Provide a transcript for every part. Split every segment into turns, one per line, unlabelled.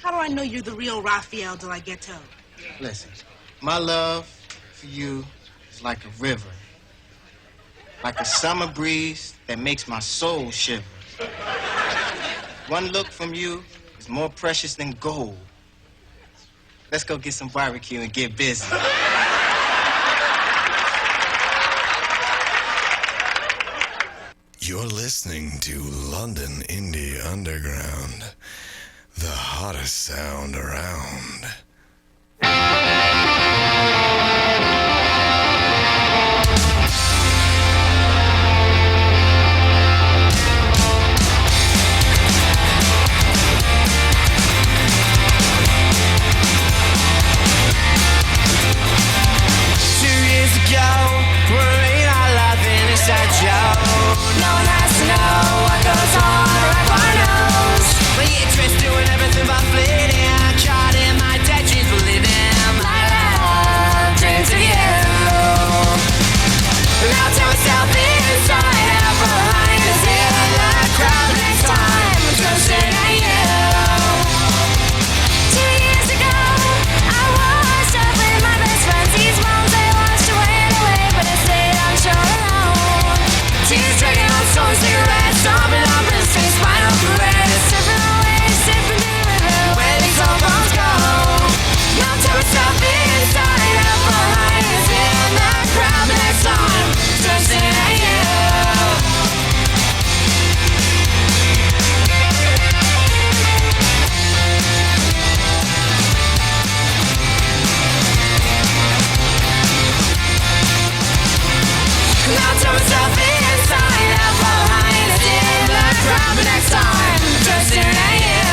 How do I know you're the real Raphael till I get to?
Listen, my love for you is like a river. Like a summer breeze that makes my soul shiver. One look from you is more precious than gold. Let's go get some barbecue and get busy.
You're listening to London Indie Underground, the hottest sound around.
No one has to know what goes on right by our nose. But you're just doing everything but fleeting. Caught in my dead dreams, believing my love dreams of you. Now tell myself inside out behind us in the crowd next time. I'm trusting at you. 2 years ago, I was up with my best friends. These moms, they washed away, but I stayed on shore alone. Tears dragging on stolen cigarettes, stomping on the streets, spinal parade, sipping away, sipping the river, where these old bones go. Now tell myself inside out behind us in the crowd next time, trusting at you. Now tell myself inside out behind us in the crowd, but next time, trusting at you.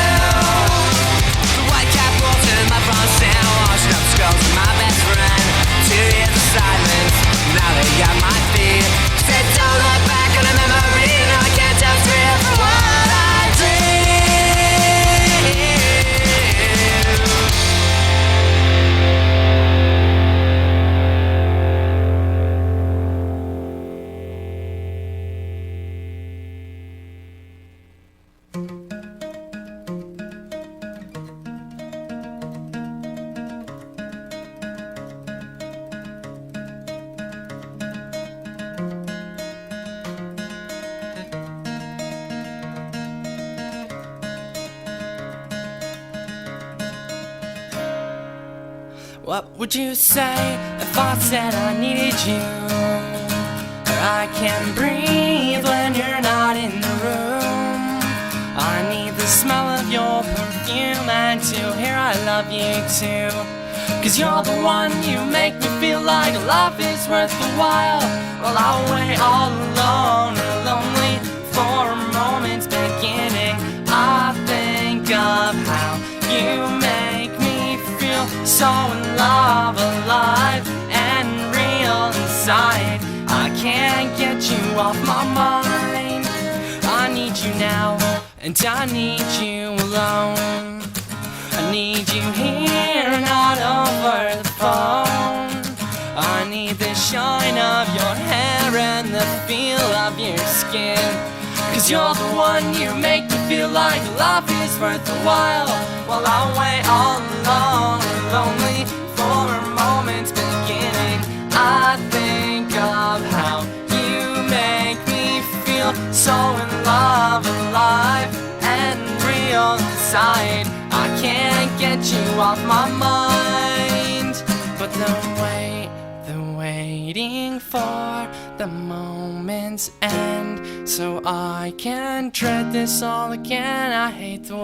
The white cap rolls in my front stand, washing up skulls with my best friend. 2 years of silence, now they got my feet. Said don't look back on a memory, now I can't tell it's real from what I dream. What would you say if I said I needed you? Or I can't breathe when you're not in the room. I need the smell of your perfume and to hear I love you too. 'Cause you're the one, you make me feel like life is worth the while. While I wait all alone or lonely for a moment's beginning, I think of how you make me feel so in love, alive and real inside. I can't get you off my mind. I need you now, and I need you alone. I need you here, not over the phone. I need the shine of your hair and the feel of your skin. 'Cause you're the one, you make me feel like life is worth a while. While I wait all alone and lonely for a moment's beginning, I think of how you make me feel so in love, alive and real inside. I can't get you off my mind. But the waiting for the moment's end, so I can dread this all again. I hate the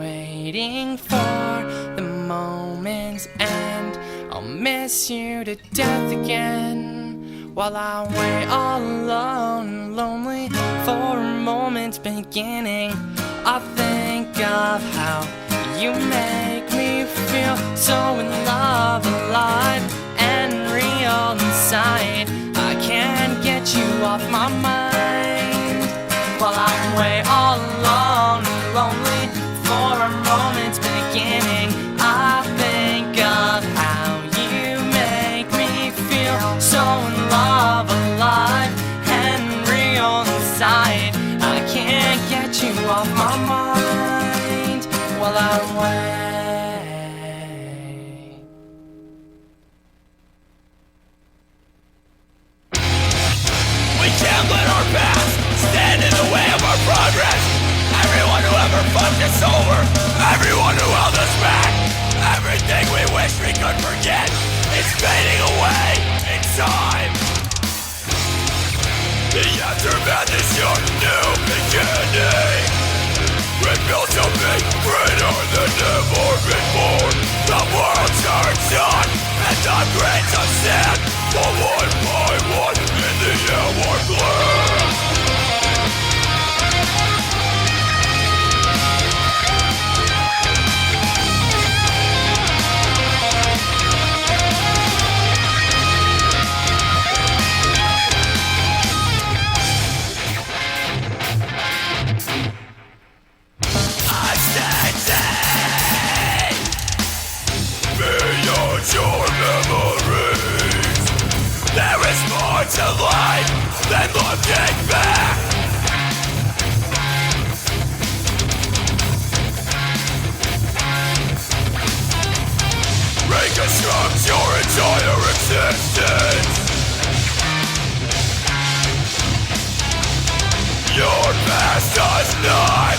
waiting for the moment's end. I'll miss you to death again. While I wait all alone and lonely for a moment's beginning, I think of how you make me feel so in love, alive and real inside. I can't get you off my mind. While I wait all alone and lonely for a moment's beginning, I think of how you make me feel so in love, alive and real inside. I can't get you off my mind. While I
can't let our past stand in the way of our progress. Everyone who ever fucked us over, everyone who held us back, everything we wish we could forget is fading away in time. The aftermath is your new beginning. Rebuilt to be greater than ever before. The world turns on and the grains of sand fall one by one in the hourglass. Beyond your memories, there is more to life than looking back. Reconstruct your entire existence. Your past does not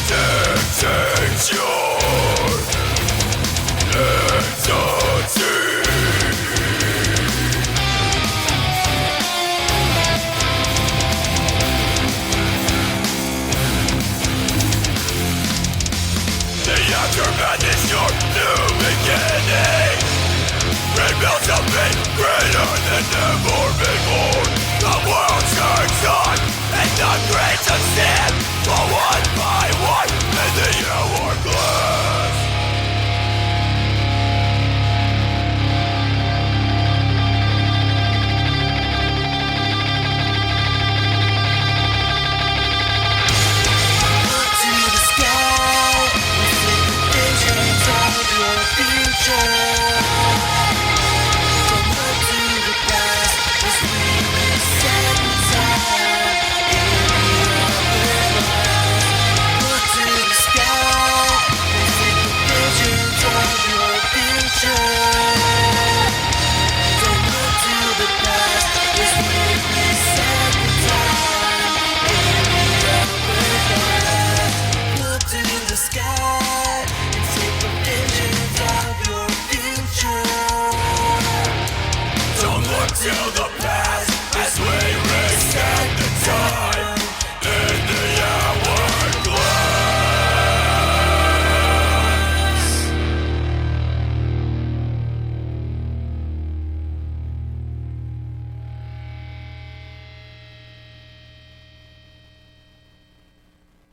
dictate your identity. The aftermath is your new beginning. Rebuilt to be greater than ever before. The world turns on and the grains of sand fall one by one in the hourglass.
Look to the sky and see the visions of your future. Don't look to the past as we reset the time in the hourglass. Look to the sky and see the visions of your future. Don't look to the past as we reset the time in the hourglass. Look to the sky and see the visions of your future.
Don't look to the past as we reset the time in the hourglass.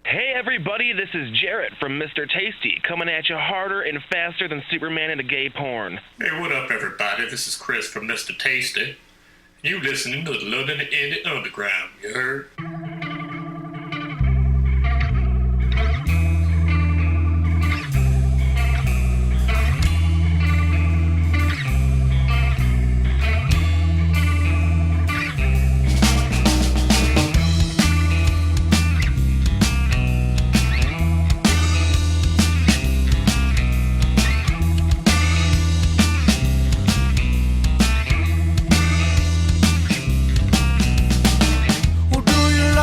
Hey everybody, this is Jarrett from Mr. Tasty, coming at you harder and faster than Superman into gay porn.
Hey, what up, everybody? This is Chris from Mr. Tasty. You listening to the London Indie Underground, you heard?
Or do you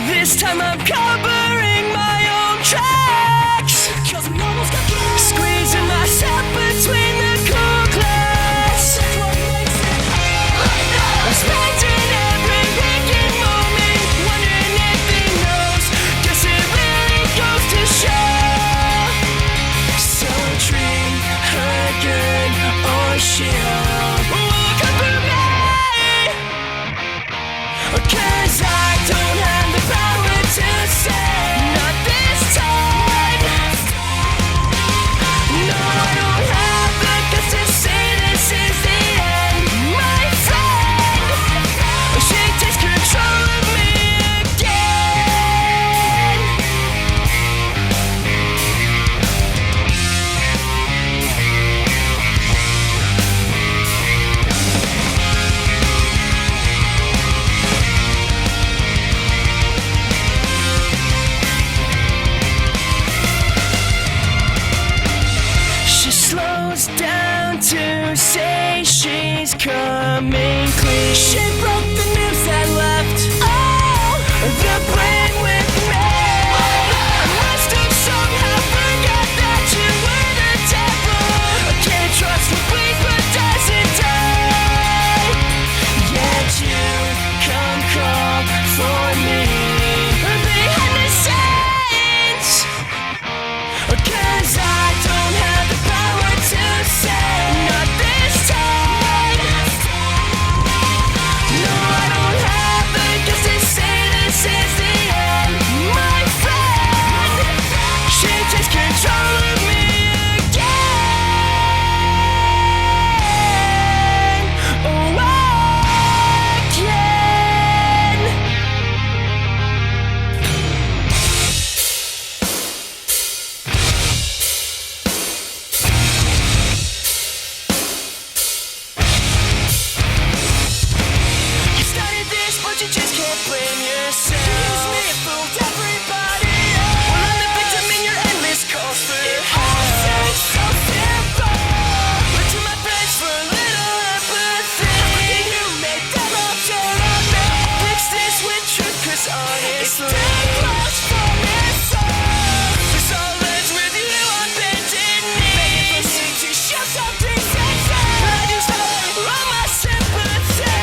This time I'm covering my own tracks. Squeezing myself between the cool glass. I'm spending every waking moment wondering if he knows. Guess it really goes to show. So treat her good or she'll walk up for me. 'Cause I don't have the power to say not this time. No, I don't have the guts to say this is the end. My friend, she takes control of me again. She slows down to say she's coming clean. She broke the news I left. Oh, the brain with me. I must have somehow forgot that you were the devil. I can't trust what bleeds but doesn't die. Yet you come crawl for me behind the scenes. 'Cause I don't have the power to say not this time. No, I don't have the guts to say this is the end. My friend, she takes control of me again. Oh, again. You started this, but you just can't blame yourself. You use me, fooled everybody else. Well, I'm the victim in your endless calls for help. It's so simple. But to my friends for a little empathy. You made them all turn on me. Fix this with truth, 'cause honestly, stay close for me, so. This all ends with you on bended knees. To show something sincere, but I used all my sympathy.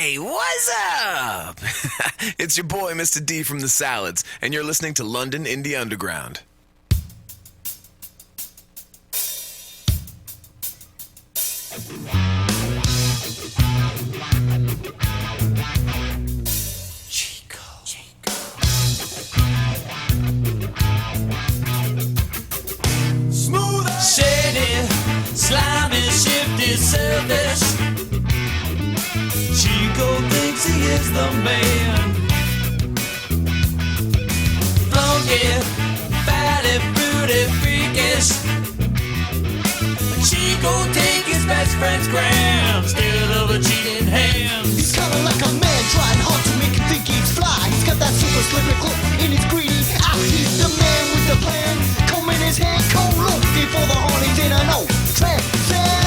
Hey, what's up? It's your boy, Mr. D from the Salads, and you're listening to London Indie Underground.
Shady, slimy, shifty surface. Chico thinks he is the man. Funky, fatty, fruity, freakish. Chico take his best friend's gram instead of a cheating hand.
He's kinda like a man trying hard to make him think he's fly. He's got that super slippery look in his greedy eye. He's the man with the plan, comb in his hand, cold look before the honey's in a no transcend.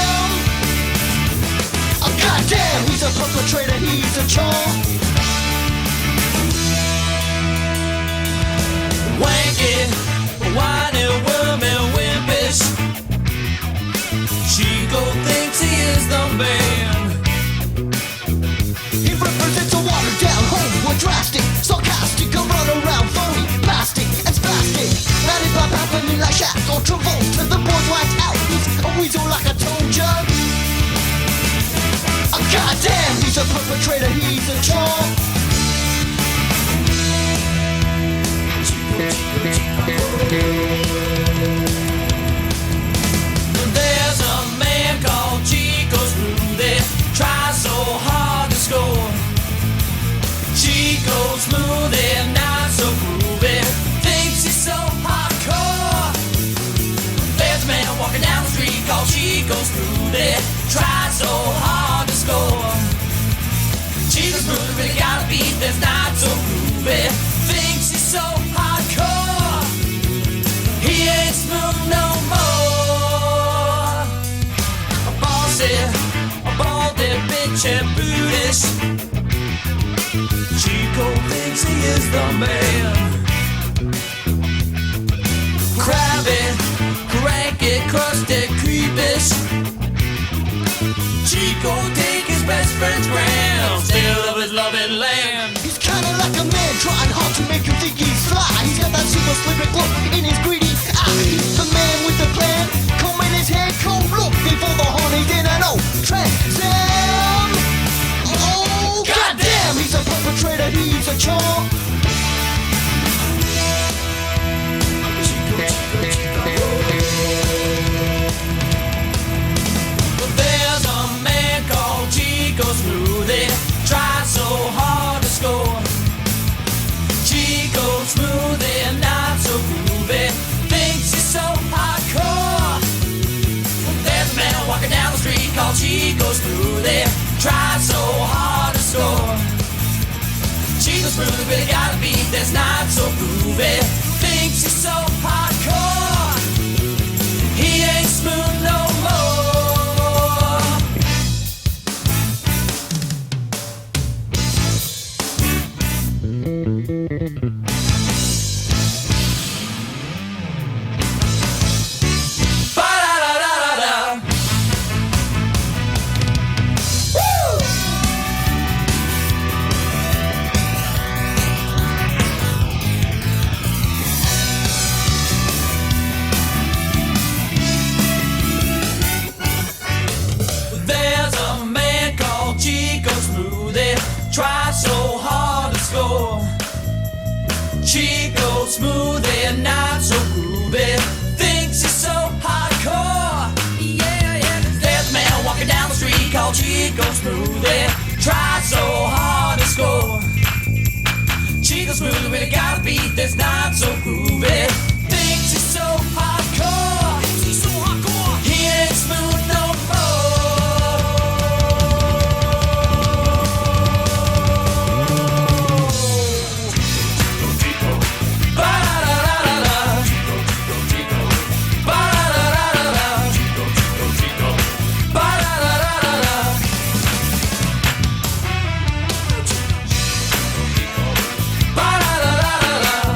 Oh goddamn, he's a perpetrator, he's a charm.
Wanky, whiny, wormy, wimpish. Chico thinks he is the man.
He represents a watered down Hollywood drastic, sarcastic, a run around phony, plastic and spastic. Matted by happening like Shaq or Travolta. The boy's whacked out, he's a weasel like I told ya. Oh goddamn, he's a perpetrator, he's a charm.
There's a man called Chico's Smoothie, tries so hard to score. Chico's Smoothie, not so groovy, thinks he's so hardcore. There's a man walking down the street called Chico's Smoothie, tries so hard to score. Chico's Smoothie really got a beat that's not so groovy, thinks he's so hardcore. He ain't smooth no more. A bossy, a baldy, bitch and brutish. Chico thinks he is the man. Crabby, cranky, crusty, creepish. Chico take his best friend's gram, still of his loving land.
He's kinda like a man trying hard to make you think he's fly. He's got that super slippery look in his greedy eye. He's the man with the plan, comb in his hand, cold look before the honey's in an old transcend. Oh goddamn, he's a perpetrator, he's a charm.
There's a man called Chico's Smoothie, tries so hard to score. Chico's Smoothie, not so groovy, thinks he's so hardcore. There's a man walking down the street called Chico's Smoothie, tries so hard to score. Chico's Smoothie really got a beat that's not so groovy, thinks he's so hardcore. He ain't smooth no more. Ba-da-da-da-da-da. Woo! There's a man called Chico Smoothie, tries so hard to score. Chico Smoothie, not so groovy, thinks he's so hardcore. Yeah, yeah. There's a man walking down the street called Chico Smoothie, tries so hard to score. Chico Smoothie really got a beat that's not so groovy, thinks he's so hardcore. He's so hardcore. He ain't smooth no more. Ba-da-da-da-da. Ba-da-da-da-da. Ba-da-da-da-da. Ba-da-da-da-da.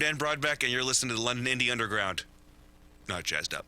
Dan Broadbeck, and you're listening to the London Indie Underground. Not jazzed up.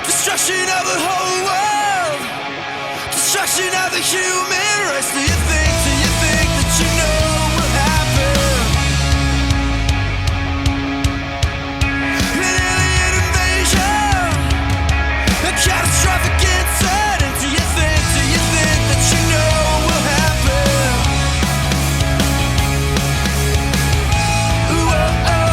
Destruction of the whole world, destruction of the human race. Do you think that you know what happened? An alien invasion, a catastrophic incident. Do you think that you know what happened? Ooh, oh, oh.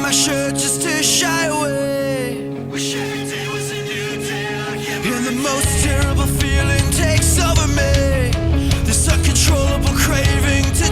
My shirt just to shy away. Wish every day was a new day again. And the most terrible feeling takes over me. This uncontrollable craving to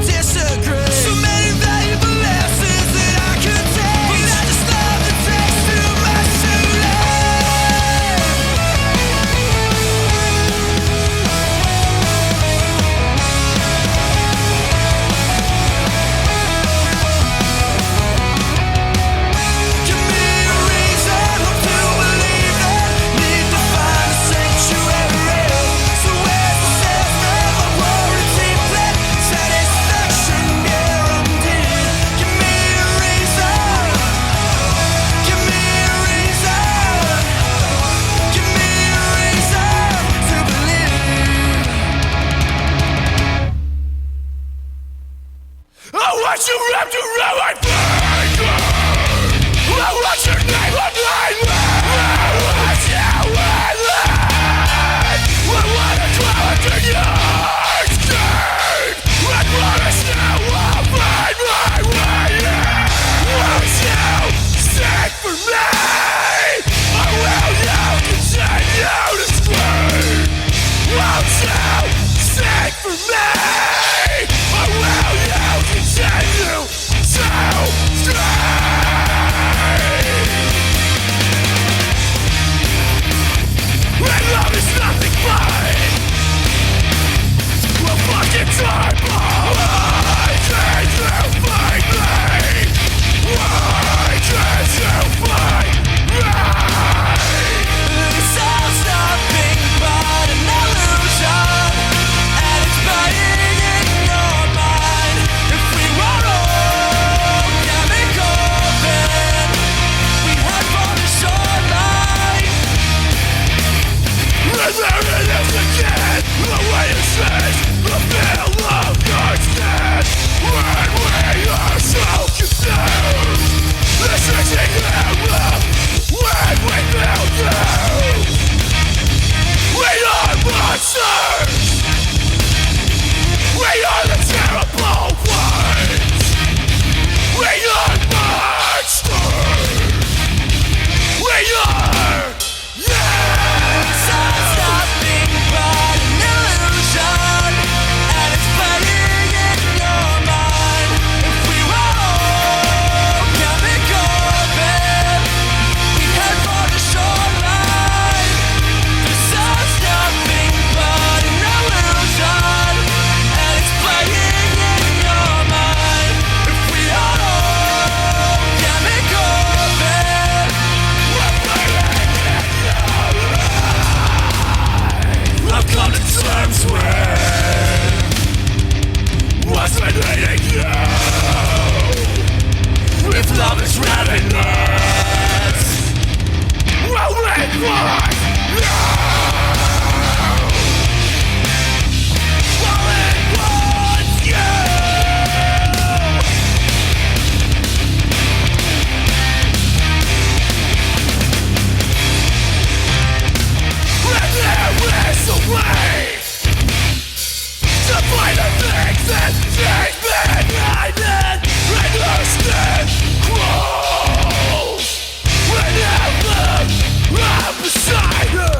for me? Or will you continue to stray? When love is nothing but a fucking time bomb. Why can't you find me? Why can't you find me?
This sounds nothing but an illusion, and it's playing in your mind. If we were all chemical, then we'd head for the shoreline.
And there it is again, the way it says, the feel of your skin. When we are so confused, this is the era when we feel you. We are monsters. We are the terrible ones. We are monsters. We are, yeah.
Sounds nothing but an illusion, and it's playing in your mind. If we were all chemical, then we'd head for the shoreline. This sounds nothing but an illusion, and it's playing in your mind. If we are all chemical, then
We're playing in your life. I've come to terms with what's been eating you. If love is ravenous, well, wait for it now. Well, it wants you. And there is a way to find the things that take me hiding in your skin crawls. Whenever I'm beside her,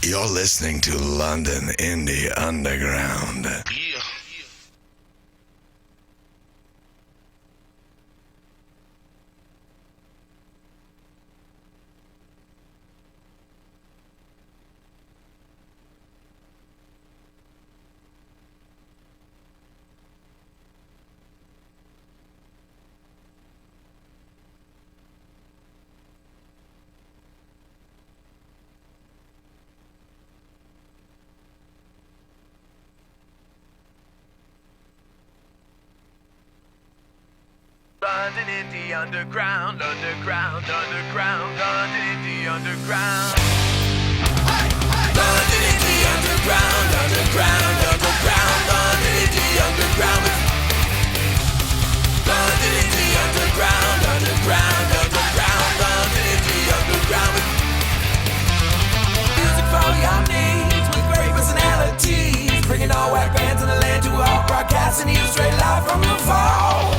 You're listening to London Indie Underground.
London Indie Underground, Underground, Underground, London Indie Underground. London Indie Underground, Underground, Underground, London Indie Underground. London Indie Underground, Underground, Underground, London Indie Underground. Music for your needs with great personalities, bringing all whack bands in the land to all broadcasting you straight live from the fall.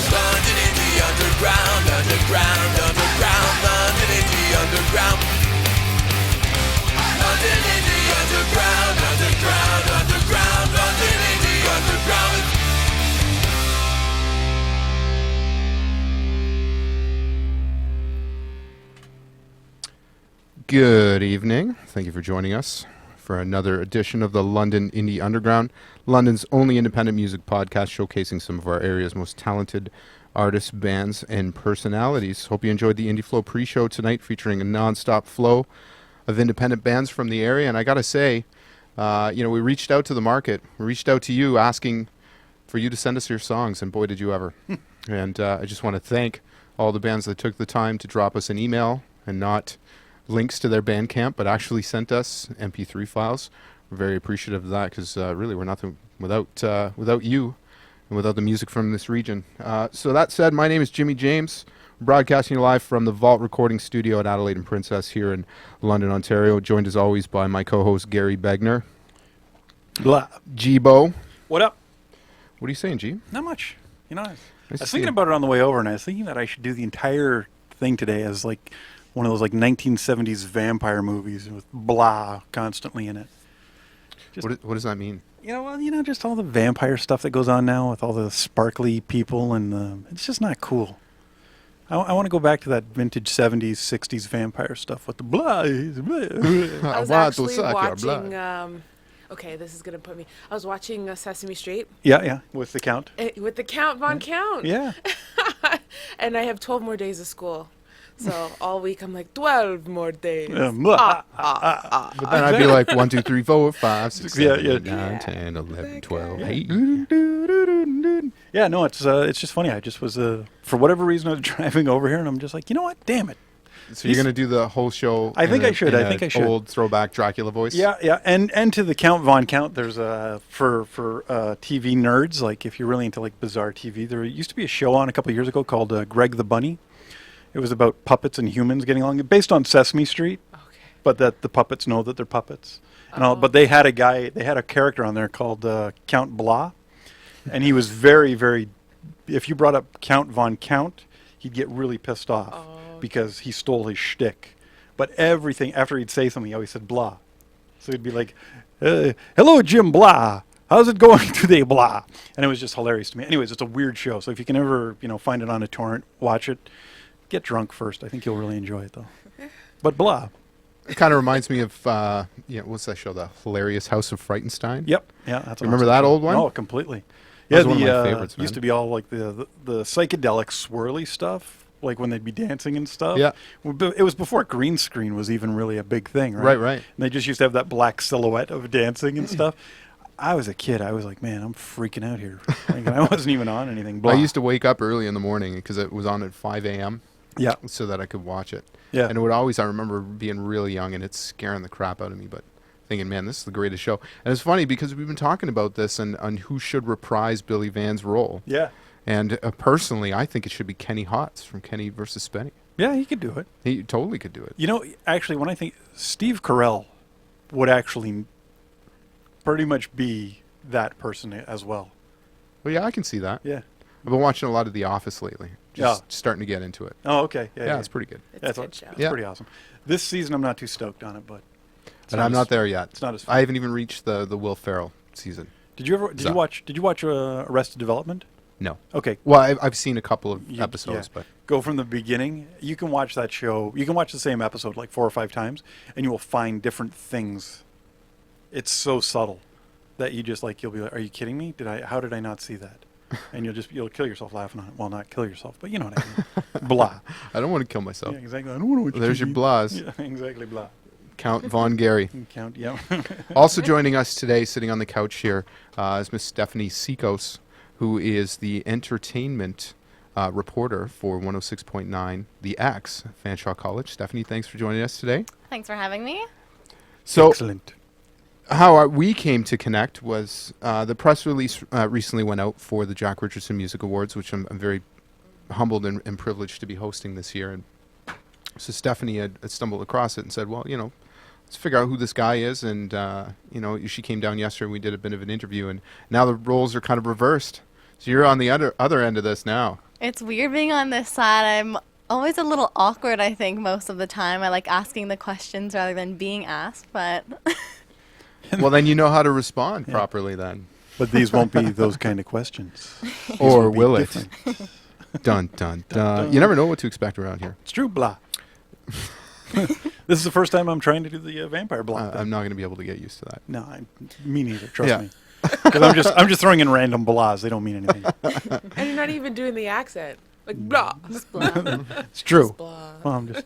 London Indie Underground, Underground, Underground, London Indie Underground. London Indie Underground, Underground, Underground, London Indie Underground.
Good evening. Thank you for joining us for another edition of the London Indie Underground, London's only independent music podcast showcasing some of our area's most talented artists, bands, and personalities. Hope you enjoyed the Indie Flow pre-show tonight featuring a non-stop flow of independent bands from the area. And I got to say, we reached out to the market. We reached out to you asking for you to send us your songs, and boy, did you ever. And I just want to thank all the bands that took the time to drop us an email and not links to their Bandcamp, but actually sent us MP3 files. We're very appreciative of that because really we're nothing without you and without the music from this region. So that said, my name is Jimmy James, broadcasting live from the Vault Recording Studio at Adelaide and Princess here in London, Ontario, joined as always by my co-host Gary Begner.
Blah.
G-Bo.
What up?
What are you saying, G?
Not much. I
Nice
was
to
thinking
see you.
about it on the way over, and I was thinking that I should do the entire thing today as like one of those like 1970s vampire movies with blah constantly in it.
What does that mean?
Just all the vampire stuff that goes on now with all the sparkly people, and it's just not cool. I want to go back to that vintage 70s, 60s vampire stuff with the blah.
I was actually watching. Okay, this is gonna put me. I was watching Sesame Street.
Yeah, with the Count.
With the Count Von Count.
Yeah.
And I have 12 more days of school. So all week I'm like 12 more days.
But then I'd be like 1, 2, 3, 4, 5, 6, 7, 8, 9, 10, 11, 12. Hey.
Yeah, no, it's just funny. I just was for whatever reason I was driving over here, and I'm just like, you know what? Damn it.
So you're gonna do the whole show?
I think I should.
Old throwback Dracula voice.
Yeah, and to the Count Von Count, there's for TV nerds, like if you're really into like bizarre TV, there used to be a show on a couple of years ago called Greg the Bunny. It was about puppets and humans getting along, based on Sesame Street, but that the puppets know that they're puppets. And all, but they had a character on there called Count Blah, and he was very, very. If you brought up Count Von Count, he'd get really pissed off because he stole his shtick. But everything after he'd say something, he always said blah. So he'd be like, "Hello, Jim Blah. How's it going today, Blah?" And it was just hilarious to me. Anyways, it's a weird show, so if you can ever find it on a torrent, watch it. Get drunk first. I think you'll really enjoy it, though. But blah.
It kind of reminds me of, what's that show? The Hilarious House of Frightenstein?
Yep. Yeah, that's
Remember that old one?
Oh, completely.
That was one of my favorites, man.
Used to be all like the psychedelic swirly stuff, like when they'd be dancing and stuff.
Yeah.
It was before green screen was even really a big thing, right?
Right.
And they just used to have that black silhouette of dancing and stuff. I was a kid. I was like, man, I'm freaking out here. I wasn't even on anything. Blah.
I used to wake up early in the morning because it was on at 5 a.m.
Yeah.
So that I could watch it.
Yeah.
And it would always, I remember being really young and it's scaring the crap out of me, but thinking, man, this is the greatest show. And it's funny because we've been talking about this and on who should reprise Billy Van's role.
Yeah.
And personally, I think it should be Kenny Hotz from Kenny versus Spenny.
Yeah, he could do it.
He totally could do it.
Actually, when I think Steve Carell would actually pretty much be that person as well.
Well, yeah, I can see that.
Yeah.
I've been watching a lot of The Office lately. Just starting to get into it.
Oh, okay. Yeah,
it's pretty good.
It's a good show.
It's pretty awesome. This season, I'm not too stoked on it, but
And I'm not there yet.
It's not as fun.
I haven't even reached the Will Ferrell season.
Did you watch Arrested Development?
No.
Okay.
Well, I've seen a couple of episodes, but
go from the beginning. You can watch that show. You can watch the same episode like 4 or 5 times, and you will find different things. It's so subtle that you just you'll be like, "Are you kidding me? How did I not see that?" And you'll kill yourself laughing on it. Well, not kill yourself, but you know what I mean. Blah.
I don't want to kill myself.
Yeah, exactly. I don't want to watch
There's
TV.
your blahs.
Yeah, exactly. Blah.
Count Von Gary.
Count. Yeah.
Also joining us today, sitting on the couch here, is Miss Stephanie Tsicos, who is the entertainment reporter for 106.9 The X, Fanshawe College. Stephanie, thanks for joining us today.
Thanks for having me.
So,
excellent.
How we came to connect was the press release recently went out for the Jack Richardson Music Awards, which I'm very humbled and privileged to be hosting this year. And so Stephanie had stumbled across it and said, well, let's figure out who this guy is. And, she came down yesterday and we did a bit of an interview. And now the roles are kind of reversed. So you're on the other end of this now.
It's weird being on this side. I'm always a little awkward, I think, most of the time. I like asking the questions rather than being asked, but...
Well, then you know how to respond properly then.
But these won't be those kind of questions.
Or will it? Dun, dun, dun. You never know what to expect around here.
It's true, blah. This is the first time I'm trying to do the vampire blah.
I'm not going to be able to get used to that.
No, me neither. Trust me. Because I'm just throwing in random blahs. They don't mean anything.
And you're not even doing the accent. Like, blah. Just blah.
It's true.
Just blah.
Well, I'm just,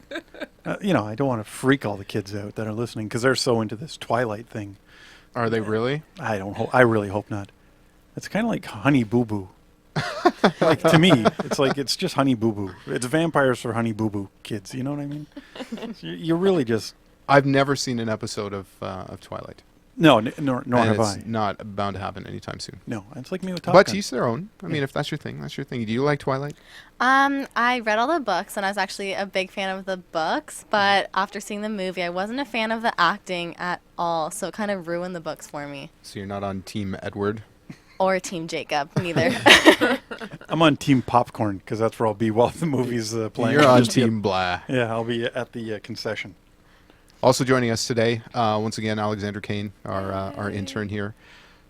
I don't want to freak all the kids out that are listening because they're so into this Twilight thing.
Are they really?
I really hope not. It's kind of like Honey Boo Boo. To me, it's just Honey Boo Boo. It's vampires for Honey Boo Boo kids. You know what I mean? You're really just.
I've never seen an episode of Twilight.
No, nor have I.
It's not bound to happen anytime soon.
No, it's like me with Top
But
Gun.
each their own. I mean, if that's your thing, that's your thing. Do you like Twilight?
I read all the books, and I was actually a big fan of the books, but after seeing the movie, I wasn't a fan of the acting at all, so it kind of ruined the books for me.
So you're not on Team Edward?
Or Team Jacob, neither.
I'm on Team Popcorn, because that's where I'll be while the movie's playing.
You're on Team Blah.
Yeah, I'll be at the concession.
Also joining us today, once again, Alexander Kane, our intern here.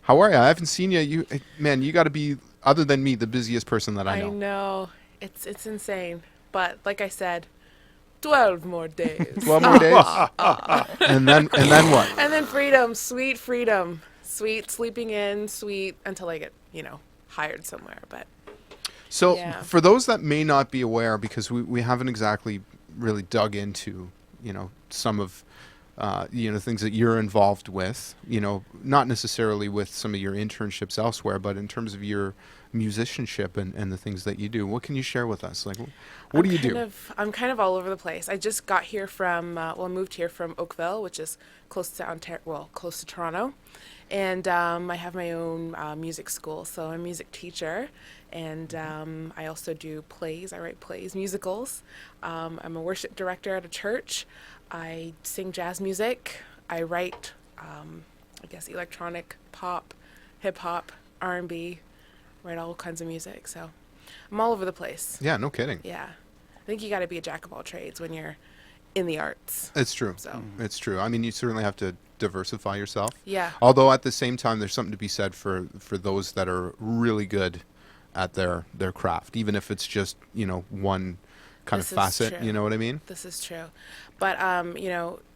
How are you? I haven't seen you. You got to be, other than me, the busiest person that I know.
I know. It's insane. But like I said, 12 more days.
12 more days? And then what?
And then freedom, sweet freedom. Sweet sleeping in, sweet until I get, hired somewhere. But
so
yeah.
For those that may not be aware, because we haven't exactly really dug into, some of things that you're involved with, not necessarily with some of your internships elsewhere, but in terms of your musicianship and the things that you do. What can you share with us? Like, what do you do?
I'm kind of all over the place. I just got here from, I moved here from Oakville, which is close to Toronto. And I have my own music school, so I'm a music teacher. And I also do plays. I write plays, musicals. I'm a worship director at a church. I sing jazz music. I write, electronic, pop, hip-hop, R&B, write all kinds of music. So I'm all over the place.
Yeah, no kidding.
Yeah. I think you got to be a jack of all trades when you're in the arts.
It's true.
So.
It's true. I mean, you certainly have to diversify yourself.
Yeah.
Although at the same time, there's something to be said for those that are really good at their craft, even if it's just, one kind of facet. You know what I mean?
This is true. But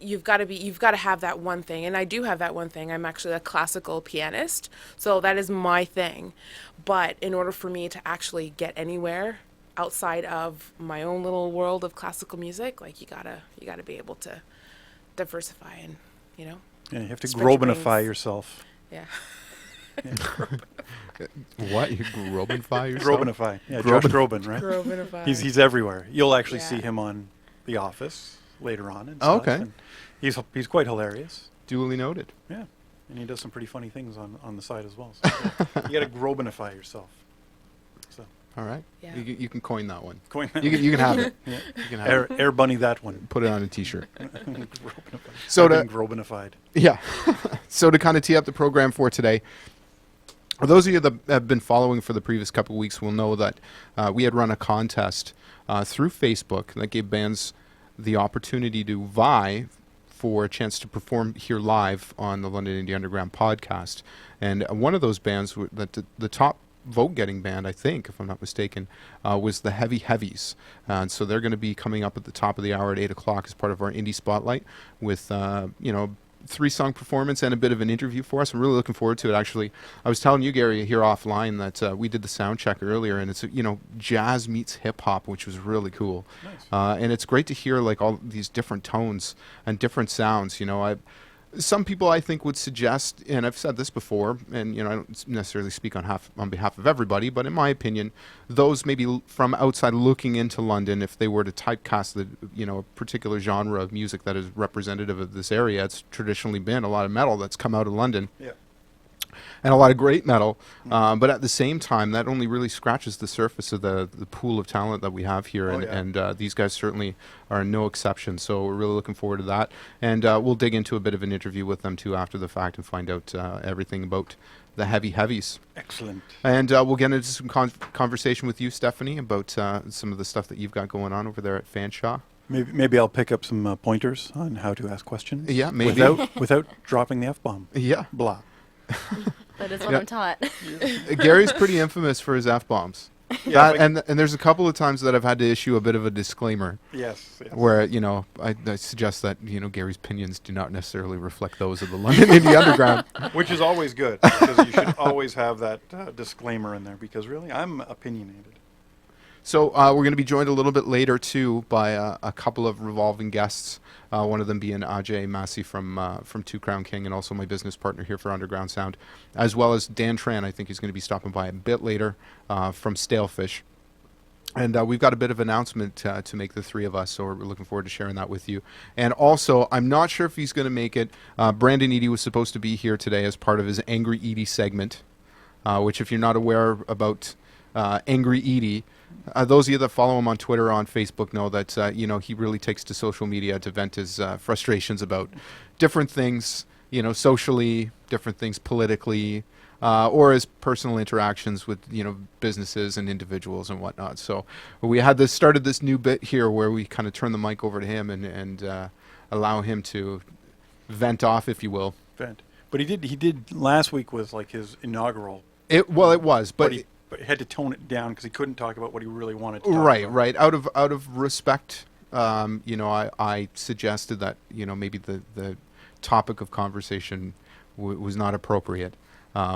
you've got to have that one thing, and I do have that one thing. I'm actually a classical pianist, so that is my thing. But in order for me to actually get anywhere outside of my own little world of classical music, like you gotta be able to diversify and
Yeah, you have to Grobenify yourself.
Yeah.
What? You Grobenify yourself?
Grobenify. Yeah, Josh Groban, right?
Grobenify.
He's everywhere. You'll actually see him on The Office later on. And
oh,
stuff,
okay.
and he's quite hilarious.
Duly noted.
Yeah, and he does some pretty funny things on the side as well. So you got to Grobenify yourself. So.
All right.
Yeah.
You can coin that one.
Coin.
You can have it.
Yeah.
You can have
Air Bunny that one.
Put it on a T-shirt.
So being Grobenified.
Yeah. So to kind of tee up the program for today, for those of you that have been following for the previous couple of weeks will know that we had run a contest through Facebook that gave bands the opportunity to vie for a chance to perform here live on the London Indie Underground podcast. And one of those bands, the top vote-getting band, I think, if I'm not mistaken, was the Heavies. And so they're going to be coming up at the top of the hour at 8 o'clock as part of our Indie Spotlight with, 3-song performance and a bit of an interview for us. I'm really looking forward to it, actually. I was telling you, Gary, here offline that we did the sound check earlier, and it's, jazz meets hip-hop, which was really cool. Nice. And it's great to hear, like, all these different tones and different sounds. Some people, I think, would suggest, and I've said this before, and I don't necessarily speak on behalf of everybody, but in my opinion, those maybe from outside looking into London, if they were to typecast a particular genre of music that is representative of this area, it's traditionally been a lot of metal that's come out of London. Yeah. And a lot of great metal, but at the same time, that only really scratches the surface of the pool of talent that we have here, and these guys certainly are no exception. So we're really looking forward to that, and we'll dig into a bit of an interview with them too after the fact and find out everything about the Heavies.
Excellent.
And we'll get into some conversation with you, Stephanie, about some of the stuff that you've got going on over there at Fanshawe.
Maybe I'll pick up some pointers on how to ask questions.
Yeah, maybe
without dropping the F-bomb.
Yeah,
blah.
That is what I'm taught.
Gary's pretty infamous for his F-bombs. Yeah, and there's a couple of times that I've had to issue a bit of a disclaimer.
Yes.
Where, I suggest that, Gary's opinions do not necessarily reflect those of the London Indie Underground.
Which is always good, because you should always have that disclaimer in there, because really, I'm opinionated.
So we're going to be joined a little bit later, too, by a couple of revolving guests. One of them being Ajay Massey from Two Crown King, and also my business partner here for Underground Sound, as well as Dan Tran. I think he's going to be stopping by a bit later from Stalefish. And we've got a bit of announcement to make, the three of us, so we're looking forward to sharing that with you. And also, I'm not sure if he's going to make it. Brandon Eady was supposed to be here today as part of his Angry Eady segment, which, if you're not aware about Angry Eady, those of you that follow him on Twitter or on Facebook know that he really takes to social media to vent his frustrations about different things, socially, different things politically, or his personal interactions with businesses and individuals and whatnot. So we had started this new bit here where we kind of turn the mic over to him and allow him to vent off, if you will.
Vent. But he did last week was like his inaugural.
It was, but
he had to tone it down because he couldn't talk about what he really wanted to talk about.
Right. Out of respect, I suggested that maybe the topic of conversation was not appropriate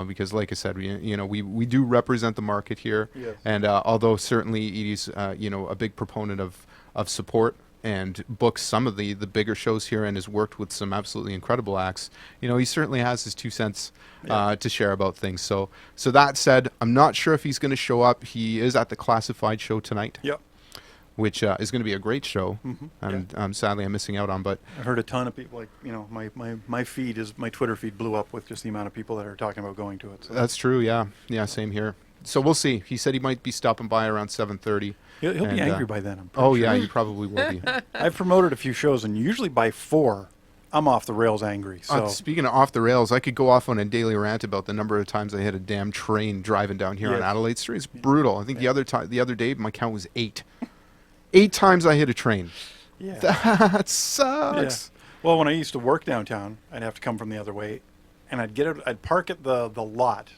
because, like I said, we do represent the market here, yes. And although certainly Edie's a big proponent of support and books some of the bigger shows here and has worked with some absolutely incredible acts, he certainly has his 2 cents to share about things. So that said, I'm not sure if he's going to show up. He is at the Classified show tonight.
Yep.
Which is going to be a great show, and sadly I'm missing out on. But
I heard a ton of people, my Twitter feed blew up with just the amount of people that are talking about going to it. So.
That's true, yeah, same here. So we'll see. He said he might be stopping by around 7:30.
He'll be angry by then. I'm pretty sure.
Yeah, you probably will be.
I've promoted a few shows, and usually by 4, I'm off the rails angry. So
speaking of off the rails, I could go off on a daily rant about the number of times I hit a damn train driving down here on Adelaide Street. It's brutal. I think the other day my count was 8. 8 times I hit a train.
Yeah.
That sucks.
Yeah. Well, when I used to work downtown, I'd have to come from the other way, and I'd park at the lot,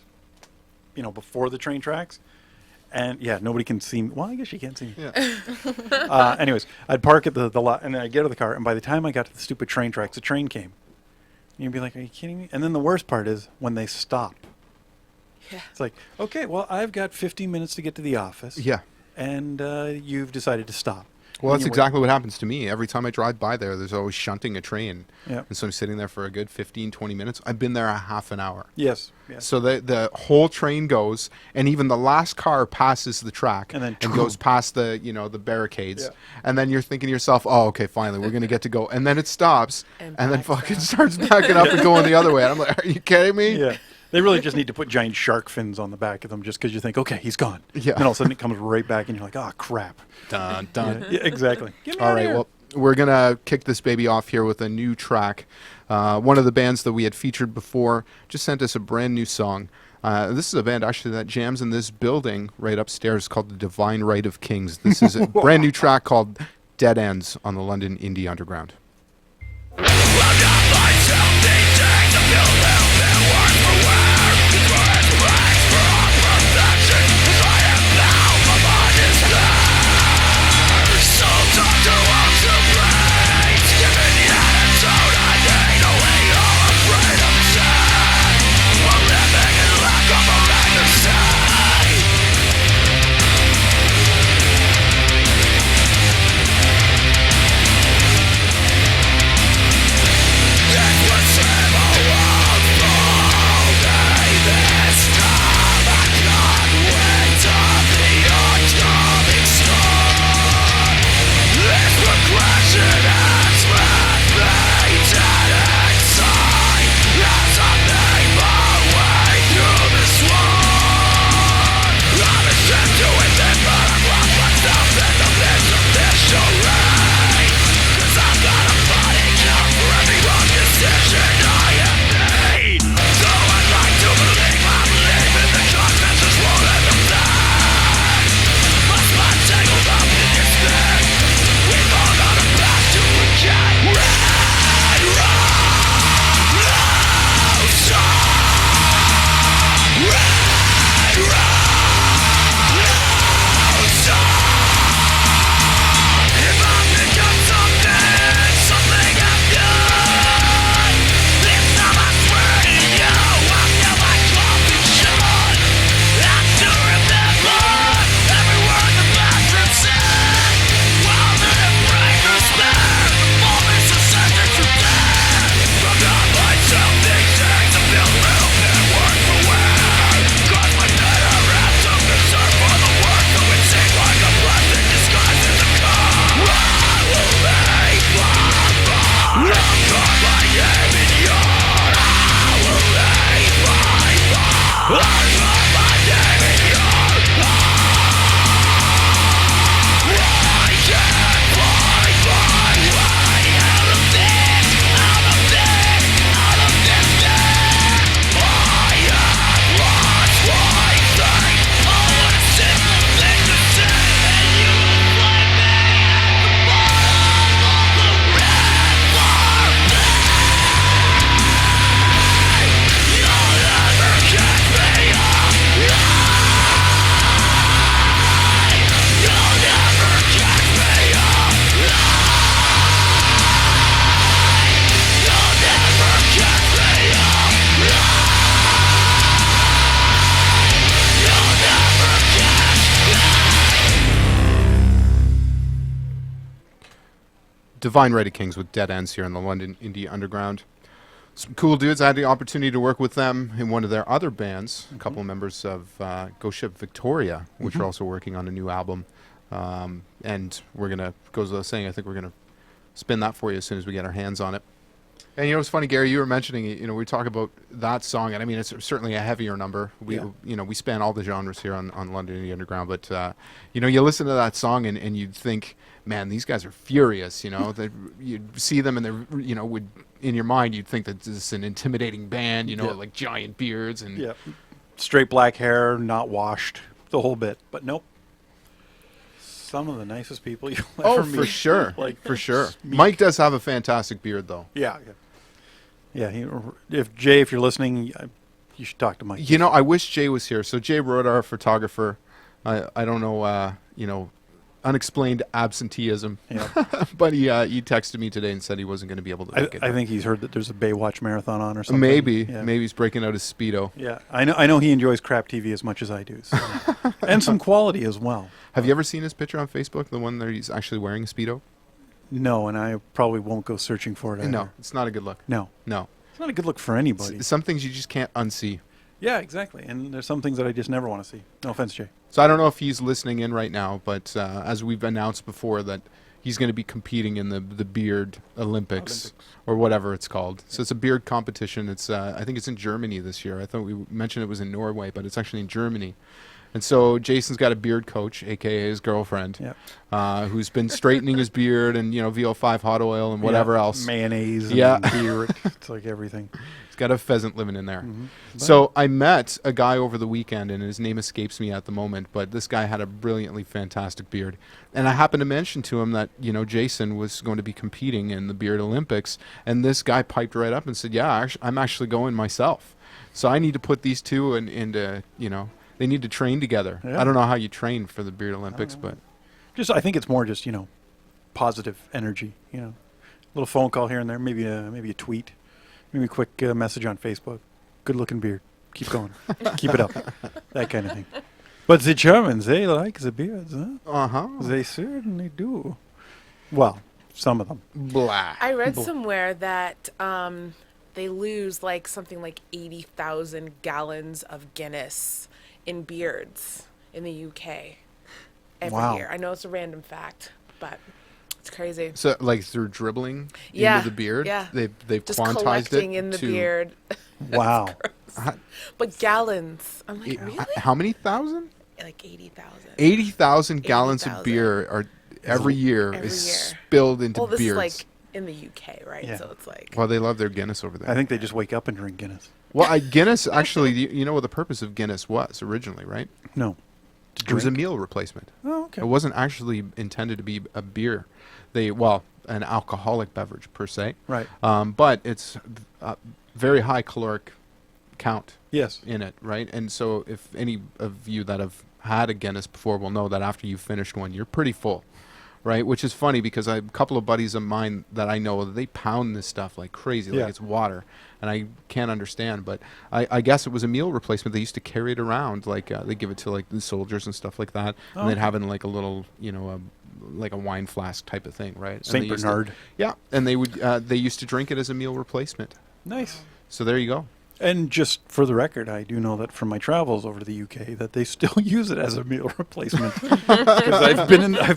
before the train tracks, and nobody can see me. Well, I guess you can't see me.
Yeah.
Anyways, I'd park at the lot, and then I'd get out of the car, and by the time I got to the stupid train tracks, the train came. And you'd be like, are you kidding me? And then the worst part is when they stop. Yeah. It's like, okay, well, I've got 15 minutes to get to the office.
Yeah.
And you've decided to stop.
Well, that's exactly what happens to me. Every time I drive by there's always shunting a train.
Yep.
And so I'm sitting there for a good 15, 20 minutes. I've been there a half an hour.
Yes.
So the whole train goes, and even the last car passes the track
and
goes past the barricades. Yeah. And then you're thinking to yourself, oh, okay, finally, we're going to get to go. And then it stops, and then fucking starts backing up and going the other way. And I'm like, are you kidding me?
Yeah. They really just need to put giant shark fins on the back of them just because you think, okay, he's gone.
Yeah.
And then all of a sudden it comes right back and you're like, oh, crap.
Done.
Yeah, exactly.
All right, well, we're going to kick this baby off here with a new track. One of the bands that we had featured before just sent us a brand new song. This is a band actually that jams in this building right upstairs called The Divine Right of Kings. This is a brand new track called Dead Ends on the London Indie Underground. Divine Right of Kings with Dead Ends here in the London Indie Underground. Some cool dudes. I had the opportunity to work with them in one of their other bands. A couple of members of Ghost Ship Victoria, which are also working on a new album. And we're going to, goes without saying, I think we're going to spin that for you as soon as we get our hands on it. And you know, it's funny, Gary, you were mentioning, you know, we talk about that song, and I mean, it's certainly a heavier number. We, you know, we span all the genres here on London Indie Underground, but, you know, you listen to that song and you'd think, man, these guys are furious, you know. You'd see them and they're, you know, in your mind, you'd think that this is an intimidating band, you know, like giant beards and...
Straight black hair, not washed, the whole bit. But nope. Some of the nicest people you'll ever meet.
For sure.
Like,
for sure. Mike does have a fantastic beard, though.
Yeah. If you're listening, you should talk to Mike.
You know, I wish Jay was here. So Jay wrote our photographer. I don't know, you know, unexplained absenteeism. Yeah. But he texted me today and said he wasn't going to be able to make it.
I think he's heard that there's a Baywatch marathon on or something.
Maybe he's breaking out his Speedo.
Yeah, I know he enjoys crap TV as much as I do, so. And some quality as well.
Have you ever seen his picture on Facebook, the one that he's actually wearing a Speedo?
No, and I probably won't go searching for it either.
No, it's not a good look.
No. It's not a good look for anybody.
Some things you just can't unsee.
Yeah, exactly. And there's some things that I just never want to see. No offense, Jay.
So I don't know if he's listening in right now, but as we've announced before, that he's going to be competing in the Beard Olympics or whatever it's called. So it's a beard competition. It's I think it's in Germany this year. I thought we mentioned it was in Norway, but it's actually in Germany. And so Jason's got a beard coach, a.k.a. his girlfriend, who's been straightening his beard and, you know, VO5 hot oil and whatever else.
Mayonnaise and beard. It's like everything.
He's got a pheasant living in there. So I met a guy over the weekend, and his name escapes me at the moment, but this guy had a brilliantly fantastic beard. And I happened to mention to him that, you know, Jason was going to be competing in the Beard Olympics, and this guy piped right up and said, yeah, I'm actually going myself. So I need to put these two into, you know, they need to train together.
Yeah.
I don't know how you train for the Beard Olympics, but...
I think it's more just, you know, positive energy, you know. A little phone call here and there, maybe a tweet. Maybe a quick message on Facebook. Good looking beard. Keep going. Keep it up. That kind of thing. But the Germans, they like the beards, huh?
Uh-huh.
They certainly do. Well, some of them.
Blah.
I read somewhere that they lose like something like 80,000 gallons of Guinness in beards in the UK every year. I know it's a random fact, but... It's crazy.
So, like, through dribbling into the beard?
Yeah.
They've
just
quantized
collecting
it
in the
to...
beard.
Wow.
But gallons. I'm like, really?
How many thousand?
Like 80,000.
80,000 gallons of beer are every year spilled into beers.
Well, this is like in the UK, right?
Yeah.
So it's like...
Well, they love their Guinness over there.
I think they just wake up and drink Guinness.
Well, Guinness, actually, you know what the purpose of Guinness was originally, right?
No.
It was a meal replacement.
Oh, okay.
It wasn't actually intended to be a beer. An alcoholic beverage per se.
Right.
But it's a very high caloric count in it, right? And so if any of you that have had a Guinness before will know that after you've finished one, you're pretty full, right? Which is funny because a couple of buddies of mine that I know, they pound this stuff like crazy, like it's water. And I can't understand, but I guess it was a meal replacement. They used to carry it around, like they give it to like the soldiers and stuff like that, and they'd have it in like a little, you know, like a wine flask type of thing, right?
Saint Bernard.
And they would they used to drink it as a meal replacement.
Nice.
So there you go.
And just for the record, I do know that from my travels over to the UK that they still use it as a meal replacement. Because I've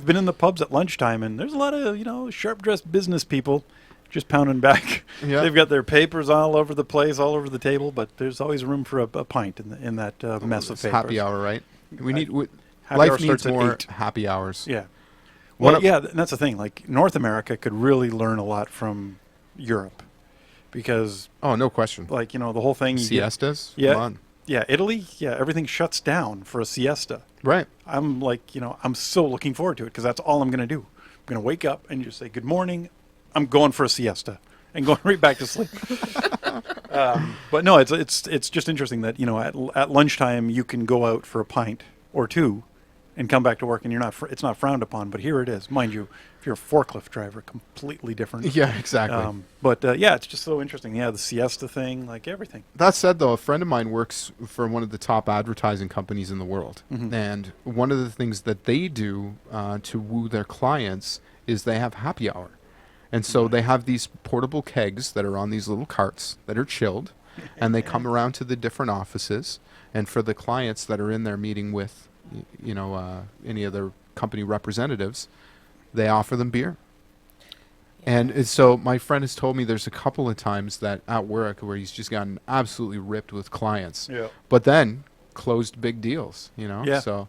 been in the pubs at lunchtime, and there's a lot of, you know, sharp dressed business people just pounding back.
Yeah.
They've got their papers all over the place, all over the table, but there's always room for a pint in that mess of papers.
Happy hour, right?
Happy
Life
hour
needs
starts at
more
8.
happy hours.
Yeah. Well, and that's the thing. Like, North America could really learn a lot from Europe. Because...
Oh, no question.
Like, you know, the whole thing...
Siestas?
Come
on.
Yeah, Italy, everything shuts down for a siesta.
Right.
I'm like, you know, I'm so looking forward to it because that's all I'm going to do. I'm going to wake up and just say, good morning, I'm going for a siesta and going right back to sleep. But no, it's just interesting that, you know, at lunchtime you can go out for a pint or two and come back to work, and it's not frowned upon. But here it is, mind you. If you're a forklift driver, completely different.
Yeah, exactly.
But it's just so interesting. Yeah, the siesta thing, like everything.
That said, though, a friend of mine works for one of the top advertising companies in the world, and one of the things that they do to woo their clients is they have happy hour. And so they have these portable kegs that are on these little carts that are chilled, and they come around to the different offices. And for the clients that are in there meeting with, any of their company representatives, they offer them beer. And so my friend has told me there's a couple of times that at work where he's just gotten absolutely ripped with clients, but then closed big deals,
Yeah.
So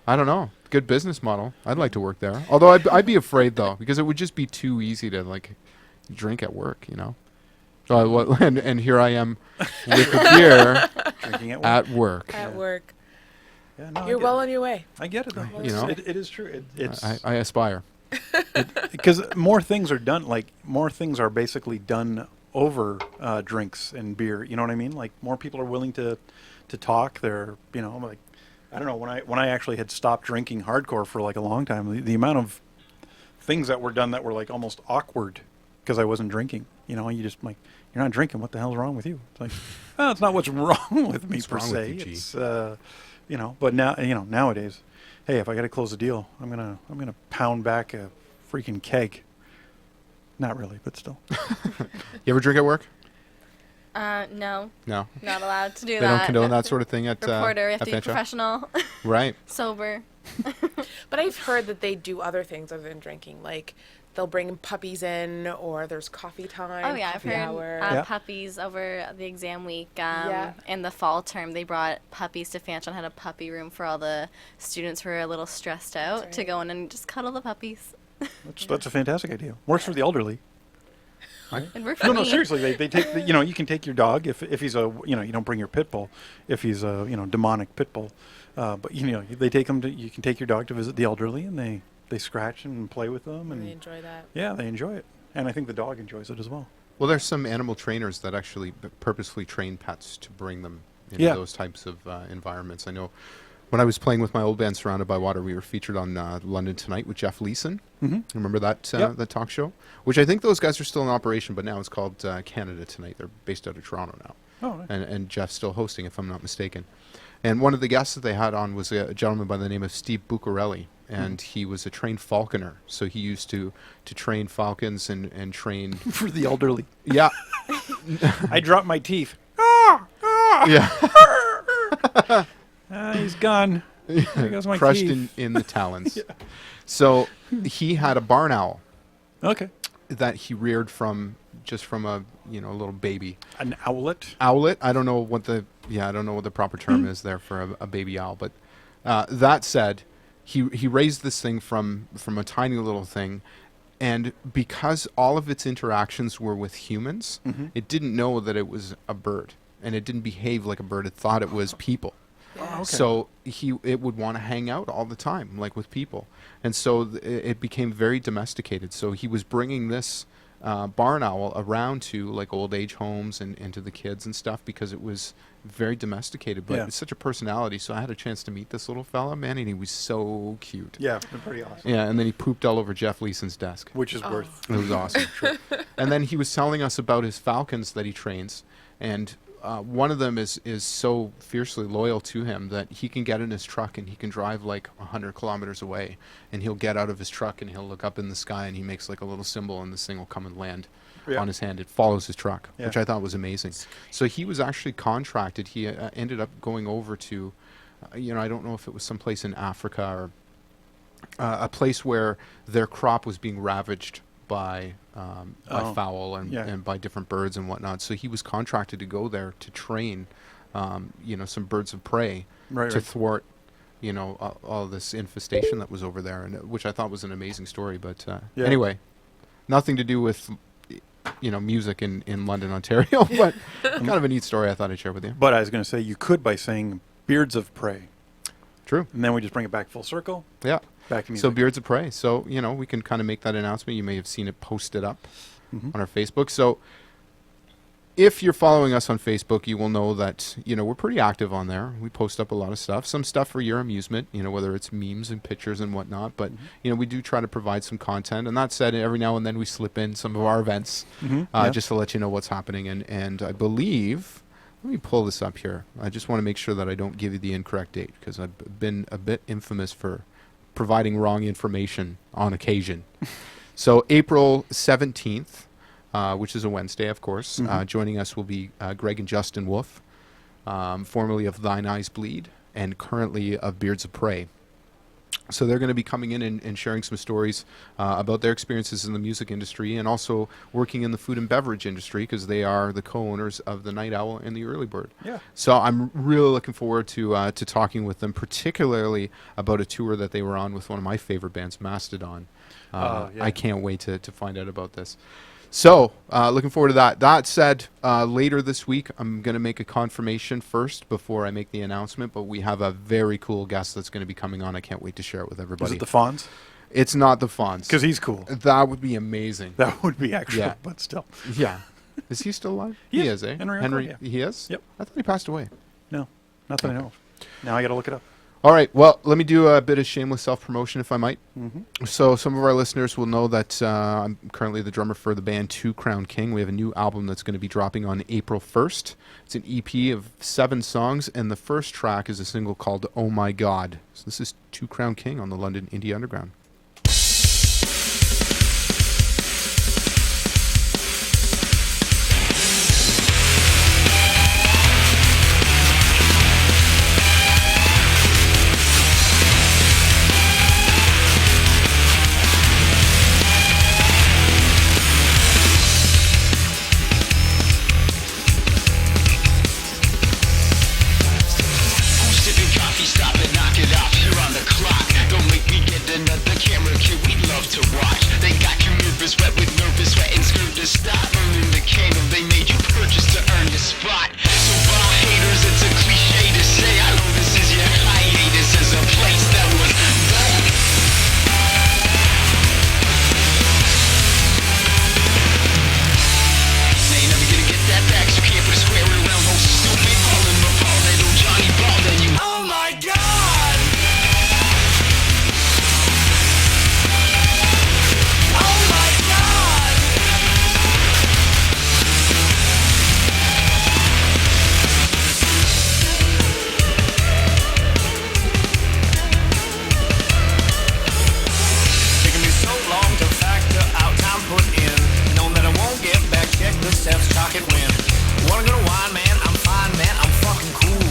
I don't know. Good business model. I'd like to work there. Although I'd be afraid though, because it would just be too easy to like drink at work, So and here I am with a beer
Drinking
at work.
At work.
Yeah, no,
You're well on your way.
I get it though. It is true. It's
I aspire.
Because more things are done. Like more things are basically done over drinks and beer. You know what I mean? Like more people are willing to talk. They're like I don't know when I actually had stopped drinking hardcore for like a long time. The amount of things that were done that were like almost awkward because I wasn't drinking. You just like you're not drinking. What the hell's wrong with you? It's like it's not what's wrong with me per se. It's but now nowadays. Hey, if I got to close a deal, I'm gonna pound back a freaking keg. Not really, but still.
You ever drink at work?
No.
No.
Not allowed to do
they
that.
They don't condone that sort of thing at
Reporter, we have to be
Fancha?
professional.
Right.
Sober.
But I've heard that they do other things other than drinking, like they'll bring puppies in, or there's coffee time.
Oh yeah, I've
coffee
heard
hour.
puppies over the exam week. In the fall term, they brought puppies to Fancha and had a puppy room for all the students who were a little stressed out to go in and just cuddle the puppies.
That's a fantastic idea. Works for the elderly.
It worked for
No,
me.
seriously. They take you can take your dog if he's a you don't bring your pit bull if he's a demonic pit bull, but they take him to you can take your dog to visit the elderly and they scratch and play with them and
they enjoy that.
Yeah, they enjoy it, and I think the dog enjoys it as well.
Well, there's some animal trainers that actually purposely train pets to bring them into those types of environments. I know when I was playing with my old band Surrounded by Water, we were featured on London Tonight with Jeff Leeson.
Mm-hmm.
Remember that that talk show? Which I think those guys are still in operation, but now it's called Canada Tonight. They're based out of Toronto now.
Oh, nice.
And Jeff's still hosting, if I'm not mistaken. And one of the guests that they had on was a gentleman by the name of Steve Buccarelli, and he was a trained falconer. So he used to train falcons and train...
For the elderly.
Yeah.
I dropped my teeth.
Yeah.
He's gone. There goes my
Crushed
teeth.
in the talons. Yeah. So he had a barn owl.
Okay.
That he reared from a little baby.
An owlet.
Owlet. I don't know what the proper term is there for a baby owl. But that said, he raised this thing from a tiny little thing, and because all of its interactions were with humans, it didn't know that it was a bird, and it didn't behave like a bird. It thought it was people.
Oh, okay.
So it would want to hang out all the time, like with people, and so it became very domesticated. So he was bringing this barn owl around to like old age homes and to the kids and stuff because it was very domesticated. But it's such a personality. So I had a chance to meet this little fella, man, and he was so cute.
Yeah, they're pretty awesome.
Yeah, and then he pooped all over Jeff Leeson's desk,
which is worth.
It was awesome. True. And then he was telling us about his falcons that he trains, and one of them is so fiercely loyal to him that he can get in his truck and he can drive like 100 kilometers away, and he'll get out of his truck and he'll look up in the sky and he makes like a little symbol and this thing will come and land on his hand. It follows his truck, which I thought was amazing. So he was actually contracted. He ended up going over to, I don't know if it was someplace in Africa or a place where their crop was being ravaged by fowl and by different birds and whatnot. So he was contracted to go there to train, some birds of prey to thwart, all this infestation that was over there, and which I thought was an amazing story. But anyway, nothing to do with, music in London, Ontario, but kind of a neat story I thought I'd share with you.
But I was going to say you could by saying beards of prey.
True.
And then we just bring it back full circle.
Yeah.
Back to music.
So Beards of Prey. So, we can kind of make that announcement. You may have seen it posted up on our Facebook. So if you're following us on Facebook, you will know that, we're pretty active on there. We post up a lot of stuff. Some stuff for your amusement, whether it's memes and pictures and whatnot. But, we do try to provide some content. And that said, every now and then we slip in some of our events just to let you know what's happening. And I believe... Let me pull this up here. I just want to make sure that I don't give you the incorrect date because I've been a bit infamous for providing wrong information on occasion. So April 17th, which is a Wednesday, of course,
Mhm.
joining us will be Greg and Justin Wolf, formerly of Thine Eyes Bleed and currently of Beards of Prey. So they're going to be coming in and sharing some stories about their experiences in the music industry and also working in the food and beverage industry because they are the co-owners of the Night Owl and the Early Bird.
Yeah.
So I'm really looking forward to talking with them, particularly about a tour that they were on with one of my favorite bands, Mastodon.
Yeah.
I can't wait to find out about this. So, looking forward to that. That said, later this week, I'm going to make a confirmation first before I make the announcement, but we have a very cool guest that's going to be coming on. I can't wait to share it with everybody.
Is it the Fonz?
It's not the Fonz.
Because he's cool.
That would be amazing.
That would be actually,
Yeah.
but still.
Yeah. Is he still alive?
He
is, eh?
Henry, yeah.
He is?
Yep.
I thought he passed away.
No, not that I know of. Now I got to look it up.
All right. Well, let me do a bit of shameless self-promotion, if I might.
Mhm.
So some of our listeners will know that I'm currently the drummer for the band Two Crown King. We have a new album that's going to be dropping on April 1st. It's an EP of 7 songs, and the first track is a single called Oh My God. So this is Two Crown King on the London Indie Underground.
Sipping coffee, stop it, knock it off. You're on the clock. Don't make me get another camera kid. We love to watch. They got you nervous, wet with nervous sweat and scared to stop. Burning the candle they made you purchase to earn your spot. So by haters, it's a cliche to say. I know this is your hiatus. Is a place that was done. They ain't never gonna get that back. So you can't put a square around no stupid. All in my ball, they don't Johnny Ball, then you. Oh my God! Oh my God! Taking me so long to factor out time put in. Knowing that I won't get back, check the steps, chalk and win. Wanna go to wine, man? I'm fine, man. I'm fucking cool.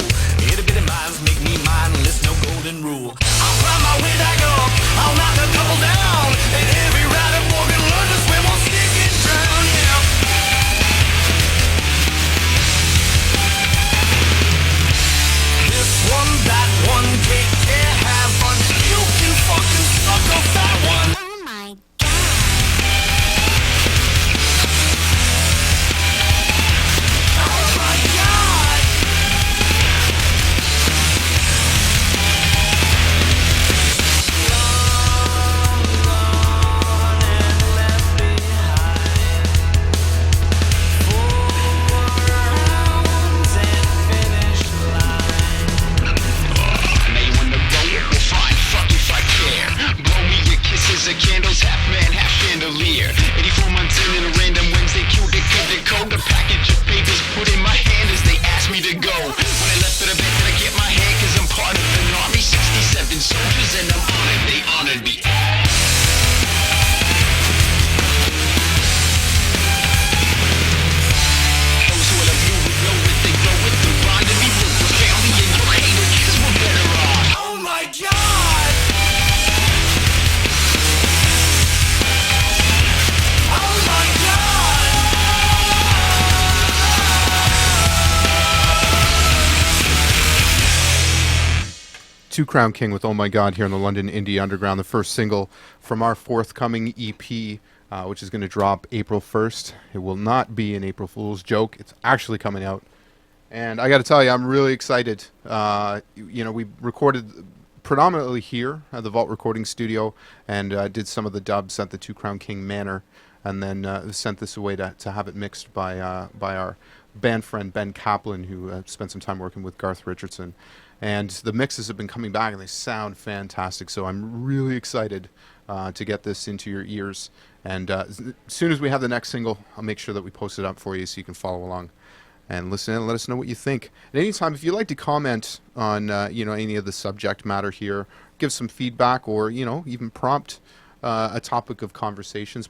Itty bitty minds make me mindless, no golden rule. I'll climb my way back up. I'll knock a couple down. And every rider boy can learn to swim while sticking drown, yeah. This one, that one, take care, have fun. You can fucking suck off that one. Oh my the candles, half man, half chandelier. 84 months in a random Wednesday, cubic code. A package of papers put in my hand as they asked me to go. When I left for the bed, did I get my hand? Cause I'm part of an army, 67 soldiers, and I'm honored. They honored me. Those who love you would know what they grow with. The bond to me with the family and your hater, cause we're better off. Oh my God! Oh my
Two Crown King with Oh My God here on the London Indie Underground, the first single from our forthcoming EP, which is going to drop April 1st. It will not be an April Fool's joke. It's actually coming out. And I got to tell you, I'm really excited. We recorded predominantly here at the Vault Recording Studio and did some of the dubs at the Two Crown King Manor, and then sent this away to have it mixed by our band friend Ben Kaplan, who spent some time working with Garth Richardson. And the mixes have been coming back, and they sound fantastic. So I'm really excited to get this into your ears. And as soon as we have the next single, I'll make sure that we post it up for you so you can follow along and listen and let us know what you think. At any time, if you'd like to comment on any of the subject matter here, give some feedback, or even prompt a topic of conversations,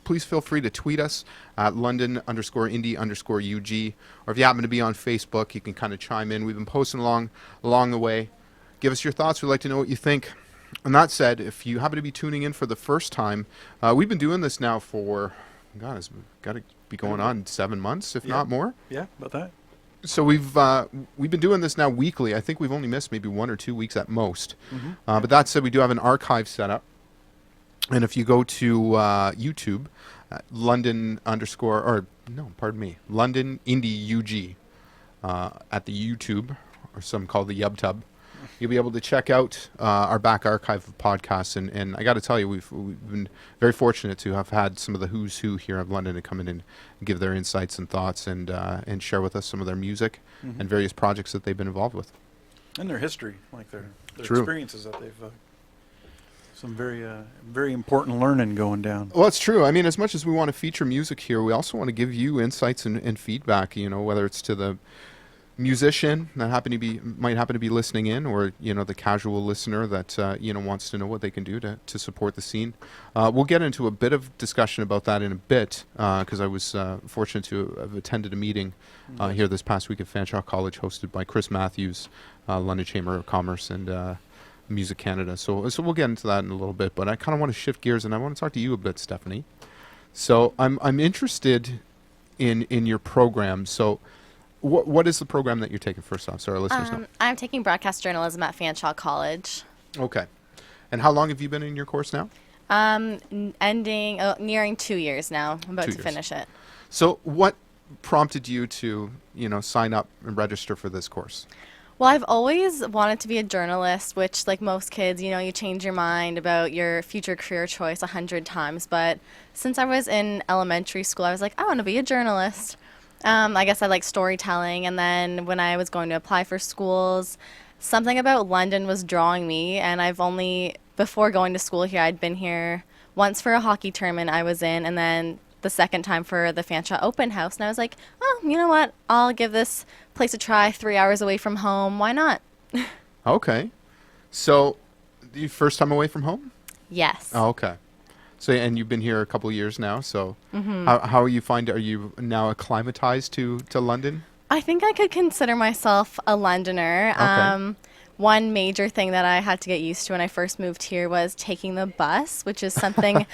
please feel free to tweet us at London_indie_UG, or if you happen to be on Facebook, you can kind of chime in. We've been posting along the way. Give us your thoughts. We'd like to know what you think. And that said, if you happen to be tuning in for the first time, we've been doing this now for, God, it's got to be going on 7 months, if not more.
Yeah, about that.
So we've been doing this now weekly. I think we've only missed maybe 1 or 2 weeks at most. But that said, we do have an archive set up. And if you go to YouTube, London Indie UG at the YouTube, or some call the YubTub, you'll be able to check out our back archive of podcasts. And I got to tell you, we've been very fortunate to have had some of the who's who here of London to come in and give their insights and thoughts and share with us some of their music and various projects that they've been involved with.
And their history, like their
True.
experiences that they've... some very important learning going down.
Well, it's true. I mean, as much as we want to feature music here, we also want to give you insights and feedback, whether it's to the musician that might happen to be listening in, or the casual listener that wants to know what they can do to support the scene. We'll get into a bit of discussion about that in a bit, because I was fortunate to have attended a meeting here this past week at Fanshawe College, hosted by Chris Matthews, London Chamber of Commerce, and Music Canada. So we'll get into that in a little bit, but I kind of want to shift gears and I want to talk to you a bit, Stephanie. So I'm interested in your program. So what is the program that you're taking first off, so our listeners know?
I'm taking broadcast journalism at Fanshawe College.
Okay. And how long have you been in your course now?
Nearing 2 years now. I'm about to finish it.
So what prompted you to, sign up and register for this course?
Well, I've always wanted to be a journalist, which, like most kids, you change your mind about your future career choice 100 times. But since I was in elementary school, I was like, I want to be a journalist. I guess I like storytelling. And then when I was going to apply for schools, something about London was drawing me. And before going to school here, I'd been here once for a hockey tournament I was in, and then the second time for the Fanshawe Open House. And I was like, oh, you know what? I'll give this place a try. 3 hours away from home. Why not?
Okay. So, the first time away from home?
Yes.
Oh, okay. So, and you've been here a couple of years now. So, how are you are you now acclimatized to London?
I think I could consider myself a Londoner.
Okay.
One major thing that I had to get used to when I first moved here was taking the bus, which is something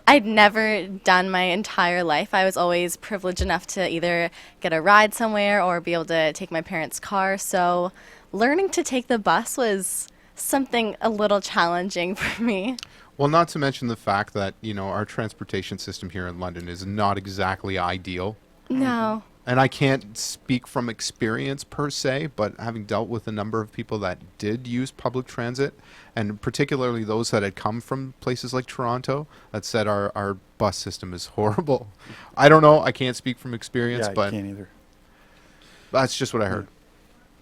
I'd never done my entire life. I was always privileged enough to either get a ride somewhere or be able to take my parents' car. So learning to take the bus was something a little challenging for me.
Well, not to mention the fact that, our transportation system here in London is not exactly ideal.
No.
And I can't speak from experience per se, but having dealt with a number of people that did use public transit, and particularly those that had come from places like Toronto, that said our bus system is horrible. I don't know. I can't speak from experience, but
I can't either.
That's just what I heard.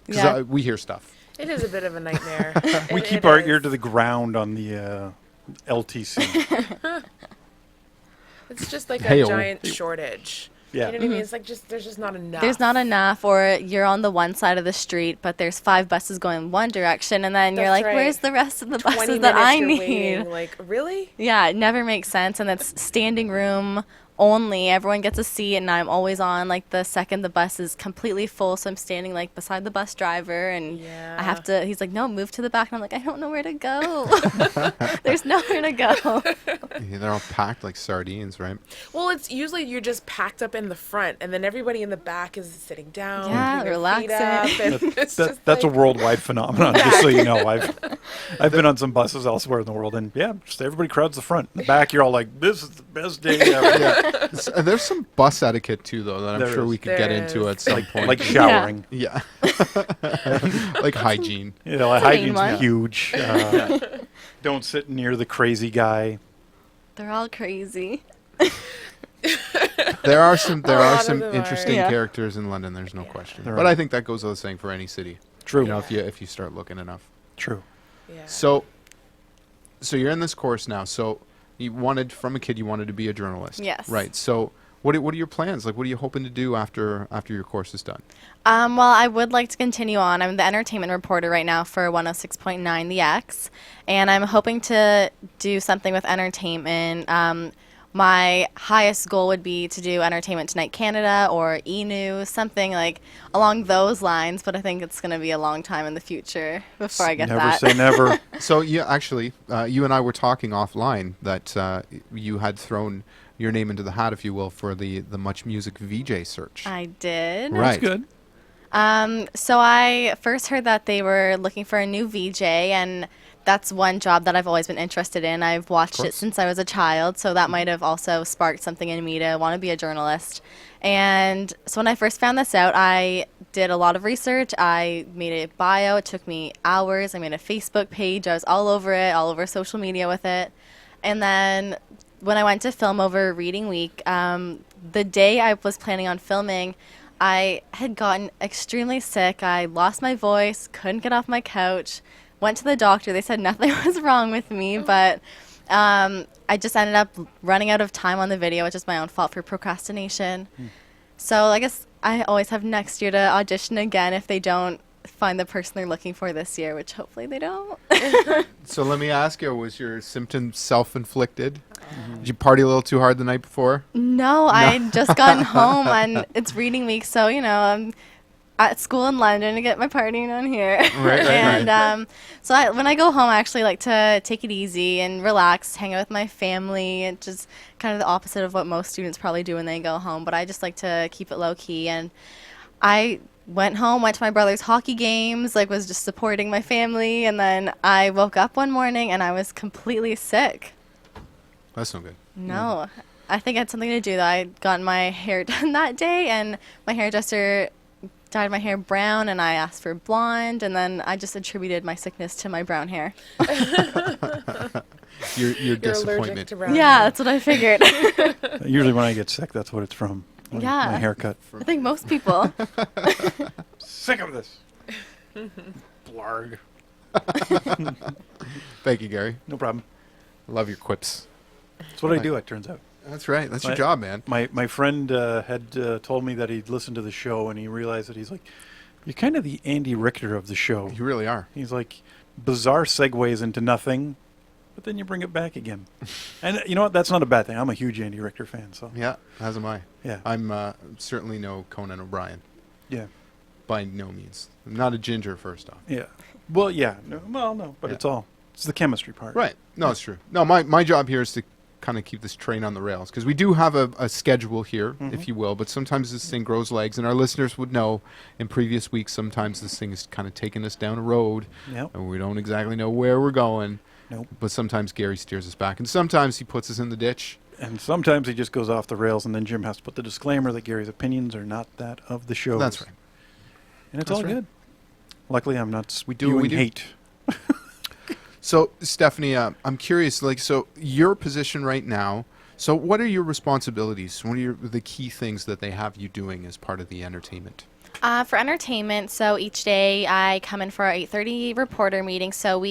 Because we hear stuff.
It is a bit of a nightmare.
We keep our ear to the ground on the LTC.
It's just like a giant shortage.
Yeah.
You know what I mean? It's like there's just not enough.
There's not enough, or you're on the one side of the street, but there's 5 buses going one direction, and then you're like, where's the rest of the buses that I need?
Waiting. Like, really?
Yeah, it never makes sense, and it's standing room only. Everyone gets a seat, and I'm always on, like, the second the bus is completely full, so I'm standing, like, beside the bus driver, and I have to, he's like, no, move to the back, and I'm like, I don't know where to go. There's nowhere to go.
Yeah, they're all packed like sardines, right?
Well, it's usually you're just packed up in the front, and then everybody in the back is sitting down,
relaxing.
That's a worldwide phenomenon, just so you know. I've been on some buses elsewhere in the world, and just everybody crowds the front. In the back, you're all like, this is the best day ever.
Yeah. There's some bus etiquette too, though, that I'm sure we could get into at some point.
Like showering.
Yeah. Like hygiene.
Hygiene's huge. Don't sit near the crazy guy.
They're all crazy.
There are some interesting characters in London. There's no question. But I think that goes without saying for any city.
True.
If you start looking enough.
True.
Yeah.
So you're in this course now. So from a kid, you wanted to be a journalist.
Yes.
Right. So What are your plans? Like, what are you hoping to do after your course is done?
Well, I would like to continue on. I'm the entertainment reporter right now for 106.9 The X, and I'm hoping to do something with entertainment. My highest goal would be to do Entertainment Tonight Canada or E-News, something like along those lines, but I think it's going to be a long time in the future before I get
Never
that.
say never.
So, yeah, actually, you and I were talking offline that you had thrown your name into the hat, if you will, for the Much Music VJ search.
I did.
Right.
That's good.
So I first heard that they were looking for a new VJ, and that's one job that I've always been interested in. I've watched it since I was a child, so that might have also sparked something in me to want to be a journalist. And so when I first found this out, I did a lot of research. I made a bio. It took me hours. I made a Facebook page. I was all over it, all over social media with it. And then when I went to film over Reading Week, the day I was planning on filming, I had gotten extremely sick. I lost my voice, couldn't get off my couch, went to the doctor. They said nothing was wrong with me, but I just ended up running out of time on the video, which is my own fault for procrastination. So I guess I always have next year to audition again if they don't find the person they're looking for this year, which hopefully they don't.
So let me ask you, was your symptoms self-inflicted? Did you party a little too hard the night before?
No, I'd just gotten home and it's Reading Week, so, you know, I'm at school in London to get my partying on here.
Right.
So when I go home, I actually like to take it easy and relax, hang out with my family, and just kind of the opposite of what most students probably do when they go home. But I just like to keep it low-key. And I went home, went to my brother's hockey games, was just supporting my family. And then I woke up one morning and I was completely sick.
That's no good.
No. I think it had something to do that I'd gotten my hair done that day, and my hairdresser dyed my hair brown, and I asked for blonde, and then I just attributed my sickness to my brown hair.
Your
You're
disappointment.
allergic to brown
Yeah,
hair.
that's what I figured.
Usually when I get sick, that's what it's from. My haircut.
I think most people.
Sick of this. Blarg.
Thank you, Gary.
No problem.
Love your quips.
That's what I do, it turns out.
That's right. That's your job, man.
My friend had told me that he'd listened to the show, and he realized that he's like, you're kind of the Andy Richter of the show.
You really are.
He's like, bizarre segues into nothing, but then you bring it back again. And you know what? That's not a bad thing. I'm a huge Andy Richter fan. So
Yeah, as am I.
Yeah.
I'm certainly no Conan O'Brien.
Yeah.
By no means. I'm not a ginger, first off.
Yeah. Well, yeah. No, but it's the chemistry part.
Right. No, it's true. No, my job here is to kind of keep this train on the rails, because we do have a schedule here, if you will, but sometimes this thing grows legs, and our listeners would know in previous weeks sometimes this thing is kind of taking us down a road, and we don't exactly know where we're going.
Nope.
But sometimes Gary steers us back, and sometimes he puts us in the ditch.
And sometimes he just goes off the rails, and then Jim has to put the disclaimer that Gary's opinions are not that of the show.
That's right.
And it's
That's
all
right.
good. Luckily, I'm not
We do what we do.
hate.
So, Stephanie, I'm curious, so your position right now, so what are your responsibilities? What are the key things that they have you doing as part of the entertainment?
For entertainment, so each day I come in for our 8:30 reporter meeting. So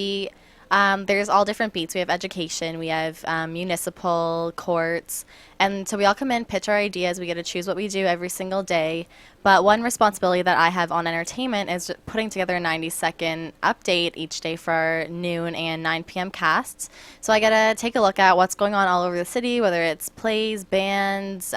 there's all different beats. We have education, we have municipal, courts, and so we all come in, pitch our ideas. We get to choose what we do every single day. But one responsibility that I have on entertainment is putting together a 90-second update each day for our noon and 9 p.m. casts. So I get to take a look at what's going on all over the city, whether it's plays, bands,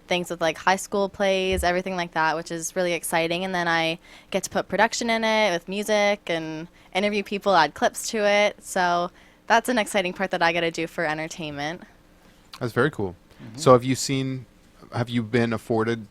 things with high school plays, everything like that, which is really exciting. And then I get to put production in it with music and interview people, add clips to it. So that's an exciting part that I get to do for entertainment.
That's very cool. So have you been afforded,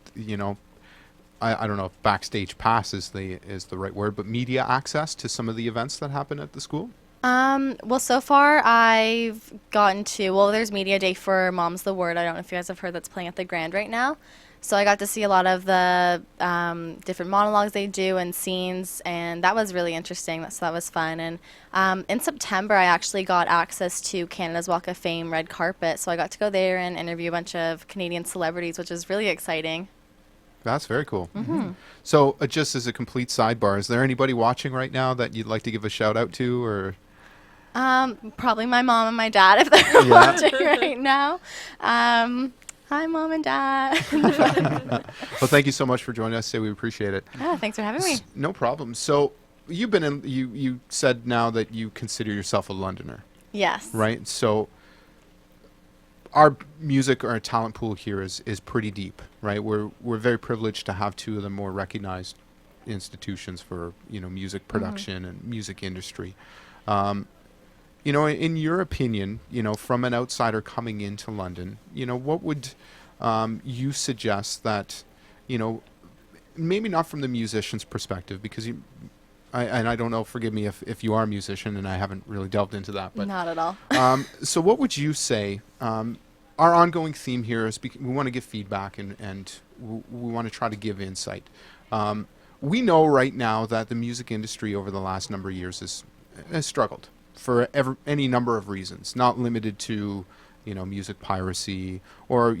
I don't know if backstage pass is the right word, but media access to some of the events that happen at the school?
Well, so far I've gotten to, there's Media Day for Mom's the Word. I don't know if you guys have heard, that's playing at the Grand right now. So I got to see a lot of the different monologues they do and scenes, and that was really interesting. So that was fun. And in September, I actually got access to Canada's Walk of Fame red carpet. So I got to go there and interview a bunch of Canadian celebrities, which is really exciting.
That's very cool.
Mm-hmm.
So just as a complete sidebar, is there anybody watching right now that you'd like to give a shout out to, or?
Probably my mom and my dad if they're watching right now. Hi, Mom and Dad.
Well, thank you so much for joining us today. We appreciate it.
Yeah, thanks for having me.
No problem. So you've been in. You said now that you consider yourself a Londoner.
Yes.
Right. So our music, our talent pool here is pretty deep. Right. We're very privileged to have two of the more recognized institutions for music production and music industry. In your opinion, from an outsider coming into London, what would you suggest that, maybe not from the musician's perspective, because I don't know, forgive me if you are a musician and I haven't really delved into that. But
not at all.
So what would you say, our ongoing theme here is we want to give feedback and we want to try to give insight. We know right now that the music industry over the last number of years has struggled for any number of reasons, not limited to, music piracy or,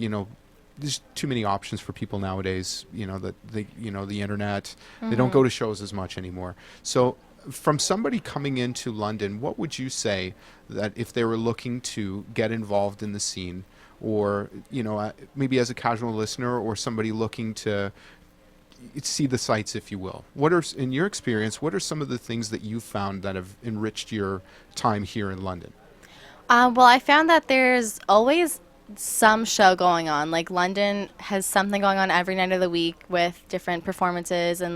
there's too many options for people nowadays, that the internet, they don't go to shows as much anymore. So from somebody coming into London, what would you say that if they were looking to get involved in the scene or, maybe as a casual listener or somebody looking to see the sights, if you will, in your experience, what are some of the things that you found that have enriched your time here in London?
Well, I found that there's always some show going on. Like London has something going on every night of the week with different performances and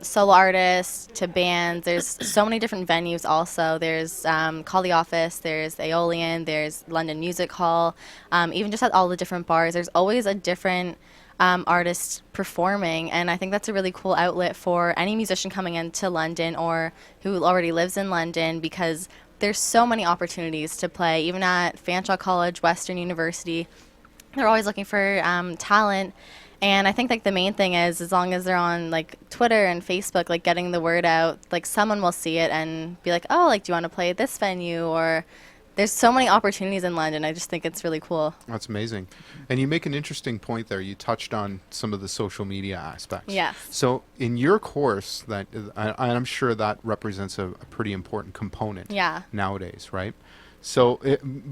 solo artists to bands. There's so many different venues also. There's Call the Office, there's Aeolian, there's London Music Hall, even just at all the different bars. There's always a different artists performing, and I think that's a really cool outlet for any musician coming into London or who already lives in London, because there's so many opportunities to play. Even at Fanshawe College, Western University, they're always looking for talent. And I think the main thing is, as long as they're on Twitter and Facebook, getting the word out, someone will see it and be like, oh, do you want to play at this venue? Or there's so many opportunities in London. I just think it's really cool.
That's amazing. And you make an interesting point there. You touched on some of the social media aspects.
Yes.
So in your course, I'm sure that represents a pretty important component nowadays, right? So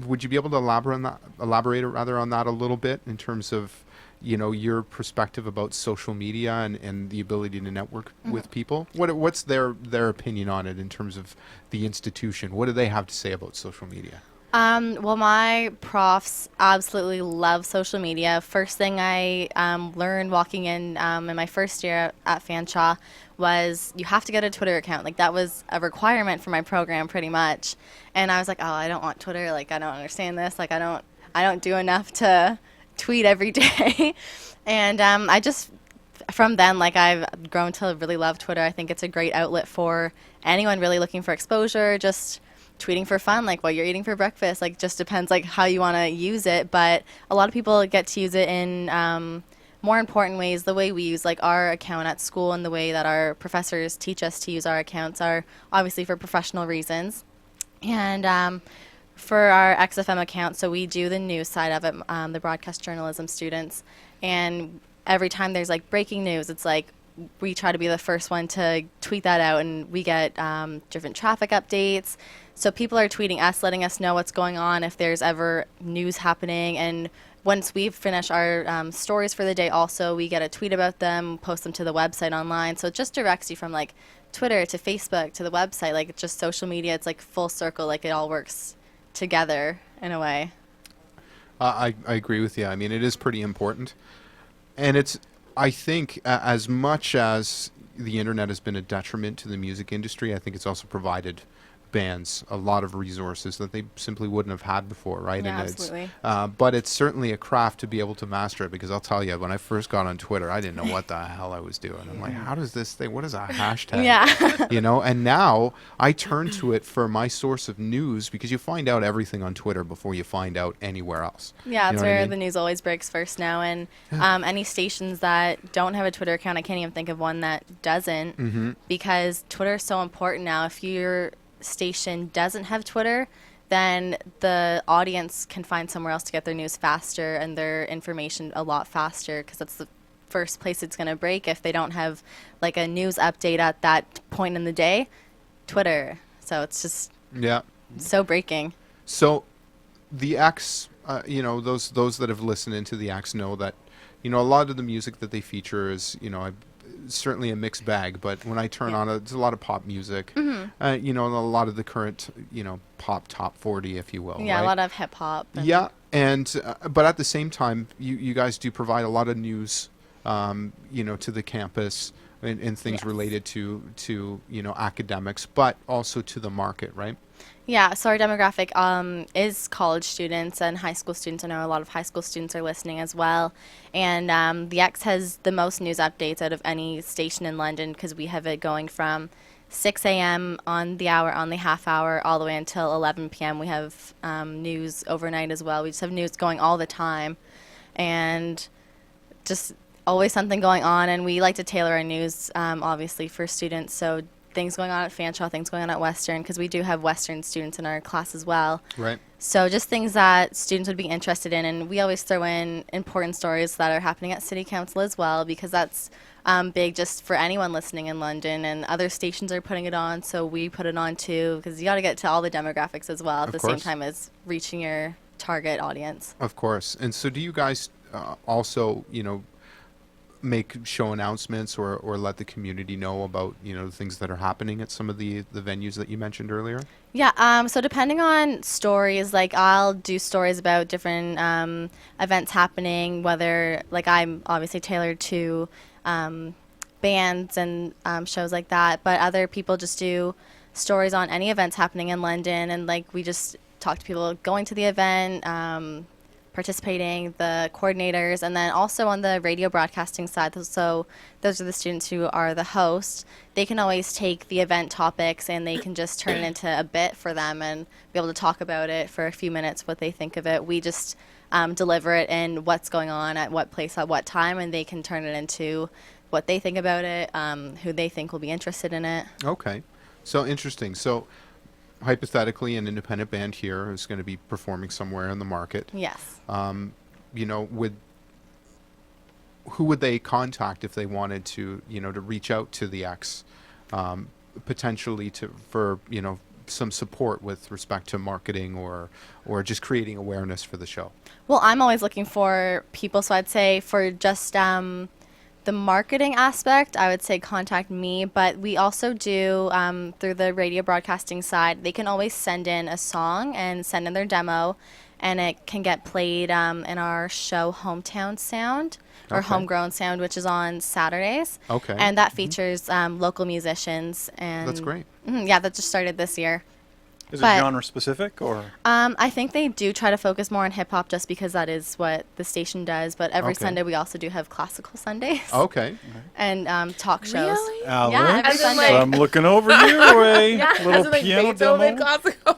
would you be able to elaborate on that a little bit in terms of, your perspective about social media and the ability to network with people? What's their opinion on it in terms of the institution? What do they have to say about social media?
Well, my profs absolutely love social media. First thing I learned walking in my first year at Fanshawe was you have to get a Twitter account. That was a requirement for my program pretty much. And I was like, oh, I don't want Twitter. I don't understand this. I don't do enough to tweet every day. And I just, from then, I've grown to really love Twitter. I think it's a great outlet for anyone really looking for exposure, just tweeting for fun, what you're eating for breakfast. Just depends how you want to use it. But a lot of people get to use it in more important ways. The way we use our account at school and the way that our professors teach us to use our accounts are obviously for professional reasons. And for our XFM account, so we do the news side of it, the broadcast journalism students, and every time there's breaking news, it's we try to be the first one to tweet that out, and we get different traffic updates. So people are tweeting us, letting us know what's going on, if there's ever news happening. And once we've finished our stories for the day also, we get a tweet about them, post them to the website online. So it just directs you from Twitter to Facebook to the website, just social media. It's full circle, it all works together in a way.
I agree with you. I mean, it is pretty important. And I think as much as the internet has been a detriment to the music industry, I think it's also provided bands a lot of resources that they simply wouldn't have had before, right?
Yeah,
and
absolutely.
But it's certainly a craft to be able to master it, because I'll tell you, when I first got on Twitter, I didn't know what the hell I was doing. I'm like, how does this thing, what is a hashtag?
Yeah.
And now I turn to it for my source of news, because you find out everything on Twitter before you find out anywhere else.
Yeah, that's where the news always breaks first now. And any stations that don't have a Twitter account, I can't even think of one that doesn't, because Twitter is so important now. If your station doesn't have Twitter, then the audience can find somewhere else to get their news faster and their information a lot faster, because that's the first place it's going to break. If they don't have a news update at that point in the day, Twitter. So it's just so breaking.
So the X those that have listened into the acts know that, a lot of the music that they feature is, certainly a mixed bag. But when I turn on it's a lot of pop music,
Mhm.
and a lot of the current, pop top 40, if you will.
Yeah,
right?
a lot of hip hop.
Yeah, and but at the same time, you guys do provide a lot of news, to the campus and things related to academics, but also to the market, right?
Yeah, so our demographic is college students and high school students. I know a lot of high school students are listening as well. And the X has the most news updates out of any station in London because we have it going from 6 a.m. on the hour, on the half hour, all the way until 11 p.m. We have news overnight as well. We just have news going all the time. And just always something going on. And we like to tailor our news, obviously, for students. So things going on at Fanshawe, things going on at Western, because we do have Western students in our class as well.
Right.
So just things that students would be interested in, and we always throw in important stories that are happening at City Council as well, because that's big just for anyone listening in London, and other stations are putting it on, so we put it on too, because you got to get to all the demographics as well at the same time as reaching your target audience.
Of course. And so do you guys also, make show announcements or let the community know about, the things that are happening at some of the venues that you mentioned earlier?
Yeah, so depending on stories, like I'll do stories about different events happening, whether, like I'm obviously tailored to bands and shows like that, but other people just do stories on any events happening in London, and like we just talk to people going to the event, participating, the coordinators, and then also on the radio broadcasting side, so those are the students who are the hosts. They can always take the event topics and they can just turn it into a bit for them and be able to talk about it for a few minutes, what they think of it. We just deliver it in what's going on at what place at what time, and they can turn it into what they think about it, who they think will be interested in it.
Okay. So interesting. So hypothetically, an independent band here is going to be performing somewhere in the market.
Yes.
Who would they contact if they wanted to, to reach out to the X, potentially for some support with respect to marketing or just creating awareness for the show?
Well, I'm always looking for people, so I'd say for just the marketing aspect, I would say contact me, but we also do, through the radio broadcasting side, they can always send in a song and send in their demo, and it can get played in our show Hometown Sound, or Homegrown Sound, which is on Saturdays.
Okay.
And that features local musicians. And
that's great.
Yeah, that just started this year.
Is it genre specific or?
I think they do try to focus more on hip hop just because that is what the station does. But every Sunday we also do have classical Sundays.
Okay.
And talk shows.
Really?
Alex,
Yeah, every Sunday.
so I'm looking over your way.
Yeah.
Little piano demo.
Classical.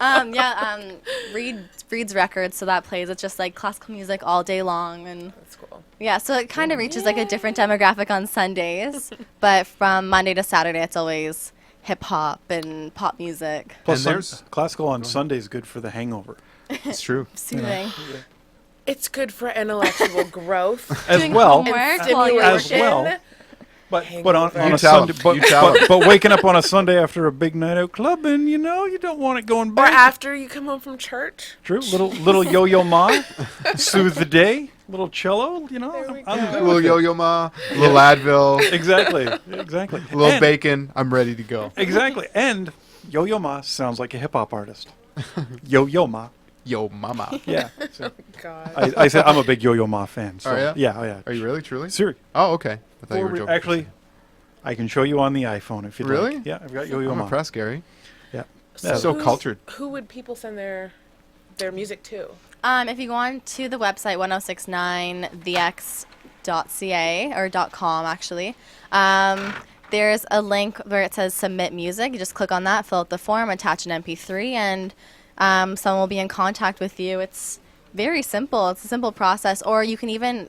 Reed's records, so that plays. It's just like classical music all day long, and
that's cool.
Yeah, so it kind of reaches like a different demographic on Sundays, but from Monday to Saturday, it's always hip hop and pop music.
Plus, there's classical on Sunday is good for the hangover.
It's true.
Soothing.
It's good for intellectual growth
as
Doing
well.
homework,
As
stimulation.
well. But on
You
a
tell
Sunday,
him.
but waking up on a Sunday after a big night out clubbing, you don't want it going
Or
back.
after you come home from church.
True, little yo-yo ma, soothe the day, little cello, I'm
Little yo-yo ma, little Advil.
Exactly.
Little
And-
bacon. I'm ready to go.
Exactly, and yo-yo ma sounds like a hip hop artist. Yo-yo ma.
Yo mama.
Yeah.
Oh, God.
I said I'm a big Yo-Yo Ma fan. So,
Oh, yeah?
Yeah.
Are you really, truly?
Serious.
Oh, okay. I thought you were joking.
Actually, I can show you on the iPhone if you'd
Really?
like. Yeah, I've got Yo-Yo
I'm
Ma.
impressed, Gary.
Yeah.
So
who's-
cultured.
Who would people send their music to?
If you go on to the website 1069thex.ca or .com actually, there's a link where it says submit music. You just click on that, fill out the form, attach an MP3, and someone will be in contact with you. It's very simple. It's a simple process. Or you can even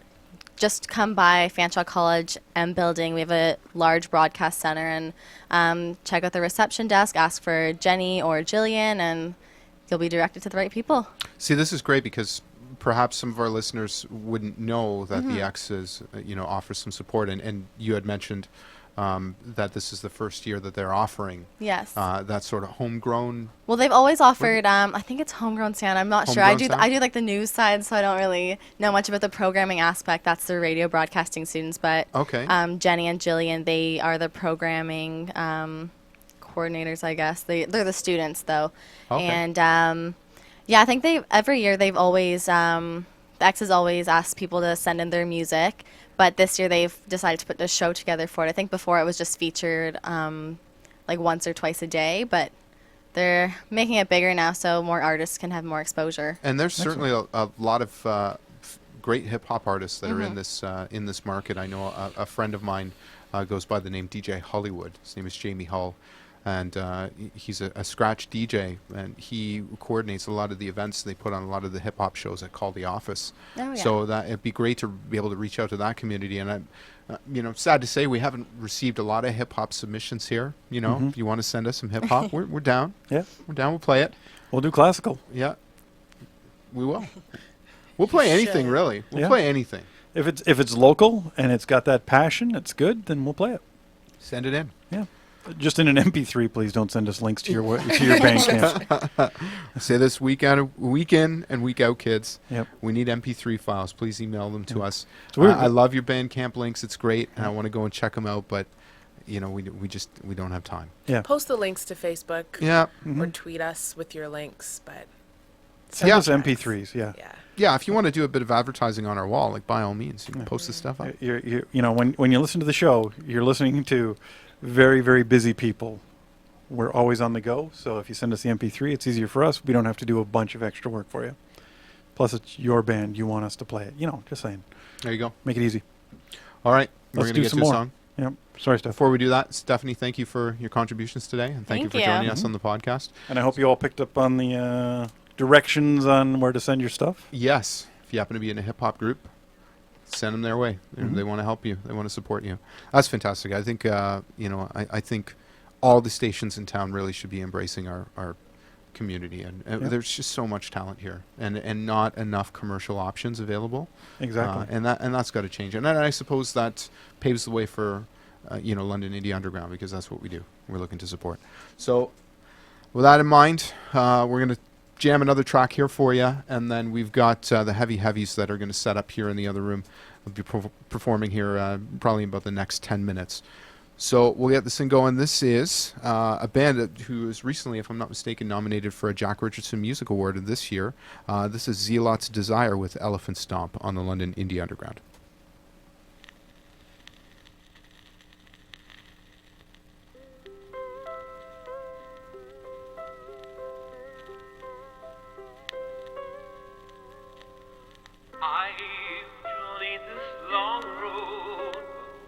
just come by Fanshawe College M building. We have a large broadcast center, and check out the reception desk, ask for Jenny or Jillian, and you'll be directed to the right people.
See, this is great because perhaps some of our listeners wouldn't know that the
Mhm.
X is, offers some support, and you had mentioned that this is the first year that they're offering
Yes.
that sort of homegrown.
Well, they've always offered. I think it's homegrown sound. I'm not sure.
Homegrown sound?
I do like the news side, so I don't really know much about the programming aspect. That's the radio broadcasting students. But
Okay.
Jenny and Jillian, they are the programming coordinators, I guess. They're the students though.
Okay.
And yeah, I think every year they've always the X has always asked people to send in their music. But this year they've decided to put a show together for it. I think before it was just featured like once or twice a day, but they're making it bigger now so more artists can have more exposure.
And there's certainly a lot of great hip hop artists that are
Mhm.
in this market. I know a friend of mine goes by the name DJ Hollywood. His name is Jamie Hull, and he's a scratch DJ, and he coordinates a lot of the events. They put on a lot of the hip hop shows at Call the Office.
Oh, yeah.
So that it'd be great to be able to reach out to that community. And I'm, sad to say we haven't received a lot of hip hop submissions here.
Mhm.
If you want to send us some hip hop, we're down.
Yeah.
We're down. We'll play it.
We'll do classical.
Yeah. We will. We'll play anything, really. We'll
Yeah.
play anything.
If it's local and it's got that passion, it's good. Then we'll play it.
Send it in.
Yeah. Just in an MP3, please don't send us links to your Bandcamp.
Say this week in and week out, kids.
Yep.
We need MP3 files. Please email them to us.
So we're-
I love your Bandcamp links. It's great, and I want to go and check them out. But we don't have time.
Yeah.
Post the links to Facebook.
Yeah.
Or tweet us with your links, but
Send us MP3s. Yeah.
Yeah. If you want to do a bit of advertising on our wall, like by all means, you can post this stuff up.
When you listen to the show, you're listening to very, very busy people. We're always on the go, so if you send us the MP3, it's easier for us. We don't have to do a bunch of extra work for you. Plus, it's your band. You want us to play it. Just saying.
There you go.
Make it easy.
All right. We're
Let's
going
do
to get
some
to a
more.
song.
Yep. Sorry, Steph.
Before we do that, Stephanie, thank you for your contributions today, and thank you for joining us on the podcast.
And I hope you all picked up on the directions on where to send your stuff.
Yes. If you happen to be in a hip-hop group, send them their way.
Mhm.
They want to help you. They want to support you. That's fantastic. I think, I think all the stations in town really should be embracing our community. And
Yeah.
there's just so much talent here and not enough commercial options available.
Exactly.
And that's got to change. And I suppose that paves the way for, London Indie Underground, because that's what we do. We're looking to support. So with that in mind, we're going to jam another track here for you, and then we've got the Heavies that are going to set up here in the other room. We'll be performing here probably in about the next 10 minutes. So we'll get this thing going. This is a band who is recently, if I'm not mistaken, nominated for a Jack Richardson Music Award this year. This is Zealot's Desire with Elephant Stomp on the London Indie Underground.
I usually this long road,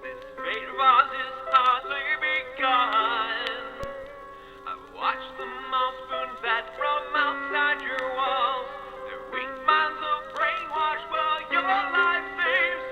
this great was is hardly begun. I've watched them all spoon fed from outside your walls. Their weak minds are brainwashed, while your life seems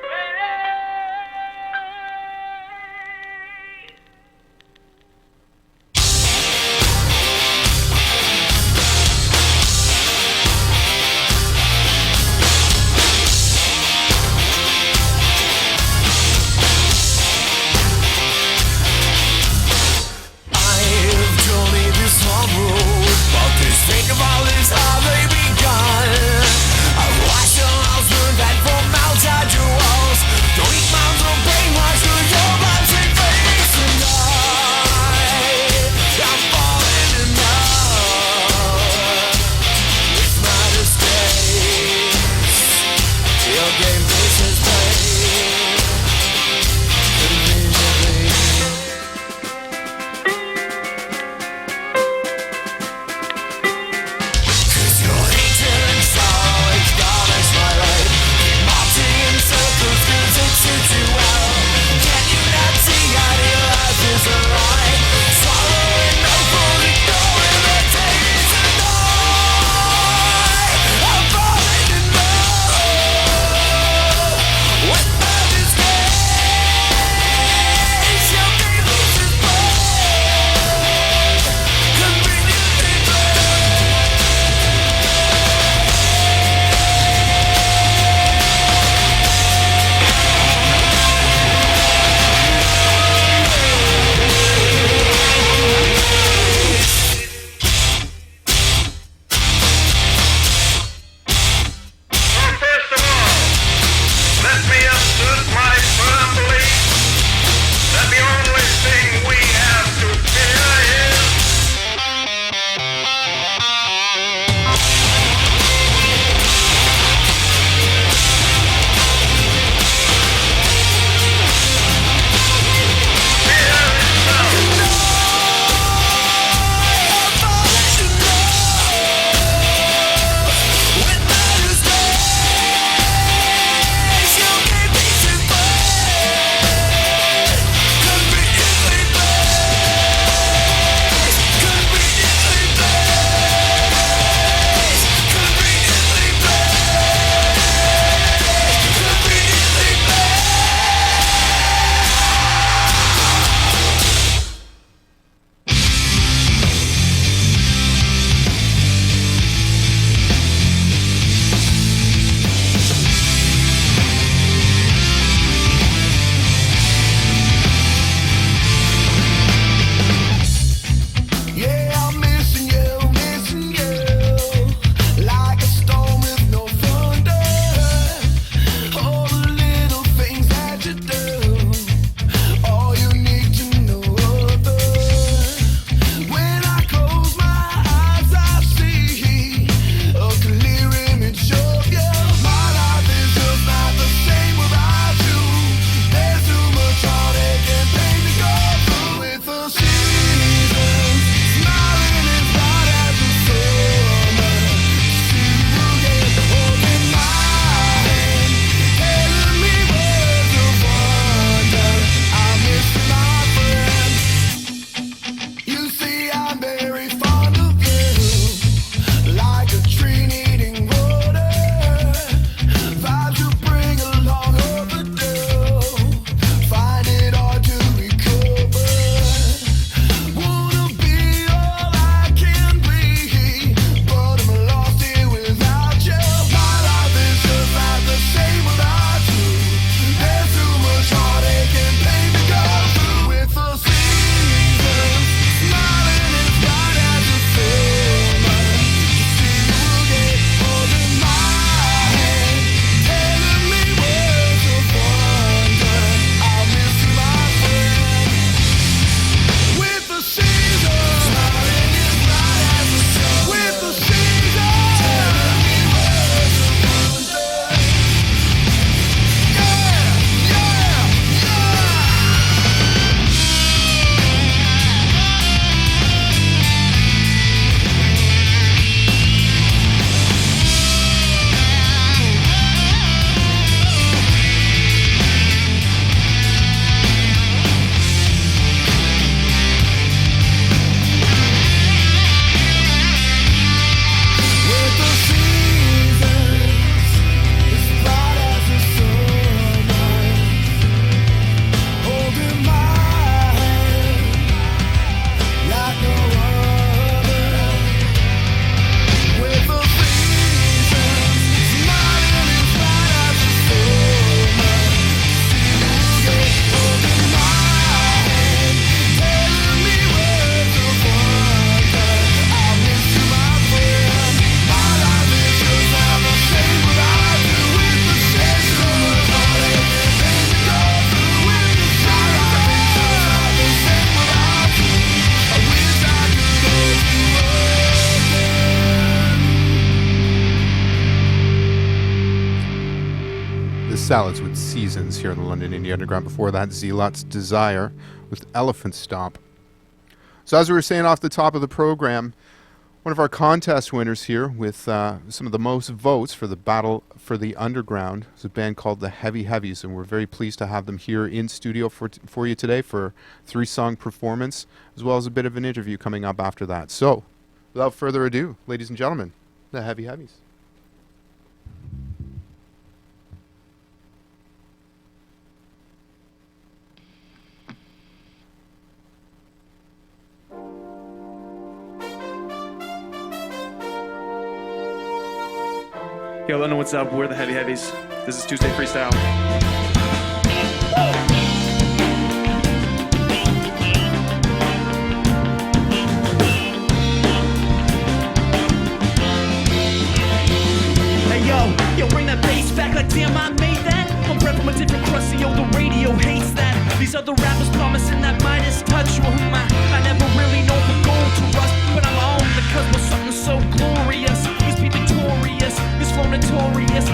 Salads with Seasons here in the London Indie Underground. Before that, Zealot's Desire with Elephant Stomp. So as we were saying off the top of the program, one of our contest winners here with some of the most votes for the Battle for the Underground is a band called the Heavies, and we're very pleased to have them here in studio for you today for a 3-song performance, as well as a bit of an interview coming up after that. So, without further ado, ladies and gentlemen, the Heavies.
Yo, London, what's up? We're the Heavies. This is Tuesday Freestyle.
Hey yo, bring that bass back like damn I made that. I'm bred from a different crust, yo, the radio hates that. These other rappers promising that Midas touch. Well, I never really know for gold to rust, but I'm on the cusp of something so glorious. He's be victorious, he's flow notorious.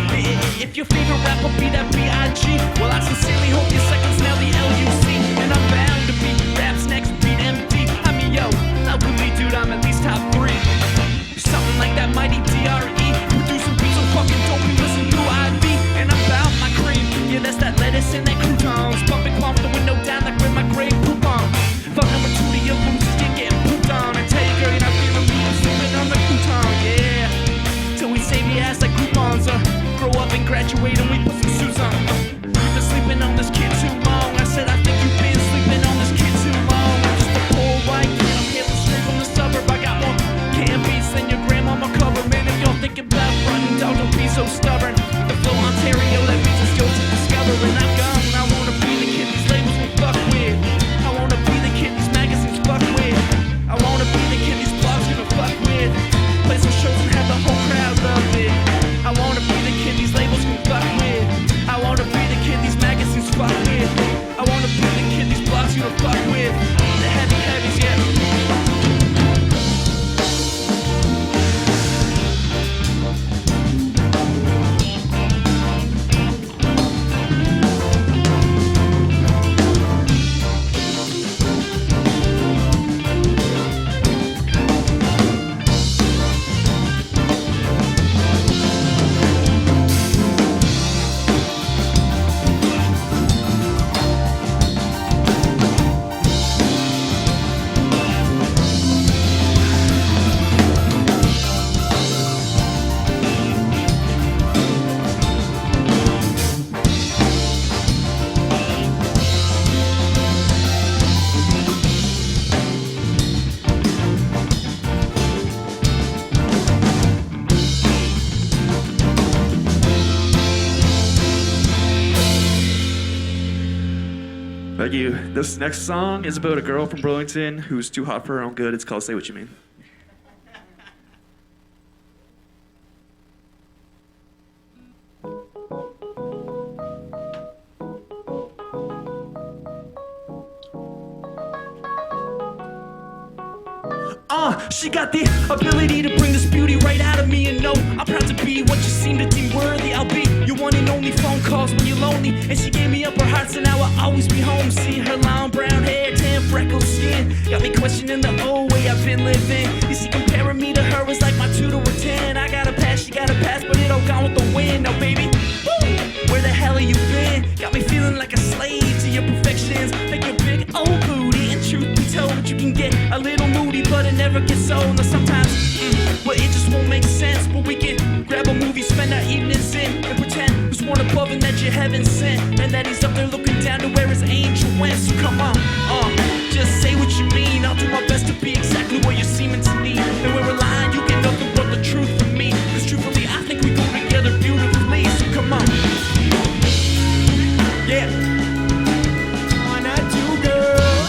If your favorite rapper be that B.I.G., well, I sincerely hope your seconds nail the LUC. And I'm bound to be rap's next beat MD. I mean, yo, ugly dude, I'm at least top 3. Something like that mighty DRE. Producing beats so fucking dope, you listen through IV. And I'm bout my cream. Yeah, that's that lettuce and that croutons. Bumping calm with the window down like with my grave poop on. Fuck number 2 to your losers, you're getting pooped on. And tell you, girl, you're not feeling me, I'm sleeping on the crouton. Yeah. Till we save your ass like coupons. Grow up and graduate and we put some shoes on. You've been sleeping on this kid too long. I said I think you've been sleeping on this kid too long. I'm just a poor white kid, I'm hailing straight from the suburb. I got more can beats than your grandmama cover. Man, if y'all thinking about running, dog, don't be so stubborn. The flow Ontario, that beats us still to discover. And I'm gone, I wanna be the kid these labels will fuck with. I wanna be the kid these magazines fuck with. I wanna be the kid these blogs gonna fuck with. Play some shows and have the whole crowd love it. I wanna be the kid these labels can fuck with. I wanna be the kid these magazines fuck with. I wanna be the kid these blogs gonna fuck with. The Heavies, yeah.
Thank you. This next song is about a girl from Burlington who's too hot for her own good. It's called Say What You Mean.
She got the ability to bring this beauty right out of me. And no, I'm proud to be what you seem to deem worthy. I'll be your one and only phone calls when you're lonely. And she gave me up her heart, so now I'll always be home. Seeing her long brown hair, tan freckled skin got me questioning the old way I've been living. You see, comparing me to her was like my 2 to a 10. I got a pass, she got a pass, but it all gone with the wind. Now baby, woo, where the hell have you been? Got me feeling like a slave to your perfections. Like your big old booty. And truth be told, you can get a little moody, but it never gets old. Now sometimes, well, it just won't make sense. But we can grab a movie, spend our evenings in, and pretend there's one above and that you haven't sent, and that he's up there looking down to where his angel went. So come on, just say what you mean. I'll do my best to be exactly what you're seeming to need. And where we're lying, you get nothing but the truth from me. Cause truthfully, I think we go together beautifully. So come on, yeah.
Why not do, girl?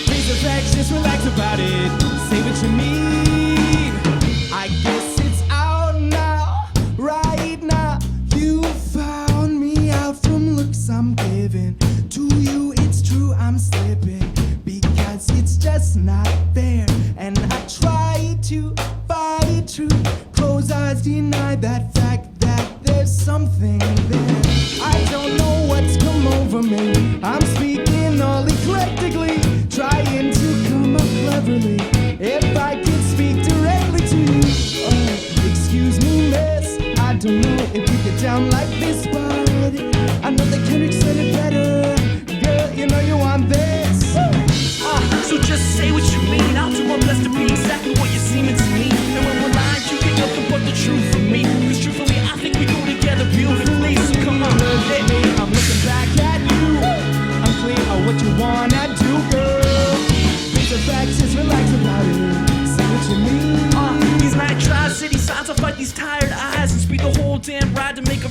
Please relax, just relax about it. Say what you mean. I guess it's out now, right now. You found me out from looks I'm giving to you. It's true, I'm slipping because it's just not fair. And I try to fight truth. Close eyes, deny that fact that there's something there. I don't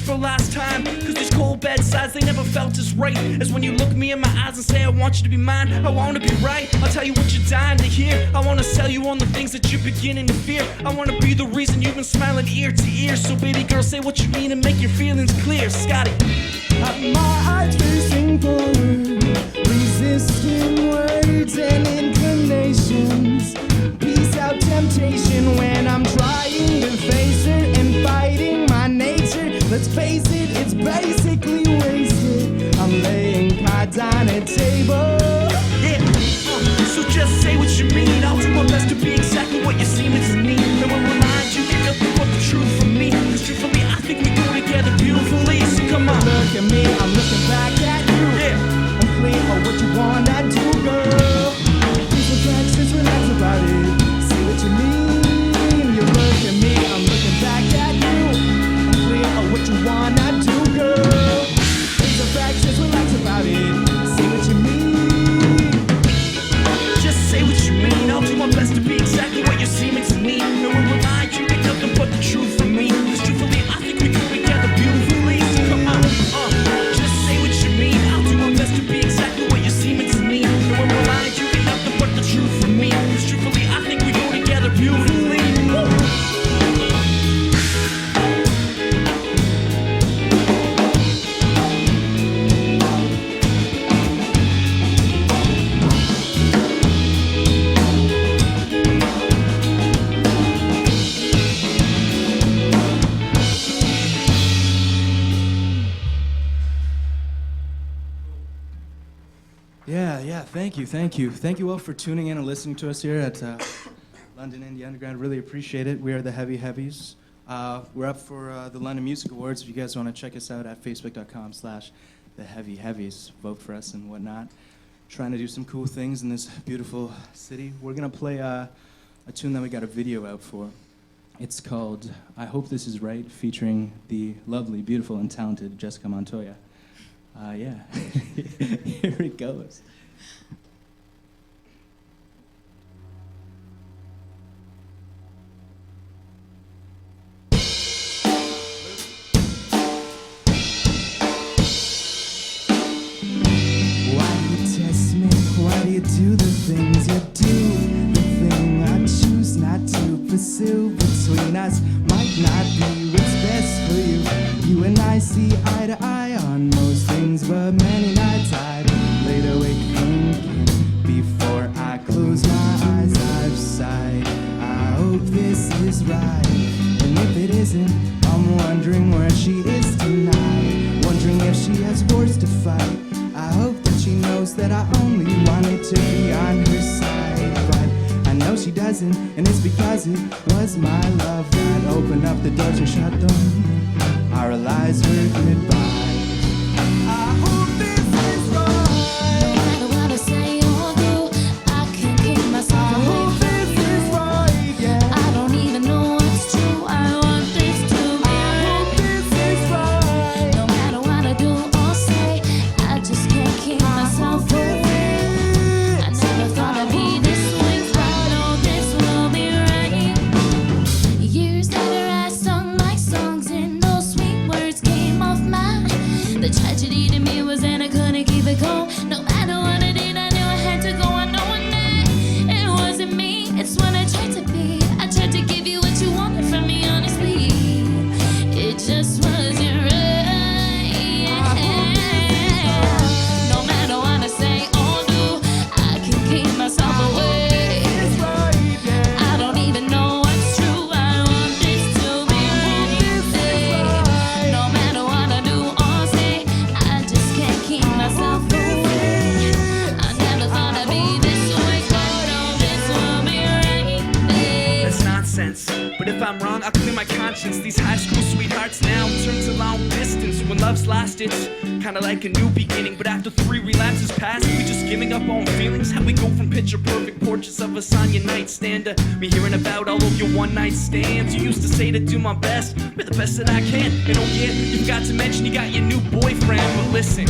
for last time. Cause these cold bedsides, they never felt as right as when you look me in my eyes and say I want you to be mine. I wanna be right, I'll tell you what you're dying to hear. I wanna sell you on the things that you're beginning to fear. I wanna be the reason you've been smiling ear to ear. So baby girl, say what you mean and make your feelings clear. Scotty.
My eyes facing forward, resisting words and inclinations. Peace out temptation when I'm trying to face it and fighting my nature. Let's face it, it's basically wasted. I'm laying cards on a table.
Yeah, so just say what you mean. I'll do my best to be exactly what you seem to mean. And we'll remind you, get nothing but the truth from me. Cause truthfully, I think we go together beautifully. So come on.
Look at me, I'm looking back at you.
Yeah,
I'm clear on what you wanna do, girl. Please relax, just relax about it. See what you mean. You look at me, I'm looking back at you. I'm clear on what you wanna do, girl. Please relax, just relax about it. See what you mean.
just say what you mean. I'll do my best to be exactly what you're seeming to me. And we'll remind you, get nothing but the truth from me. Cause truthfully, I think we go together beautifully. So come on, just say what you mean. I'll do my best to be exactly what you're seeming to me. And we'll remind you, get nothing but the truth from me. Cause truthfully, I think we go together beautifully.
Yeah, thank you. Thank you all for tuning in and listening to us here at London Indie Underground. Really appreciate it. We are the Heavies. We're up for the London Music Awards. If you guys want to check us out at facebook.com/theheavies, vote for us and whatnot. Trying to do some cool things in this beautiful city. We're gonna play a tune that we got a video out for. It's called "I Hope This Is Right," featuring the lovely, beautiful, and talented Jessica Montoya. Yeah, here it goes. Why do you do the things you do? The thing I choose not to pursue between us might not be what's best for you. You and I see eye to eye on most things, but many nights I've laid awake thinking. Before I close my eyes, I've sighed. I hope this is right, and if it isn't, I'm wondering where she is tonight. Wondering if she has wars to fight. I hope that she knows that I only wanted to be on her side, but I know she doesn't, and it's because it was my love that opened up the doors and shut them. Our lives were goodbye. I hope this is right. No matter what I say or do, I can't keep myself away. I hope this is right, yeah. I don't even know what's true. I want this to be right. I hope this is right. No matter what I do or say, I just can't keep myself away. I never thought I'd be this way. I know this will be right. Years later, I sung my songs, and those sweet words came off my. The tragedy to me was that I couldn't keep it going. No matter what I did, I knew I had to go on knowing that it wasn't me. It's what I tried to be. I tried to give you what you wanted from me, honestly. It just wasn't right. No matter what I say or do, I can keep myself away. I don't even know what's true. I want this to be right. No matter what I do or say, I just can't keep myself away. I never thought I'd be this way. I know this will be right.
That's nonsense. But if I'm wrong, I'll clear my conscience. These high school sweethearts now turn to long distance. When love's lost, it's kinda like a new beginning. But after 3 relapses pass, we just giving up on feelings. How we go from picture perfect portraits of us on your nightstand to me hearing about all of your one night stands. You used to say to do my best, we're the best that I can. And oh yeah, you forgot to mention you got your new boyfriend. But listen,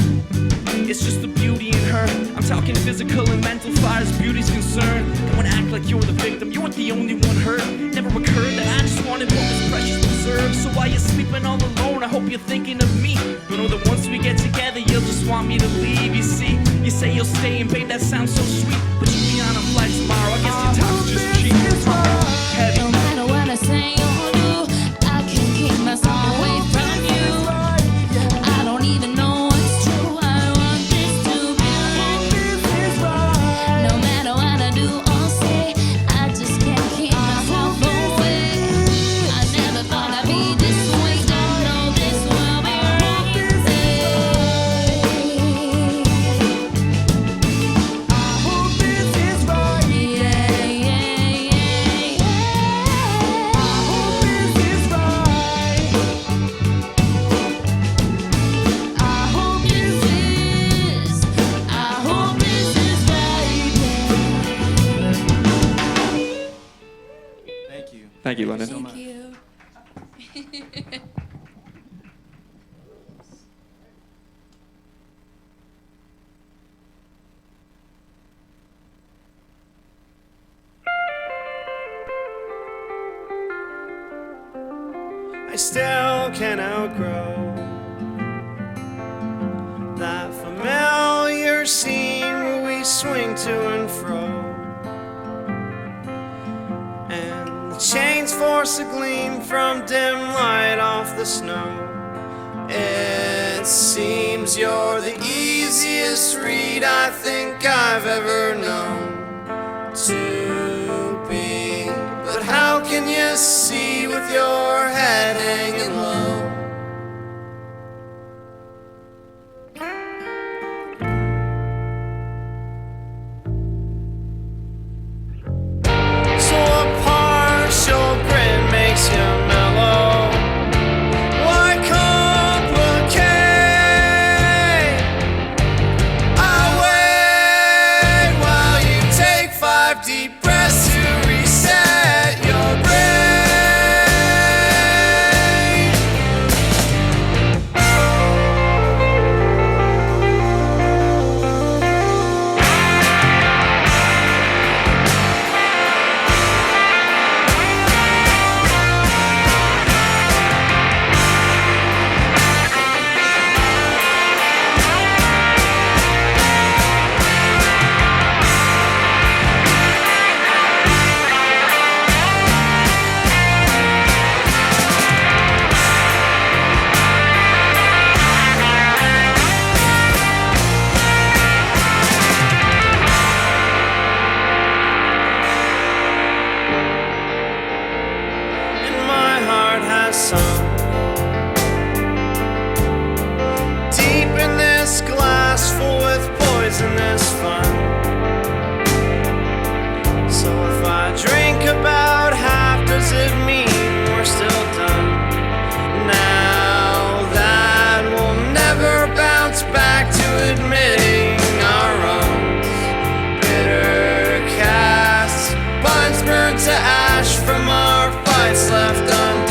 it's just the beauty in her. I'm talking physical and mental far as beauty's concerned. Don't wanna act like you're the victim, you weren't the only one hurt. Never occurred that I just wanted what was precious preserved. So So while you're sleeping all alone, I hope you're thinking of me. You know that once we get together, you'll just want me to leave. You see, you say you'll stay, and babe, that sounds so sweet. But you'll be on a flight tomorrow. I guess your time's just cheap. Heavy.
No matter what I say or do, I can't keep myself away from you. I don't even know what's true. I want this to be right. No matter what I do or say, I just can't keep myself away. I never thought I'd be this way. Don't know this will be right. I hope this is right. Yeah, yeah, yeah, yeah. I hope this is right. I hope this is. I hope this is right.
Thank you. Thank you, London.
Thank you.
I still can't outgrow that familiar scene where we swing to and fro, and the chains force a gleam from dim light off the snow. It seems you're the easiest read I think I've ever known to be, but how can you see with your head hanging low? So a partial grin makes you mellow. Why complicate? I wait while you take 5 deep breaths to reset your brain. And my heart has sunk deep in this glass full with poisonous fun. So if I drink about half, does it mean we're still done? Now that we'll never bounce back to admitting our wrongs. Bitter casts, buns burned to ash from our fights left undone.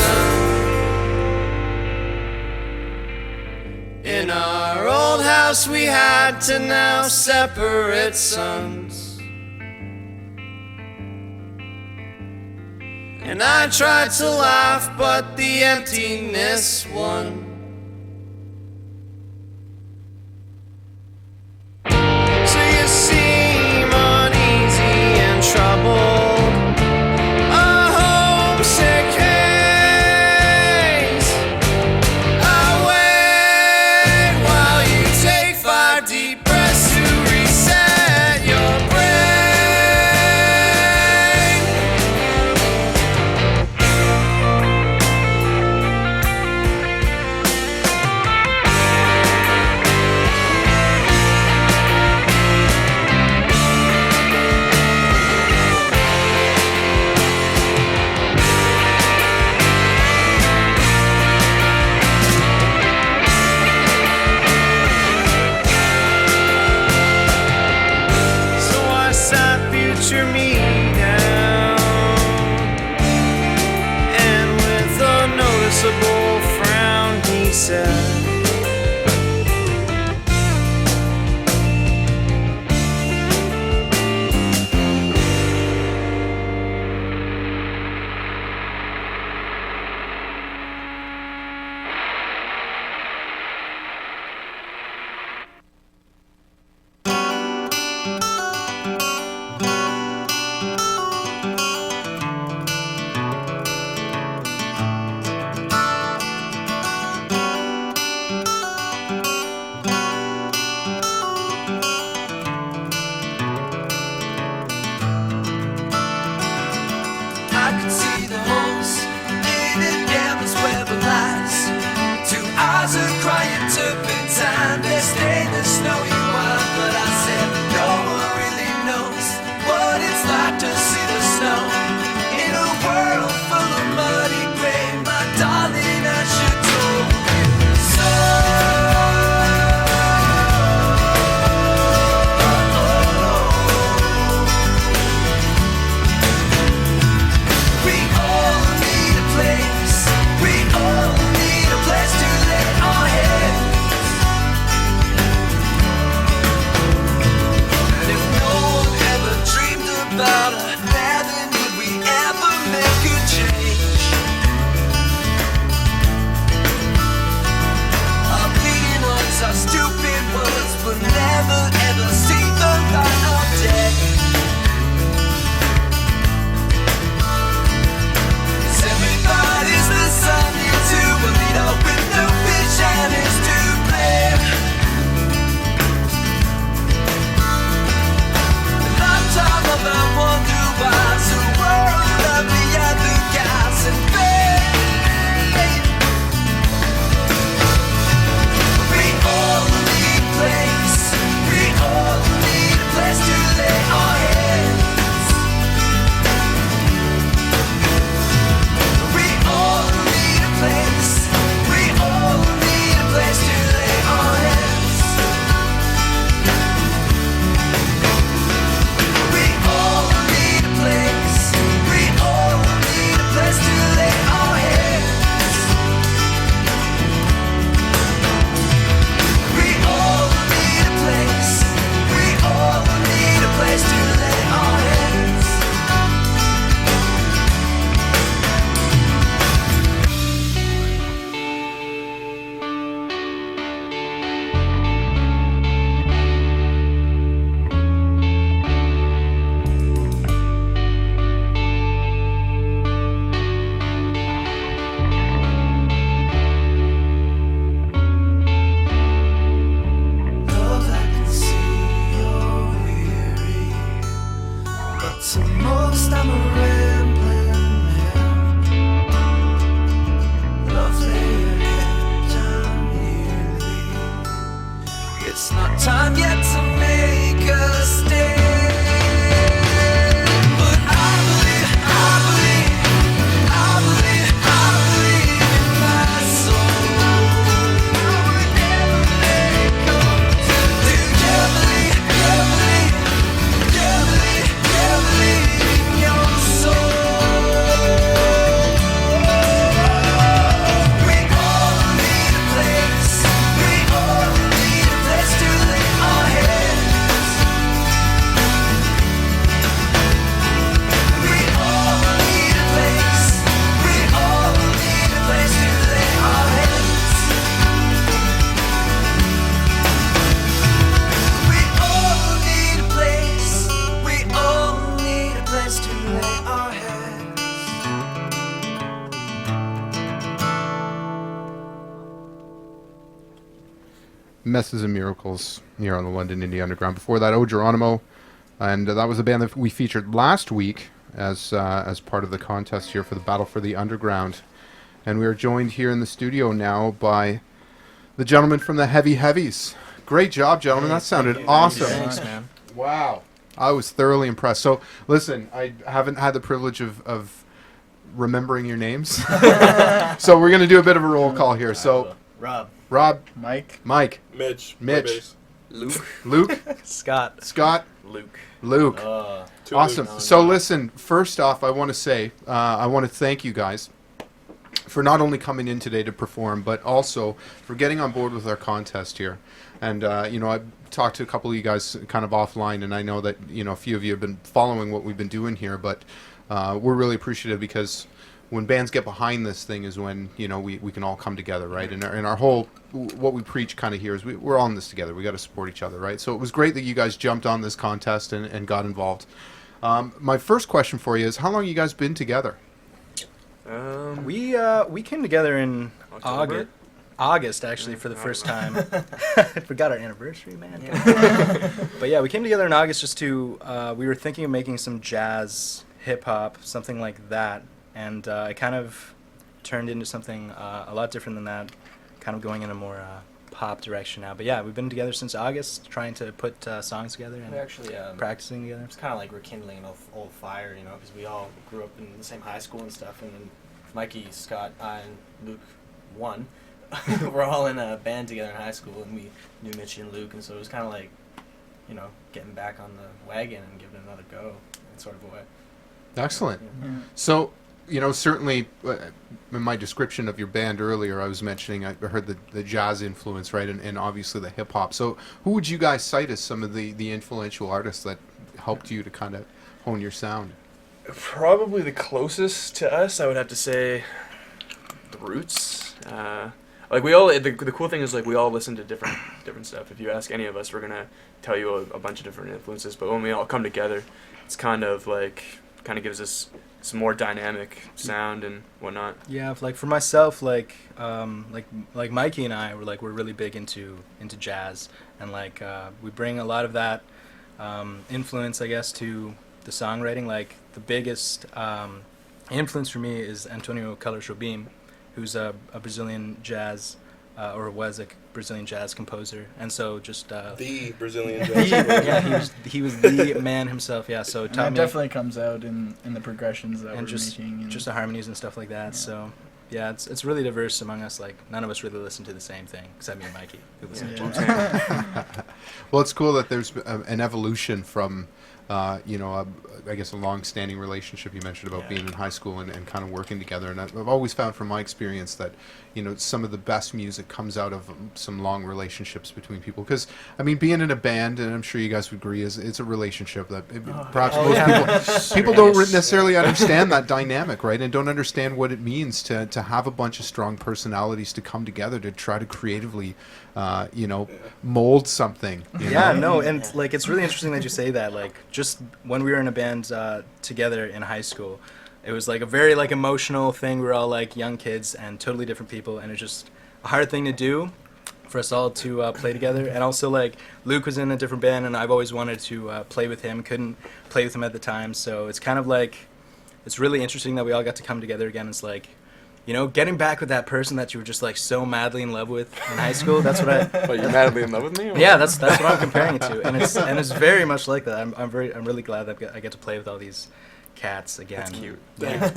In our old house we had to now separate sons. And I tried to laugh, but the emptiness won. So you seem uneasy and troubled, a homesick haze. I wait while you take 5 deep breaths to reset your brain. So I sat future me down, and with a noticeable frown he said,
lost, I'm a rambling man. Love lay ahead, down nearly. It's not time yet to make a stand. But I believe in my soul.
Messes and Miracles here on the London Indie Underground. Before that, O Geronimo, and that was a band that we featured last week as part of the contest here for the Battle for the Underground. And we are joined here in the studio now by the gentleman from the Heavies. Great job, gentlemen. That sounded awesome.
Thanks, man.
Wow. I was thoroughly impressed. So, listen, I haven't had the privilege of remembering your names. So we're going to do a bit of a roll call here. So, Rob.
Mike.
Mitch.
Luke.
Scott.
Luke.
Awesome. So listen, first off, I want to say, I want to thank you guys for not only coming in today to perform, but also for getting on board with our contest here. And, I talked to a couple of you guys kind of offline, and I know that, a few of you have been following what we've been doing here, but we're really appreciative because when bands get behind this thing is when, we can all come together, right? And our whole, what we preach kind of here is we're all in this together. We got to support each other, right? So it was great that you guys jumped on this contest and got involved. My first question for you is, how long have you guys been together?
We came together in August actually for the first time. I forgot our anniversary, man. Yeah. But yeah, we came together in August just to we were thinking of making some jazz, hip hop, something like that, and it kind of turned into something a lot different than that, kind of going in a more pop direction now. But yeah, we've been together since August, trying to put songs together and
we actually
practicing together.
It's kind of like rekindling an old fire, because we all grew up in the same high school and stuff. And then Mikey, Scott, I, and Luke won. We're all in a band together in high school, and we knew Mitchie and Luke, and so it was kind of like, getting back on the wagon and giving it another go in sort of a way.
Excellent.
Yeah.
So, certainly in my description of your band earlier, I was mentioning, I heard the jazz influence, right, and obviously the hip-hop. So who would you guys cite as some of the influential artists that helped you to kind of hone your sound?
Probably the closest to us, I would have to say, the Roots. We all, the cool thing is, we all listen to different stuff. If you ask any of us, we're going to tell you a bunch of different influences, but when we all come together, it's kind of gives us some more dynamic sound and whatnot.
Yeah, for myself, like Mikey and I we're really big into jazz, and we bring a lot of that influence, I guess, to the songwriting. The biggest influence for me is Antonio Carlos Jobim, who's a Brazilian jazz or was a Brazilian jazz composer, and so just
the Brazilian jazz composer.
he was the man himself. Yeah, so it taught me,
definitely comes out in the progressions that we're making, and
just the harmonies and stuff like that. Yeah. So yeah, it's really diverse among us. None of us really listen to the same thing, except me and Mikey, who listen to jazz.
Well, it's cool that there's an evolution from I guess a long-standing relationship you mentioned about being in high school and kind of working together. And I've always found from my experience that, some of the best music comes out of some long relationships between people. Because, being in a band, and I'm sure you guys would agree, it's a relationship that perhaps most people don't necessarily understand that dynamic, right? And don't understand what it means to have a bunch of strong personalities to come together to try to creatively, mold something.
No, and it's really interesting that you say that. Just when we were in a band together in high school, it was a very emotional thing. We were all young kids and totally different people, and it's just a hard thing to do. for us all to play together. And also, like, Luke was in a different band, and I've always wanted to play with him. Couldn't play with him at the time, so it's kind of like, it's really interesting that we all got to come together again. It's like, you know, getting back with that person that you were just like so madly in love with in high school. That's what I.
What, you're madly in love with me? Or?
Yeah, that's what I'm comparing it to, and it's very much like that. I'm really glad that I get to play with all these cats again.
That's cute.
Yeah,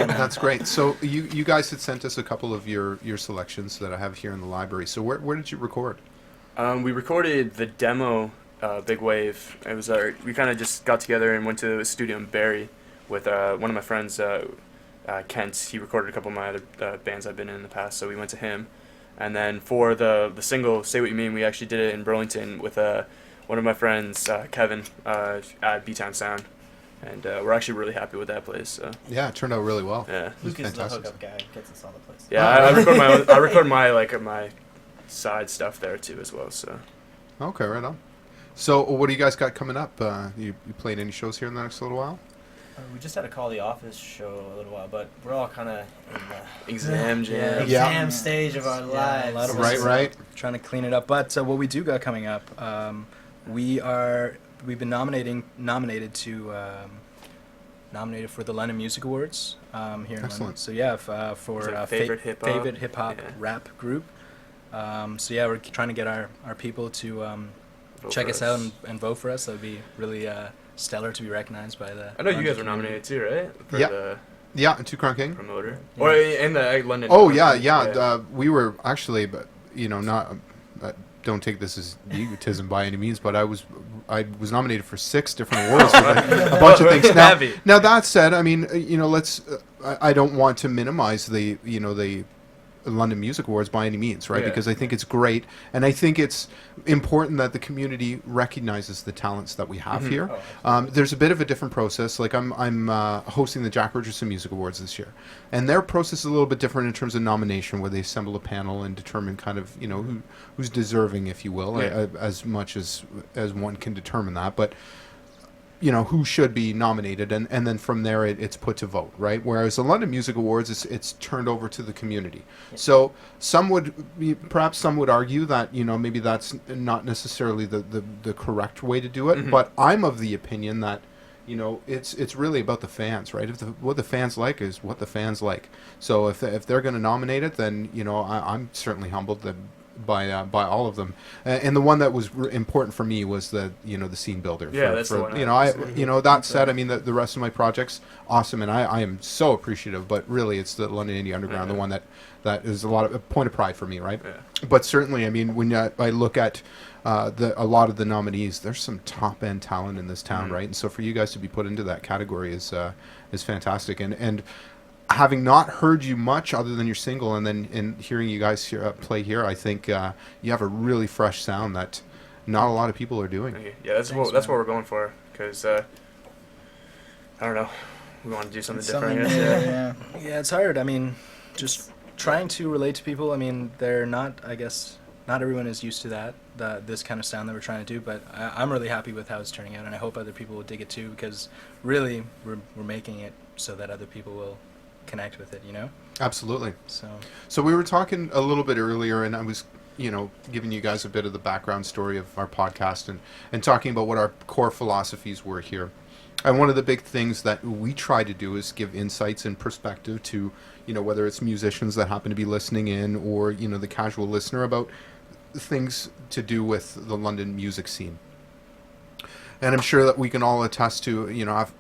That's great. So you guys had sent us a couple of your selections that I have here in the library. So where did you record?
We recorded the demo, Big Wave. It was we kind of just got together and went to a studio in Barrie with one of my friends, Kent. He recorded a couple of my other bands I've been in the past, so we went to him. And then for the single, Say What You Mean, we actually did it in Burlington with one of my friends, Kevin, at B-Town Sound. And we're actually really happy with that place. So.
Yeah, it turned out really well.
Yeah,
Luke is the hookup guy. Gets us all the place.
Yeah, I record my own, I record my side stuff there too as well. So.
Okay, right on. So what do you guys got coming up? You playing any shows here in the next little while?
We just had a Call the Office show a little while, but we're all kind of in the
exam
stage of our lives.
A lot of
right.
Trying to clean it up. But what we do got coming up, we've been nominated for the London Music Awards here in London.
Excellent.
So yeah, for
favorite
hip hop rap group. So yeah, we're trying to get our people to check us out and vote for us. That would be really stellar to be recognized by the.
I know you guys were nominated too, right? For
Yeah, and Two Crown King
promoter.
Yeah.
Or in the London.
Oh yeah. We were actually, but not. Don't take this as egotism by any means, but I was nominated for 6 different awards, with a bunch of things. Now that said, I mean, let's. I don't want to minimize the London Music Awards by any means, right?
Yeah.
Because I think it's great, and I think it's important that the community recognizes the talents that we have here. There's a bit of a different process. Like I'm hosting the Jack Richardson Music Awards this year, and their process is a little bit different in terms of nomination, where they assemble a panel and determine kind of who's deserving, if you will, as much as one can determine that, but. Who should be nominated, and then from there it's put to vote, right? Whereas the London Music Awards, it's turned over to the community. So perhaps some would argue that maybe that's not necessarily the correct way to do it. But I'm of the opinion that it's really about the fans, right? What the fans like is what the fans like. So if they're going to nominate it, then I'm certainly humbled that. By all of them, and the one that was important for me was the scene builder.
Yeah, that's the one.
That said, I mean the rest of my projects awesome, and I am so appreciative. But really, it's the London Indie Underground, the one that is a point of pride for me, right? Yeah. But certainly, I mean, when I look at a lot of the nominees, there's some top end talent in this town, right? And so for you guys to be put into that category is fantastic, and. Having not heard you much other than your single, and then in hearing you guys play here, I think you have a really fresh sound that not a lot of people are doing.
Yeah, that's what we're going for. Because I don't know, we want to do something different. I guess.
Yeah, it's hard. I mean, just trying to relate to people. I mean, they're not. I guess not everyone is used to this kind of sound that we're trying to do. But I'm really happy with how it's turning out, and I hope other people will dig it too. Because really, we're making it so that other people will. Connect with it,
Absolutely.
So
we were talking a little bit earlier, and I was giving you guys a bit of the background story of our podcast and talking about what our core philosophies were here. And one of the big things that we try to do is give insights and perspective to whether it's musicians that happen to be listening in or the casual listener about things to do with the London music scene. And I'm sure that we can all attest to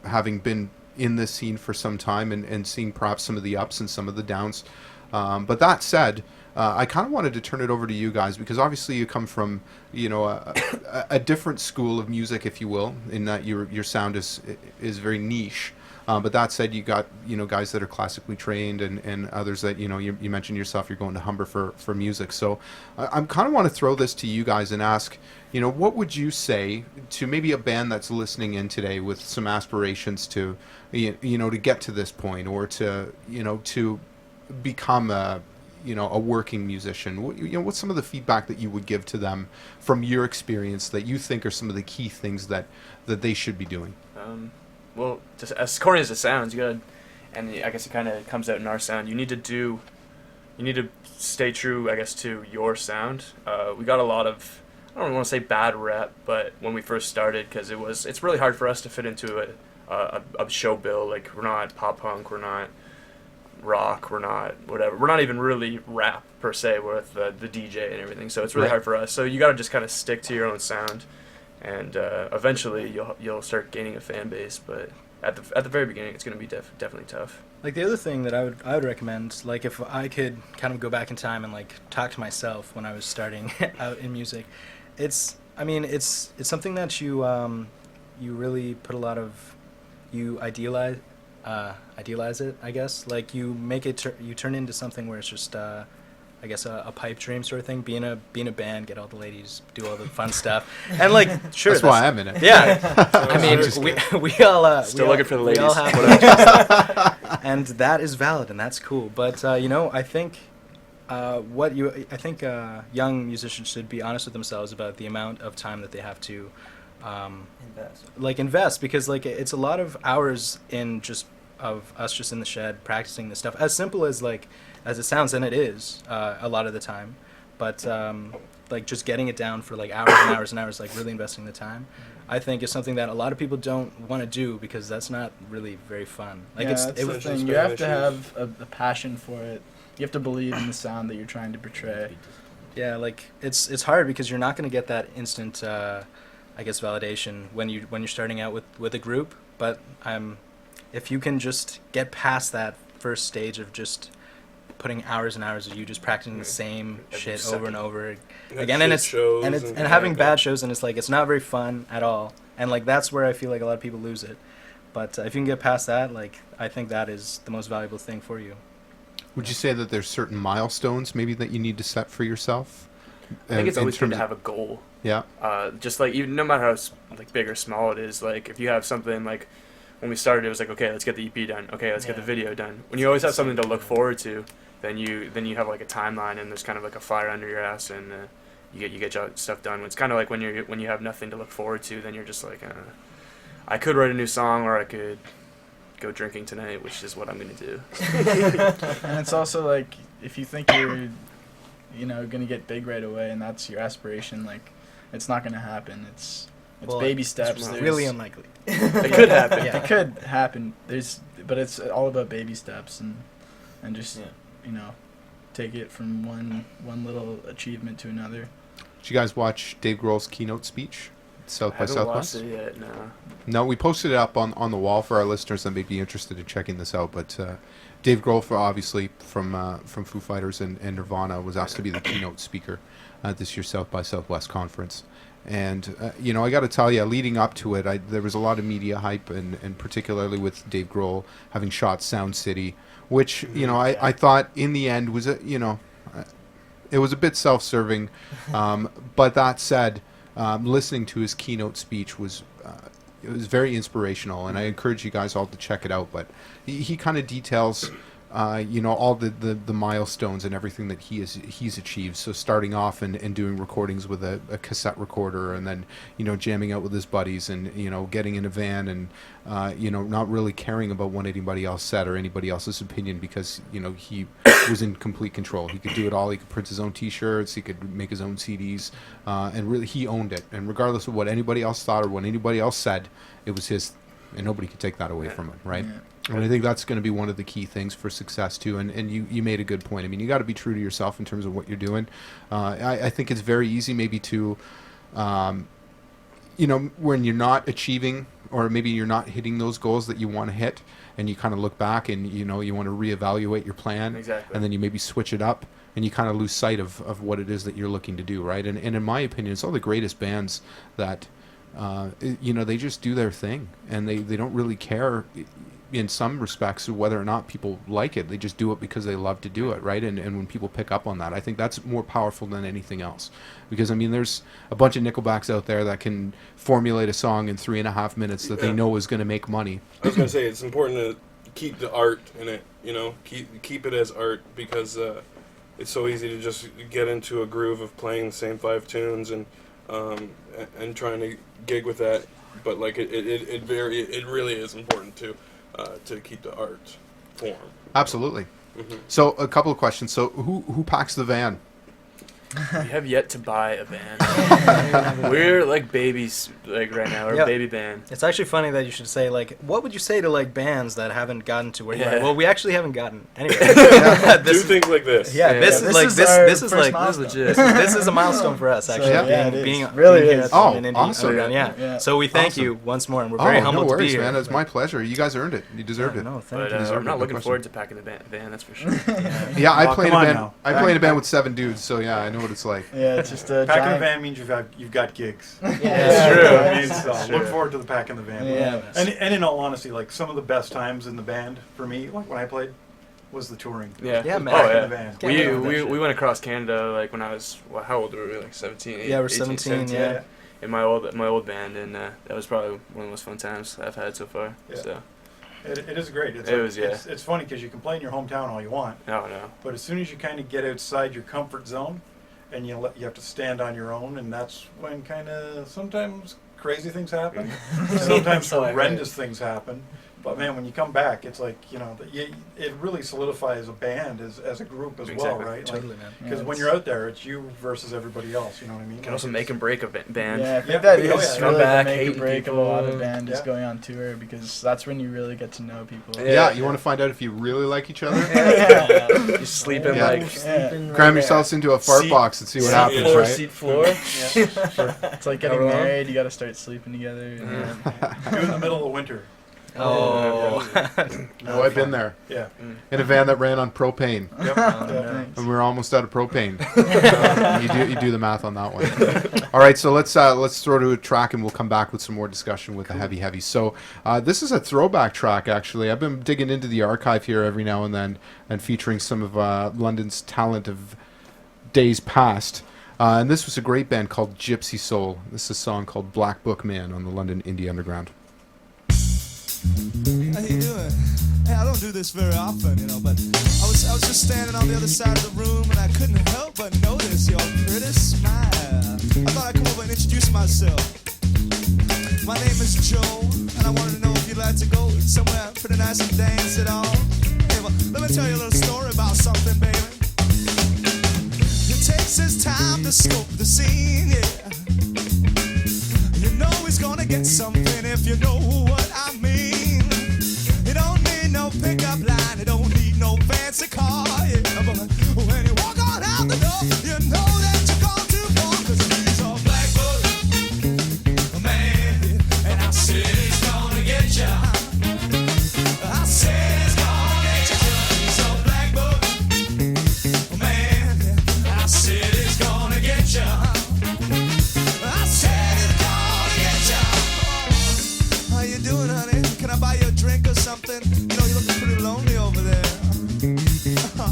having been in this scene for some time and seeing perhaps some of the ups and some of the downs. But that said, I kind of wanted to turn it over to you guys because obviously you come from, a different school of music, if you will, in that your sound is very niche. But that said, you got, guys that are classically trained and others that, you mentioned yourself, you're going to Humber for music. So I kind of want to throw this to you guys and ask, what would you say to maybe a band that's listening in today with some aspirations to, to get to this point or to, to become a working musician? What's some of the feedback that you would give to them from your experience that you think are some of the key things that they should be doing?
Well, just as corny as it sounds, you gotta, and I guess it kind of comes out in our sound. You need to do you need to stay true, I guess, to your sound. We got a lot of, I don't want to say bad rep, but when we first started, because it's really hard for us to fit into a show bill. Like, we're not pop punk, we're not rock, we're not whatever. We're not even really rap per se with the DJ and everything. So it's really hard for us. So you got to just kind of stick to your own sound, and eventually you'll start gaining a fan base. But at the very beginning, it's going to be definitely tough.
Like, the other thing that I would recommend, like, if I could kind of go back in time and like talk to myself when I was starting out in music, it's something that you really put a lot of, you idealize it, I guess. Like, you make it you turn into something where it's just I guess a pipe dream sort of thing. Being a band, get all the ladies, do all the fun stuff, and like, sure,
that's why I'm in it.
Yeah, I mean, we all
still looking for the ladies.
We all have and that is valid, and that's cool. But I think young musicians should be honest with themselves about the amount of time that they have to invest, because like it's a lot of hours of us just in the shed practicing this stuff, as simple as it sounds, and it is a lot of the time, but like just getting it down for like hours and hours and hours, like really investing the time, I think is something that a lot of people don't want to do, because that's not really very fun. Like,
that's the thing. You have to have a passion for it. You have to believe in the sound that you're trying to portray.
Yeah, like it's hard, because you're not going to get that instant I guess validation when you're starting out with a group, but if you can just get past that first stage of just putting hours and hours of you just practicing the same shit over and over again, and having bad shows, and it's like, it's not very fun at all, and like that's where I feel like a lot of people lose it. But if you can get past that, like, I think that is the most valuable thing for you.
Would you say that there's certain milestones maybe that you need to set for yourself?
I think it's always good to have a goal.
Yeah.
Just like, even no matter how like big or small it is, like if you have something like, when we started, it was like, okay, let's get the EP done. Okay, let's get the video done. When you always have something to look forward to, then you have like a timeline, and there's kind of like a fire under your ass, and you get your stuff done. It's kind of like when you have nothing to look forward to, then you're just like, I could write a new song, or I could go drinking tonight, which is what I'm gonna do.
And it's also like, if you think you're gonna get big right away, and that's your aspiration, like, it's not gonna happen. It's baby steps.
It's really unlikely.
It could happen.
Yeah. It could happen. But it's all about baby steps, and just take it from one little achievement to another.
Did you guys watch Dave Grohl's keynote speech, South by Southwest?
I haven't watched it yet. No.
No, we posted it up on the wall for our listeners that may be interested in checking this out. But Dave Grohl, obviously from Foo Fighters and Nirvana, was asked to be the keynote speaker at this year's South by Southwest conference. And, I got to tell you, leading up to it, there was a lot of media hype, and particularly with Dave Grohl having shot Sound City, which, I thought in the end was, it was a bit self-serving. But that said, listening to his keynote speech was very inspirational, and I encourage you guys all to check it out. But he kind of details all the milestones and everything that he's achieved. So starting off and doing recordings with a cassette recorder, and then jamming out with his buddies, and getting in a van, and not really caring about what anybody else said or anybody else's opinion, because he was in complete control. He could do it all. He could print his own T-shirts. He could make his own CDs, and really he owned it. And regardless of what anybody else thought or what anybody else said, it was his, and nobody could take that away from him, right? Yeah. And I think that's going to be one of the key things for success too. And you made a good point. I mean, you got to be true to yourself in terms of what you're doing. I think it's very easy maybe to, when you're not achieving, or maybe you're not hitting those goals that you want to hit, and you kind of look back and you want to reevaluate your plan. Exactly. And then you maybe switch it up, and you kind of lose sight of what it is that you're looking to do, right? And in my opinion, it's all the greatest bands that they just do their thing, and they don't really care in some respects whether or not people like it. They just do it because they love to do it, right? And when people pick up on that, I think that's more powerful than anything else. Because, I mean, there's a bunch of Nickelbacks out there that can formulate a song in 3.5 minutes that they know is going to make money.
I was going to say, it's important to keep the art in it, keep it as art, because it's so easy to just get into a groove of playing the same 5 tunes and trying to gig with that. But like it really is important to keep the art form.
Absolutely. So a couple of questions. So who packs the van?
We have yet to buy a van. We're like babies, like right now. We're
Yeah.
a baby band.
It's actually funny that you should say, like, what would you say to, like, bands that haven't gotten to where you're like,
Yeah.
well, we actually haven't gotten anywhere.
Do things like this.
Yeah,
Yeah.
this is like, this is like,
milestone.
this is a milestone for us, actually.
yeah,
being,
it is.
being,
Really
being here
is.
at the
Oh,
London Indie
awesome.
Underground, yeah.
Yeah.
So we thank
Awesome.
you once more, and we're very humbled
no worries,
to be here.
man. It's my pleasure. You guys earned it. You deserved it.
No, thank
But
you.
deserve
I'm
it,
not
no
looking
question.
forward to packing the van, that's for sure.
Yeah, I
Oh,
played a
come on
band.
now.
I played a band with 7 dudes, so yeah, I know what it's like.
Yeah, it's just a
Packing the
giant.
van means you've got gigs.
Yeah,
true.
I mean, so
It's
look
true.
forward to the packing the van.
Yeah.
And in all honesty, like some of the best times in the band for me, like when I played, was the touring.
Yeah.
Yeah,
Oh,
man.
yeah.
The van.
Can't get over that
We
shit.
went across Canada like when I was, how old were we? Like 17?
Yeah, we're
18,
17, yeah.
In my old band, and that was probably one of the most fun times I've had so far.
Yeah.
So.
It is great. It's
It was, yeah.
It's funny because you can play in your hometown all you want,
No, no.
but as soon as you kind of get outside your comfort zone, and you have to stand on your own, and that's when kind of sometimes crazy things happen, sometimes
So I heard.
horrendous things happen. But man, when you come back, it's like it really solidifies a band as a group as well,
Exactly.
right?
Totally, man.
Because
Yeah,
when
it's-
you're out there, it's you versus everybody else. You know what I mean?
You can also
Like,
make and break a band.
Yeah, I think
Yeah.
that
Oh,
is
yeah.
really
Come back,
the make or
hating
break of a lot of
people.
band is
Yeah.
going on tour, because that's when you really get to know people.
Yeah, you want to find out if you really like each other?
You sleeping
Yeah.
like
Cram yourselves into a fart
Seat-
box and see what
seat
happens,
floor,
right?
seat floor.
It's like getting
Hello?
married. You got to start sleeping together. And
do it in the middle of winter.
Oh.
Oh, I've been there.
Yeah.
In a van that ran on propane.
Yep.
And we were almost out of propane. You do the math on that one. All right, so let's throw to a track, and we'll come back with some more discussion with the Heavies. So this is a throwback track, actually. I've been digging into the archive here every now and then, and featuring some of London's talent of days past. And this was a great band called Gypsy Soul. This is a song called Black Book Man on the London Indie Underground.
How you doing? Hey, I don't do this very often, but I was just standing on the other side of the room, and I couldn't help but notice your pretty smile. I thought I'd come over and introduce myself. My name is Joe, and I wanted to know if you'd like to go somewhere pretty nice and dance it all. Hey, well, let me tell you a little story about something, baby. It takes his time to scope the scene, yeah. You know he's gonna get something if you know what I mean. You don't need no pickup line, you don't need no fancy car, yeah. But when you walk on out the door, you know that you're gone too far. 'Cause he's a black book man, and I said he's gonna get ya. I said he's gonna get ya. He's a black book man, and I said he's gonna get ya. I said he's gonna get ya. How you doing, honey? Can I buy you a drink or something? You know, you're looking pretty lonely over there.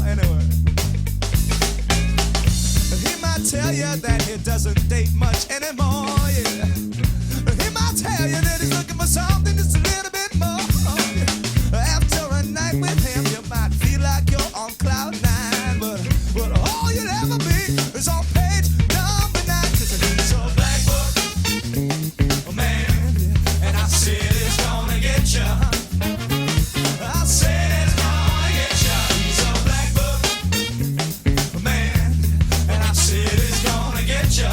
Anyway. He might tell you that he doesn't date much anymore, yeah. He might tell you that he's looking for something just a little bit more. After a night with him, you might feel like you're on cloud nine, but all you'll ever be is on page number 9. 'Cause he's a black book man, and I said it's gonna get ya. I said it's gonna get ya. He's a black book man, and I said it's gonna get ya.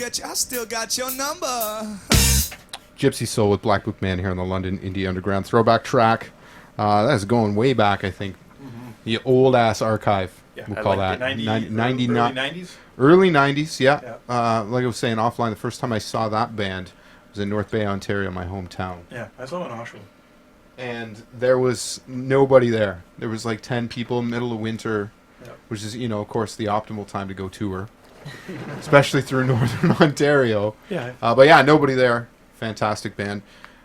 get you. I still got your number.
Gypsy Soul with Black Book Man here on the London Indie Underground throwback track. That's going way back, I think. The old ass archive.
Yeah,
We'll
I
call
like
that.
the
99.
early 90s?
Early 90s, yeah. Like I was saying offline, the first time I saw that band was in North Bay, Ontario, my hometown.
Yeah, I saw it in Oshawa.
And there was nobody there. There was like 10 people, middle of winter, which is, you know, of course, the optimal time to go tour, especially through Northern Ontario.
Yeah.
But yeah, nobody there. Fantastic band.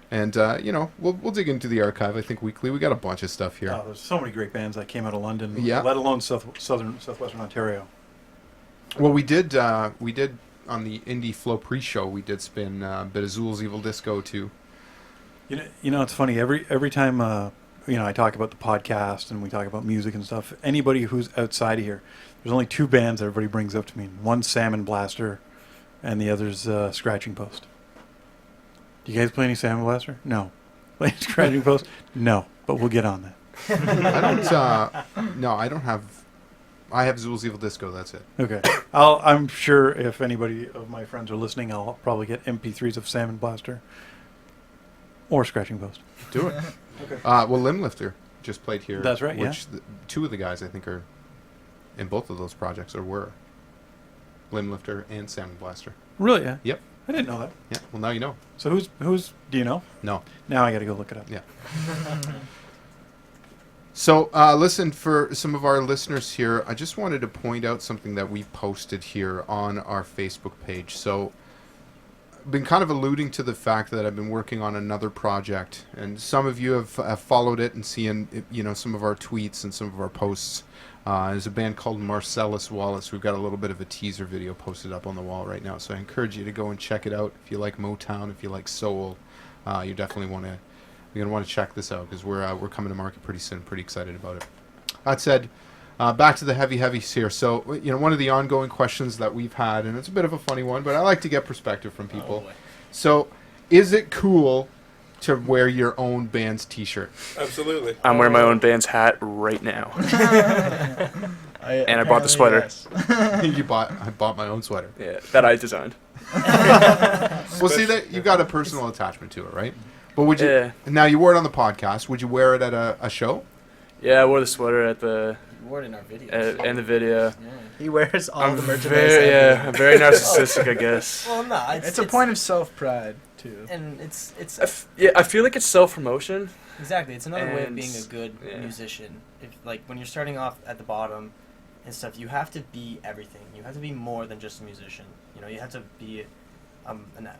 And, you know, we'll dig into the archive, I think, weekly. We got a bunch of stuff here.
Oh, there's so many great bands that came out of London,
Yeah.
let alone southwestern Ontario.
Well, we did on the Indie Flow pre-show, we did spin a bit of Zool's Evil Disco, too.
You know, it's funny. Every time, you know, I talk about the podcast and we talk about music and stuff, anybody who's outside of here, there's only two bands everybody brings up to me. One's Salmon Blaster and the other's Scratching Post. Do you guys play any Salmon Blaster? No. Play Scratching Post? No. But we'll get on that.
I don't have... I have Zool's Evil Disco, that's it.
Okay. I'm sure if anybody of my friends are listening, I'll probably get MP3s of Salmon Blaster or Scratching Post.
Do it.
Okay.
Well, Limblifter just played here.
That's right,
which two of the guys, I think, are in both of those projects, or were. Limblifter and Salmon Blaster.
Really? Yeah?
Yep.
I didn't know that.
Yeah, well, now you know.
So who's do you know?
No.
Now I got to go look it up.
Yeah. So, listen, for some of our listeners here, I just wanted to point out something that we posted here on our Facebook page. So, I've been kind of alluding to the fact that I've been working on another project, and some of you have followed it and seen, you know, some of our tweets and some of our posts. There's a band called Marcellus Wallace. We've got a little bit of a teaser video posted up on the wall right now, so I encourage you to go and check it out. If you like Motown, if you like soul, you definitely want to... You're gonna want to check this out because we're coming to market pretty soon. Pretty excited about it. That said, back to the heavies here. So, you know, one of the ongoing questions that we've had, and it's a bit of a funny one, but I like to get perspective from people. So, is it cool to wear your own band's T-shirt?
Absolutely.
I'm wearing my own band's hat right now. And I bought the sweater.
I bought my own sweater.
Yeah, that I designed.
Well, see that you got a personal attachment to it, right? But would you?
Yeah.
Now you wore it on the podcast. Would you wear it at a show?
Yeah, I wore the sweater at the.
You wore it in our video.
In the video.
Yeah.
He wears all the merchandise.
I'm very narcissistic, I guess.
Well, no,
It's a point of self-pride too.
And it's
I feel like it's self-promotion.
Exactly, it's another way of
And-
being a good
yeah.
musician. If like when you're starting off at the bottom and stuff, you have to be everything. You have to be more than just a musician. You know, you have to be a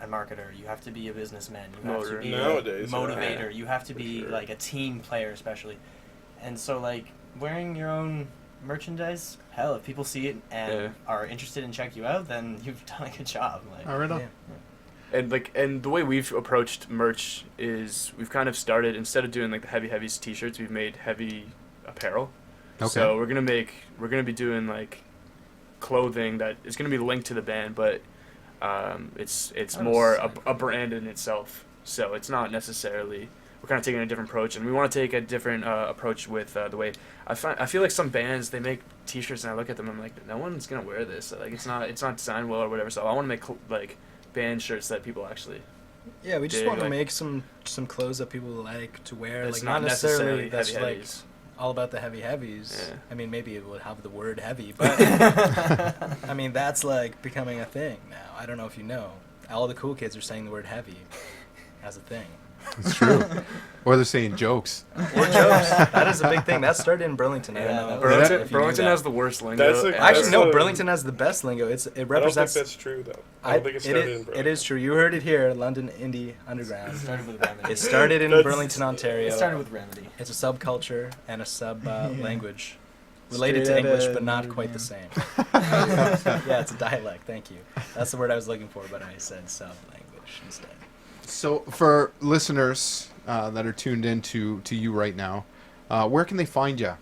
marketer. You have to be a businessman. You have to be
Nowadays,
a motivator.
yeah.
You have to
For
be
sure.
like a team player, especially. And so, like wearing your own merchandise, hell, if people see it and are interested and check you out, then you've done a good job. Like,
All right, on.
And the way we've approached merch is we've kind of started, instead of doing like the heavies t-shirts, we've made heavy apparel.
Okay.
So we're gonna be doing like clothing that is gonna be linked to the band, but it's more a brand in itself. So it's not necessarily, we're kind of taking a different approach, and we want to take a different approach with the way I feel like some bands, they make t-shirts and I look at them and I'm like, no one's gonna wear this. Like it's not designed well or whatever. So I want to make like band shirts that people actually.
Yeah, we just
dig,
want to
like-
make some clothes that people like to wear.
It's
Like
not
not necessarily
necessarily
that's like
heavies.
all about the heavies.
Yeah.
I mean, maybe it would have the word heavy, but I mean that's like becoming a thing now. I don't know if you know. All the cool kids are saying the word heavy as a thing.
It's true. Or they're saying jokes.
Or jokes. That is a big thing. That started in Burlington. I don't know.
Burlington has the worst lingo.
Actually, no. Burlington has the best lingo. It represents.
I don't think that's true, though. I don't think it started in Burlington.
It is true. You heard it here, London Indie Underground.
It started with Remedy.
It started in Burlington, Ontario.
It started with Remedy.
It's a subculture and a sub language. Related
Straight
to English,
outta
but not quite the same. Yeah, it's a dialect. Thank you. That's the word I was looking for, but I said sub-language instead.
So, for listeners that are tuned in to you right now, where can they find you?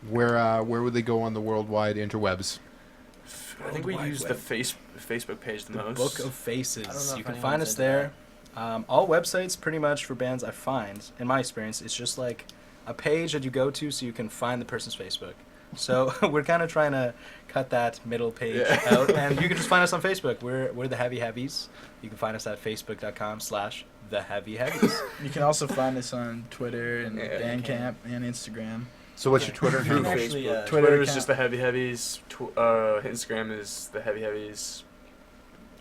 Where would they go on the worldwide interwebs?
I think we use the Facebook page the most.
Book of Faces.
I don't know
You
if
can
anyone's
find us
into
there. All websites, pretty much, for bands I find, in my experience, it's just like a page that you go to so you can find the person's Facebook. So we're kind of trying to cut that middle page out, and you can just find us on Facebook. We're the Heavies. You can find us at facebook.com/theheavyheavies.
You can also find us on Twitter and Bandcamp and Instagram.
So what's your Twitter?
Twitter is just the Heavy Heavies. Instagram is the Heavy Heavies.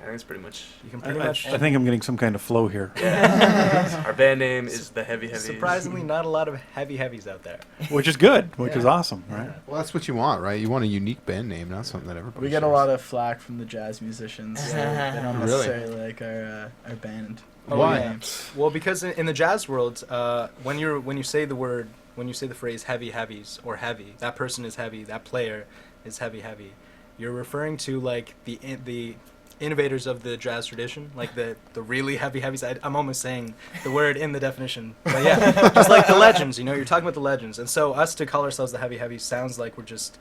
I think it's pretty much.
You can pretty much.
I think I'm getting some kind of flow here.
Yeah. Our band name is the Heavy Heavies.
Surprisingly, not a lot of heavies out there.
Which is good. Which is awesome, right?
Well, that's what you want, right? You want a unique band name, not something that everybody.
We get a lot of flack from the jazz musicians. So they don't necessarily like our band.
Why?
names.
Well, because in the jazz world, when you say the phrase heavies or heavy, that person is heavy, that player is heavy. You're referring to like the innovators of the jazz tradition, like the really heavies. I'm almost saying the word in the definition, but yeah, just like the legends. You're talking about the legends, and so us to call ourselves the heavies sounds like we're just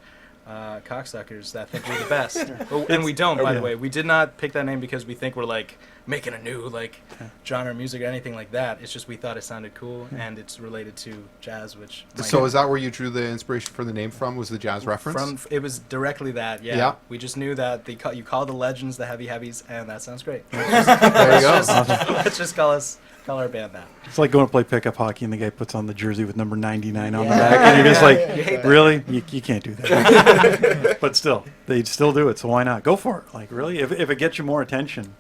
cocksuckers that think we're the best, and we don't. By the way, we did not pick that name because we think we're like making a new genre of music or anything like that. It's just we thought it sounded cool, and it's related to jazz, which.
So is that where you drew the inspiration for the name from? Was the jazz reference?
It was directly that. Yeah. We just knew that you call the legends the heavies, and that sounds great.
There you go.
Let's just call our band that.
It's like going to play pickup hockey and the guy puts on the jersey with number 99 on the back, and you're just like, really? You can't do that. But still, they still do it, so why not? Go for it. Like, really? If it gets you more attention.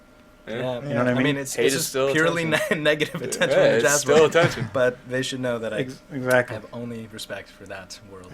Yeah.
You know what I mean?
It's just purely negative attention in the jazz
still
world.
attention.
But they should know that I
exactly
have only respect for that world.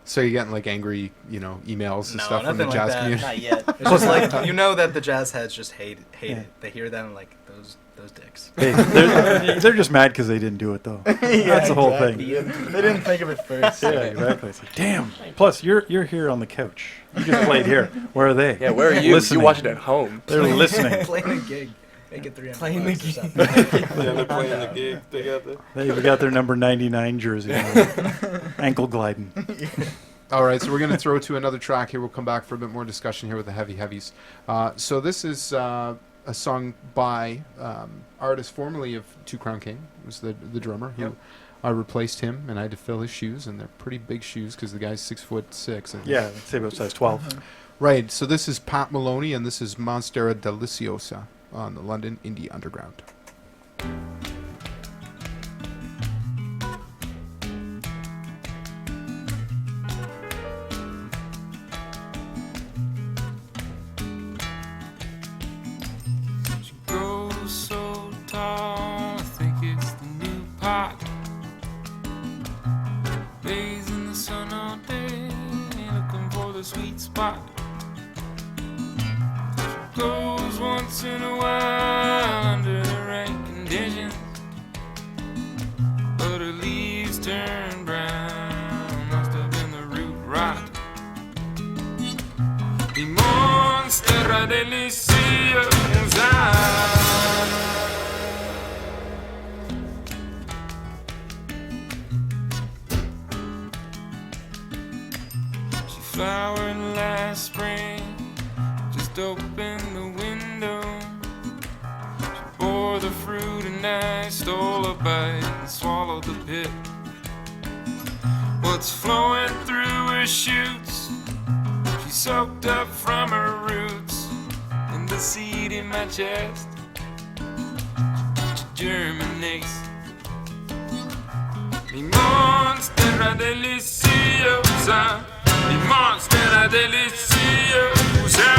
So you're getting like angry, emails and stuff from the
nothing
jazz
like that.
community?
Not yet. It's just like that the jazz heads just hate it. They hear that and like those dicks.
They're just mad because they didn't do it though. That's the whole thing.
They didn't think of it first.
Yeah, exactly. It's like, damn. Plus, you're here on the couch. You just played here. Where are they?
Yeah, where are you?
Listening.
You watch it at home.
They're listening.
Playing a gig. They get $300
Playing the
or
gig.
something.
Yeah, they're playing the gig. They got the.
They've got their number 99 jersey on. Ankle gliding.
All right, so we're going to throw to another track here. We'll come back for a bit more discussion here with the Heavies. So this is a song by artist formerly of Two Crown King. It was the drummer who I replaced him, and I had to fill his shoes, and they're pretty big shoes because the guy's 6'6". And
Yeah, I'd say about size 12.
Right, so this is Pat Maloney, and this is Monstera Deliciosa on the London Indie Underground.
Grows so tall, I think it's the new pot. Lays in the sun all day, looking for the sweet spot. Goes once in a while under the right conditions, but her leaves turn brown. Must have been the root rot. Mi monstera deliciosa. She flowered last spring. Just opened the window. She bore the fruit and I stole a bite and swallowed the pit. What's flowing through her shoots? She soaked up from her roots, and the seed in my chest germinates. Mi monstera deliciosa, mi monstera deliciosa.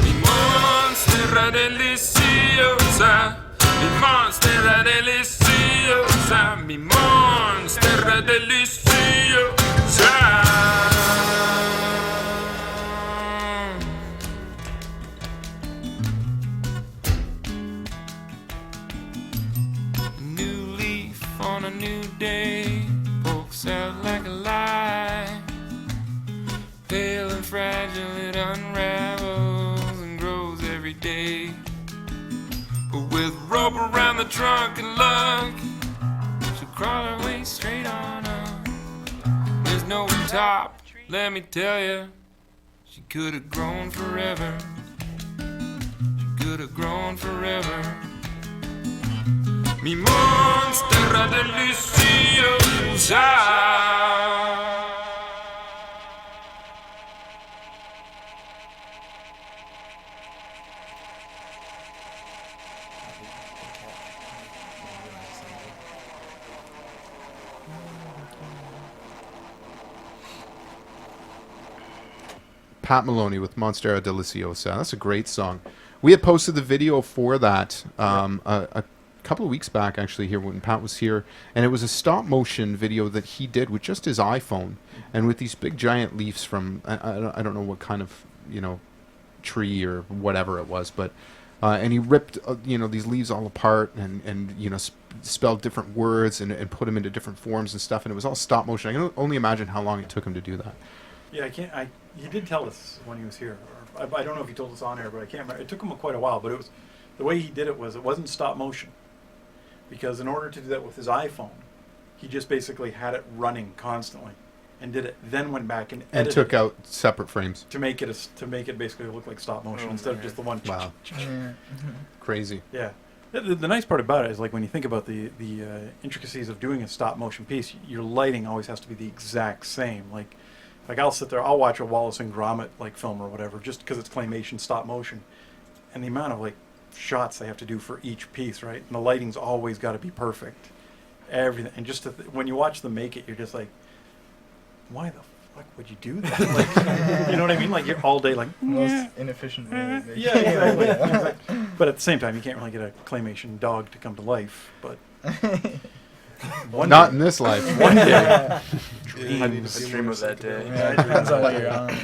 Mi monstera deliciosa, mi monstera deliciosa, mi monstera deliciosa. New leaf on a new day pokes out like a lie. Pale and fragile, it unravels and grows every day. But with rope around the trunk and luck, she'll crawl her way straight on up. There's no top, let me tell you. She could have grown forever. She could have grown forever. Mi monstera deliciosa.
Pat Maloney with Monstera Deliciosa. That's a great song. We had posted the video for that a couple of weeks back, actually, here when Pat was here, and it was a stop motion video that he did with just his iPhone, and with these big giant leaves from I don't know what kind of tree or whatever it was, but and he ripped these leaves all apart and spelled different words and put them into different forms and stuff, and it was all stop motion. I can only imagine how long it took him to do that.
Yeah, he did tell us when he was here. I don't know if he told us on air, but I can't remember. It took him quite a while, but it was the way he did it wasn't stop motion, because in order to do that with his iPhone, he just basically had it running constantly, and did it. Then went back and edited
took out separate frames
to make it basically look like stop motion instead of just the one.
Wow, crazy.
Yeah. The nice part about it is, like, when you think about the intricacies of doing a stop motion piece, your lighting always has to be the exact same. Like I'll sit there, I'll watch a Wallace and Gromit film or whatever, just because it's claymation stop motion, and the amount of shots they have to do for each piece, right? And the lighting's always got to be perfect, everything. And just when you watch them make it, you're just like, why the fuck would you do that? You know what I mean? Like, you're all day
most inefficient way.
Yeah, exactly. But at the same time, you can't really get a claymation dog to come to life. But
not in this life.
One day.
I need to dream of that day.
Yeah, it depends on what you're on.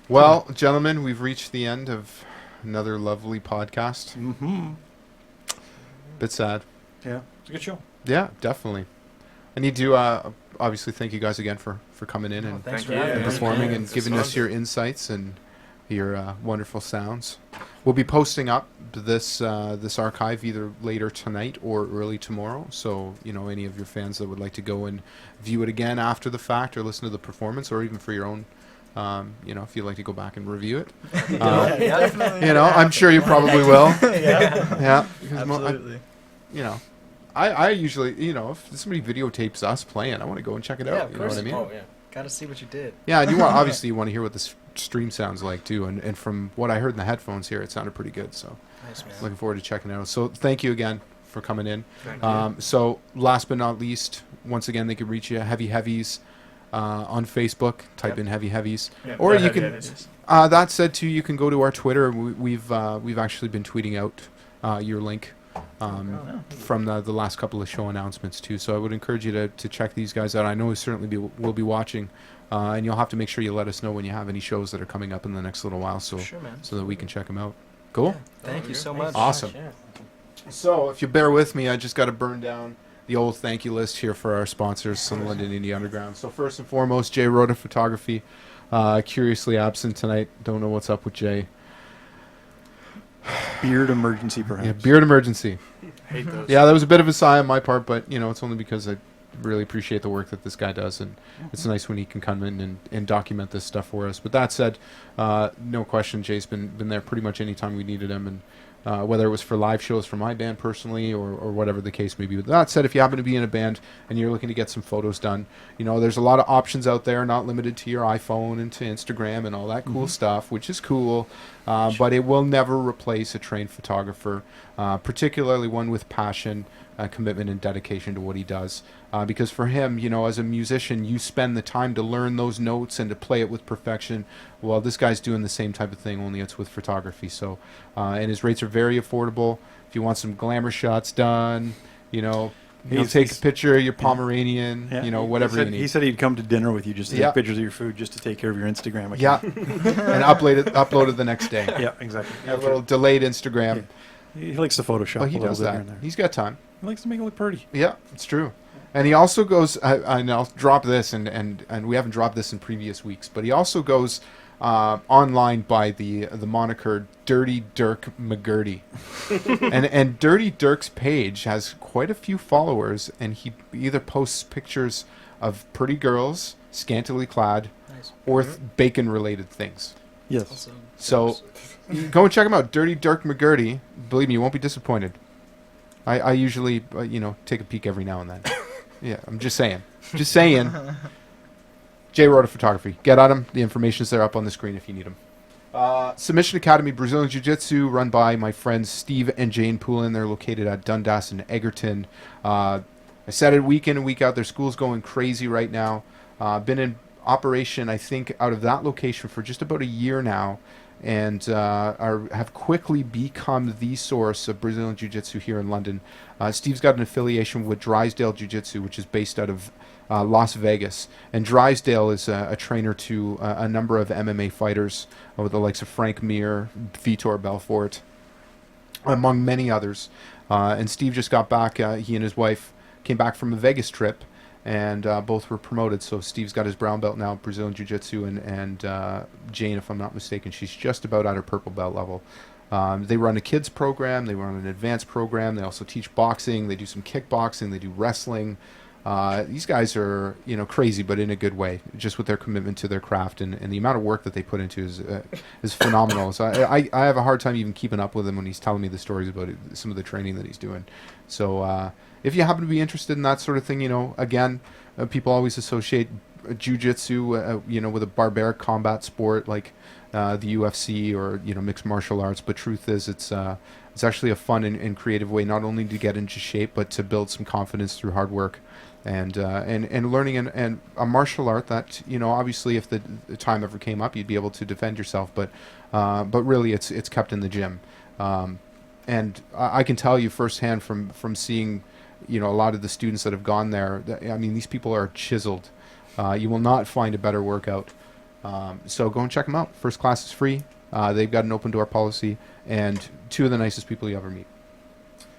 Well, gentlemen, we've reached the end of another lovely podcast.
Mm-hmm.
Bit sad.
Yeah, it's a good show.
Yeah, definitely. I need to obviously thank you guys again for coming in and performing and giving us your insights and your wonderful sounds. We'll be posting up this archive either later tonight or early tomorrow. So, any of your fans that would like to go and view it again after the fact or listen to the performance, or even for your own, if you'd like to go back and review it.
Definitely.
I'm sure you probably will.
Yeah.
Because
absolutely.
I usually, if somebody videotapes us playing, I want to go and check it out. You know what I mean?
Oh, yeah.
Gotta see what you did.
Yeah, and you want to hear what the stream sounds like too, and from what I heard in the headphones here, it sounded pretty good. So,
nice, man.
Looking forward to checking it out. So, thank you again for coming in.
Thank you.
So, last but not least, once again, they can reach you Heavies on Facebook. Type in Heavies, or you can. That said, too, you can go to our Twitter. We've actually been tweeting out your link. From the last couple of show announcements too, so I would encourage you to check these guys out. I know we certainly will be watching, and you'll have to make sure you let us know when you have any shows that are coming up in the next little while, so that we can check them out. Cool.
Yeah, thank you so much.
Awesome. So if you bear with me, I just got to burn down the old thank you list here for our sponsors on the London Indie Underground. So first and foremost, Jay Rhoda Photography, curiously absent tonight. Don't know what's up with Jay.
Beard emergency, perhaps.
Yeah, beard emergency.
Hate those.
Yeah, that was a bit of a sigh on my part, but it's only because I really appreciate the work that this guy does, and it's nice when he can come in and document this stuff for us. But that said, no question, Jay's been there pretty much any time we needed him, and whether it was for live shows for my band personally or whatever the case may be. With that said, if you happen to be in a band and you're looking to get some photos done, there's a lot of options out there, not limited to your iPhone and to Instagram and all that cool stuff, which is cool, but it will never replace a trained photographer, particularly one with passion, commitment, and dedication to what he does. Because for him, as a musician, you spend the time to learn those notes and to play it with perfection. Well, this guy's doing the same type of thing, only it's with photography. So, and his rates are very affordable. If you want some glamour shots done, he'll take a picture of your Pomeranian, whatever you need.
He said he'd come to dinner with you just to take pictures of your food, just to take care of your Instagram account.
Yeah, and upload it the next day.
Yeah, exactly.
A little delayed Instagram.
Yeah. He likes to Photoshop.
Well, he does that. He's got time.
He likes to make it look pretty.
Yeah, it's true. And he also goes, and I'll drop this, and we haven't dropped this in previous weeks, but he also goes online by the moniker Dirty Dirk McGurdy. and Dirty Dirk's page has quite a few followers, and he either posts pictures of pretty girls, scantily clad,
Nice.
or bacon-related things.
Yes.
Also,
So go and check them out. Dirty Dirk McGurty. Believe me, you won't be disappointed. I usually, take a peek every now and then. Yeah, I'm just saying. Just saying. J. Rhoda Photography. Get at him. The information's there up on the screen if you need them. Submission Academy Brazilian Jiu-Jitsu, run by my friends Steve and Jane Poulin. They're located at Dundas and Egerton. I said it week in and week out. Their school's going crazy right now. Been in operation, I think, out of that location for just about a year now, and have quickly become the source of Brazilian Jiu-Jitsu here in London. Steve's got an affiliation with Drysdale Jiu-Jitsu, which is based out of Las Vegas, and Drysdale is a trainer to a number of MMA fighters, with the likes of Frank Mir, Vitor Belfort, among many others. And Steve just got back. He and his wife came back from a Vegas trip, and both were promoted. So Steve's got his brown belt now, Brazilian Jiu-Jitsu, and Jane, if I'm not mistaken, she's just about at her purple belt level. They run a kids program, they run an advanced program, they also teach boxing, they do some kickboxing, they do wrestling. These guys are, crazy, but in a good way, just with their commitment to their craft, and the amount of work that they put into is phenomenal. So I have a hard time even keeping up with him when he's telling me the stories about some of the training that he's doing. So if you happen to be interested in that sort of thing, again, people always associate jiu-jitsu, with a barbaric combat sport like the UFC or mixed martial arts. But truth is, it's actually a fun and creative way not only to get into shape, but to build some confidence through hard work. And learning and a martial art that obviously if the time ever came up you'd be able to defend yourself, but really it's kept in the gym, and I can tell you firsthand from seeing a lot of the students that have gone there that, these people are chiseled. You will not find a better workout, so go and check them out. First class is free. They've got an open door policy, and two of the nicest people you ever meet.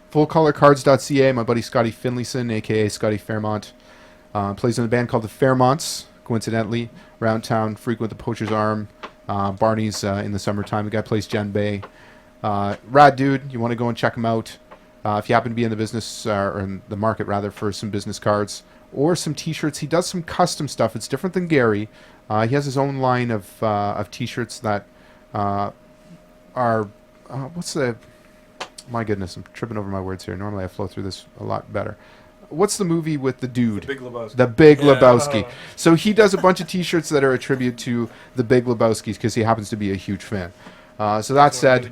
FullColorCards.ca, my buddy Scotty Finlayson, a.k.a. Scotty Fairmont, plays in a band called the Fairmonts, coincidentally, around town, frequent the Poacher's Arm, Barney's in the summertime. The guy plays djembe. Rad dude, you want to go and check him out. If you happen to be in the business, or in the market rather, for some business cards or some t-shirts. He does some custom stuff. It's different than Gary. He has his own line of t-shirts that are, what's the... My goodness, I'm tripping over my words here. Normally I flow through this a lot better. What's the movie with the dude?
The Big Lebowski.
The Big Lebowski. So he does a bunch of t-shirts that are a tribute to the Big Lebowskis because he happens to be a huge fan. So that said...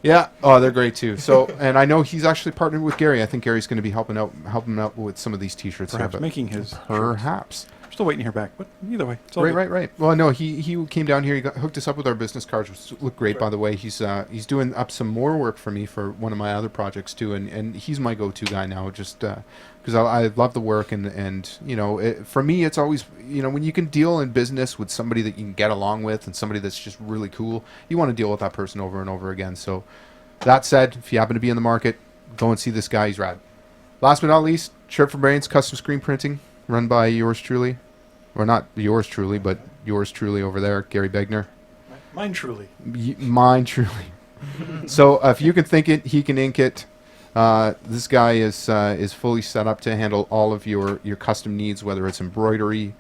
Yeah, they're great too. So, and I know he's actually partnered with Gary. I think Gary's going to be helping out with some of these t-shirts.
Perhaps making his
Perhaps.
We're still waiting to hear back, but either way. It's all good.
Right. Well, no, he came down here. He hooked us up with our business cards, which look great, by the way. He's doing up some more work for me for one of my other projects too, and he's my go-to guy now, just because I love the work, and for me, it's always, when you can deal in business with somebody that you can get along with and somebody that's just really cool, you want to deal with that person over and over again. So that said, if you happen to be in the market, go and see this guy. He's rad. Last but not least, Shirt for Brains, custom screen printing, run by yours truly. Or not yours truly, but yours truly over there, Gary Begner.
Mine truly.
Mine truly. So if you can think it, he can ink it. This guy is fully set up to handle all of your custom needs, whether it's embroidery,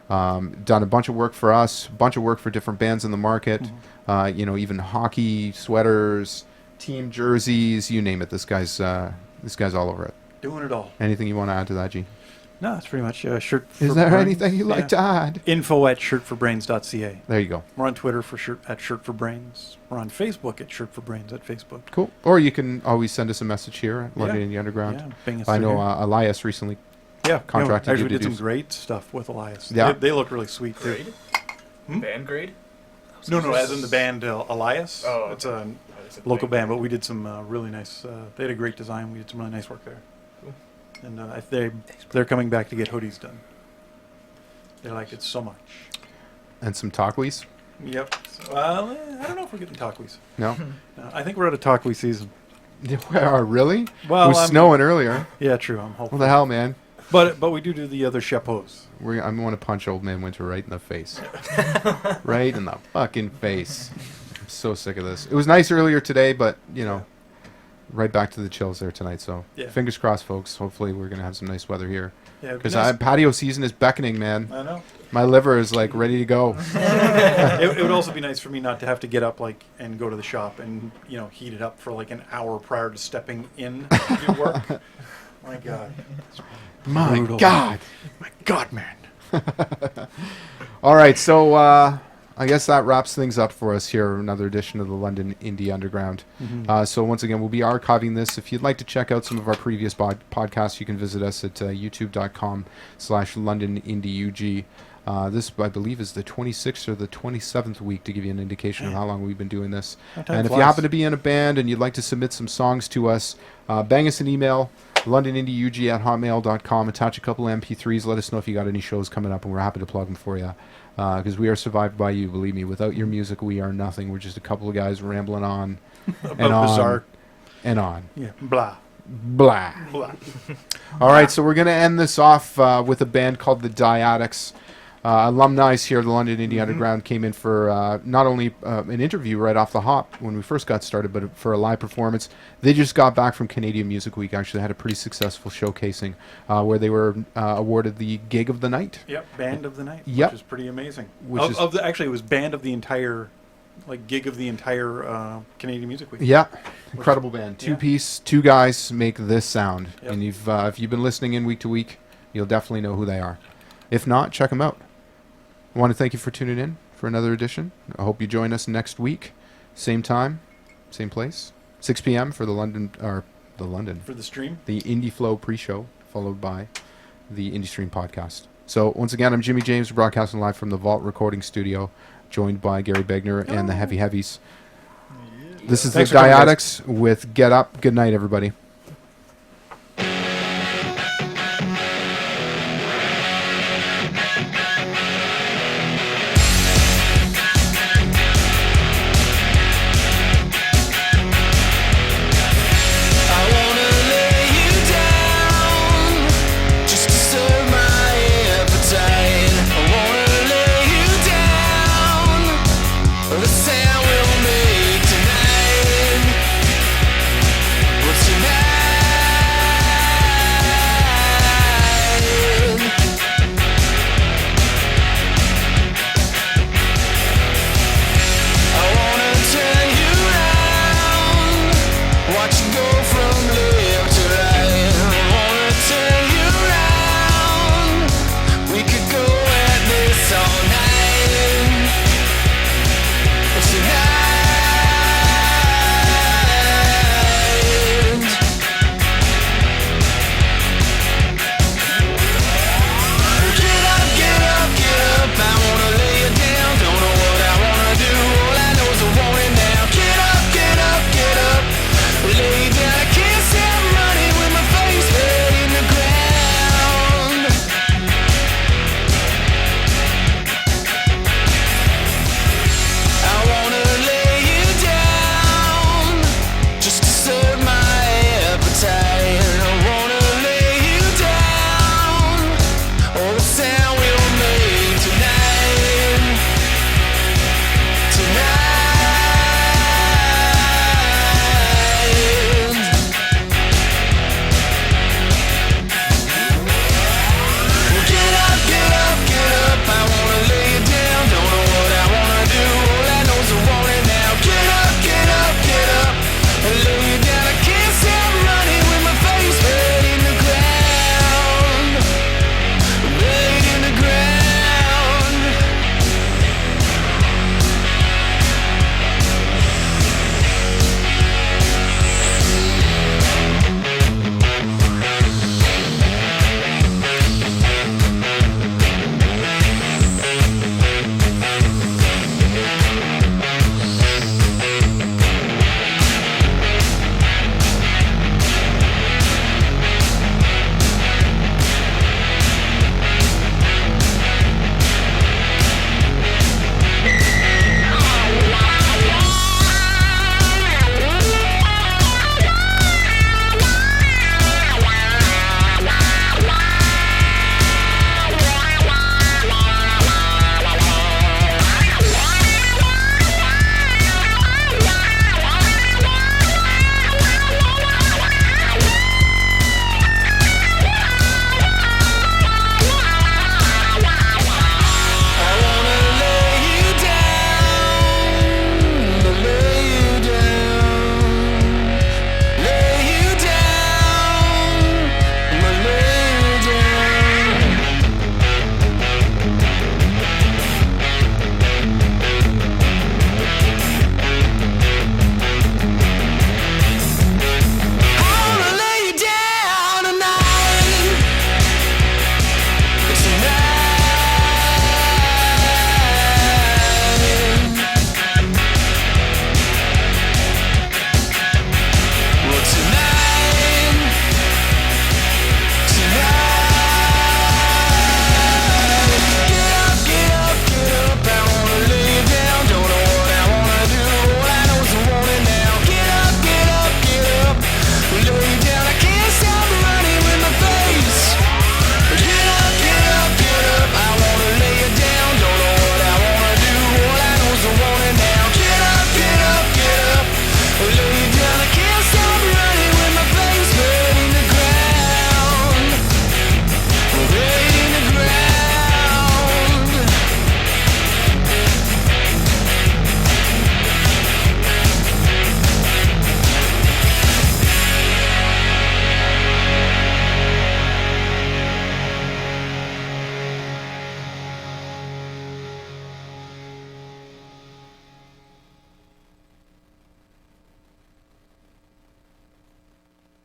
done a bunch of work for us, a bunch of work for different bands in the market, even hockey sweaters, team jerseys, you name it. This guy's all over it.
Doing it all.
Anything you want to add to that, G?
No, that's pretty much shirt.
Is there anything you'd like to add?
info@shirtforbrains.ca.
There you go.
We're on Twitter for Shirt for Brains. We're on Facebook at Shirt for Brains at Facebook.
Cool. Or you can always send us a message here at London in the Underground.
Yeah, bing us
I know
here.
Elias recently contracted
actually
you to
did
do
some great stuff with Elias.
Yeah.
They look really sweet too.
Band grade?
No, as in the band Elias.
Oh,
It's a local band, but we did some really nice. They had a great design. We did some really nice work there.
Cool.
And they're coming back to get hoodies done. They liked it so much.
And some Talkwees?
Yep. Well, I don't know if we're getting Talkwees.
No?
I think we're out of Talkwee season.
Really?
Well,
it was snowing earlier.
Yeah, true. I'm hoping.
What the hell, man?
But we do the other chapeaus.
I'm going to punch Old Man Winter right in the face. Right in the fucking face. I'm so sick of this. It was nice earlier today, but, right back to the chills there tonight. So
Yeah.
fingers crossed, folks. Hopefully we're gonna have some nice weather here.
Yeah, it'd be
Because
nice.
patio season is beckoning, man.
I know.
My liver is like ready to go.
It would also be nice for me not to have to get up and go to the shop and heat it up for like an hour prior to stepping in to do work. My God.
My
Brutal.
God.
My God, man.
All right, so I guess that wraps things up for us here. Another edition of the London Indie Underground.
Mhm.
So once again, we'll be archiving this. If you'd like to check out some of our previous podcasts, you can visit us at youtube.com/LondonIndieUG. This, I believe, is the 26th or the 27th week to give you an indication of how long we've been doing this.
That time
And if you
flies.
happen to be in a band and you'd like to submit some songs to us, bang us an email, LondonIndieUG@hotmail.com. Attach a couple of MP3s. Let us know if you got any shows coming up, and we're happy to plug them for you. Because we are survived by you, believe me. Without your music, we are nothing. We're just a couple of guys rambling on and
About
on
bizarre.
and on.
Yeah. Blah.
Blah.
Blah.
All right, so we're going to end this off with a band called the Diaddicts. Alumni here at the London Indie Underground came in for not only an interview right off the hop when we first got started, but for a live performance. They just got back from Canadian Music Week. Actually had a pretty successful showcasing where they were awarded the Gig of the Night.
Yep, Band of the Night.
Yep.
Which is pretty amazing.
Which is
Actually, it was Band of the entire, gig of the entire Canadian Music Week.
Yeah, incredible band.
Yeah.
Two-piece, two guys make this sound.
Yep.
And if you've been listening in week to week, you'll definitely know who they are. If not, check them out. I want to thank you for tuning in for another edition. I hope you join us next week. Same time, same place. 6 p.m. for the London.
For the stream?
The Indie Flow pre-show, followed by the Indie Stream podcast. So, once again, I'm Jimmy James, broadcasting live from the Vault Recording Studio, joined by Gary Begner and the Heavies. This is
Thanks
the
for coming, guys.
Diaddicts with Get Up. Good night, everybody.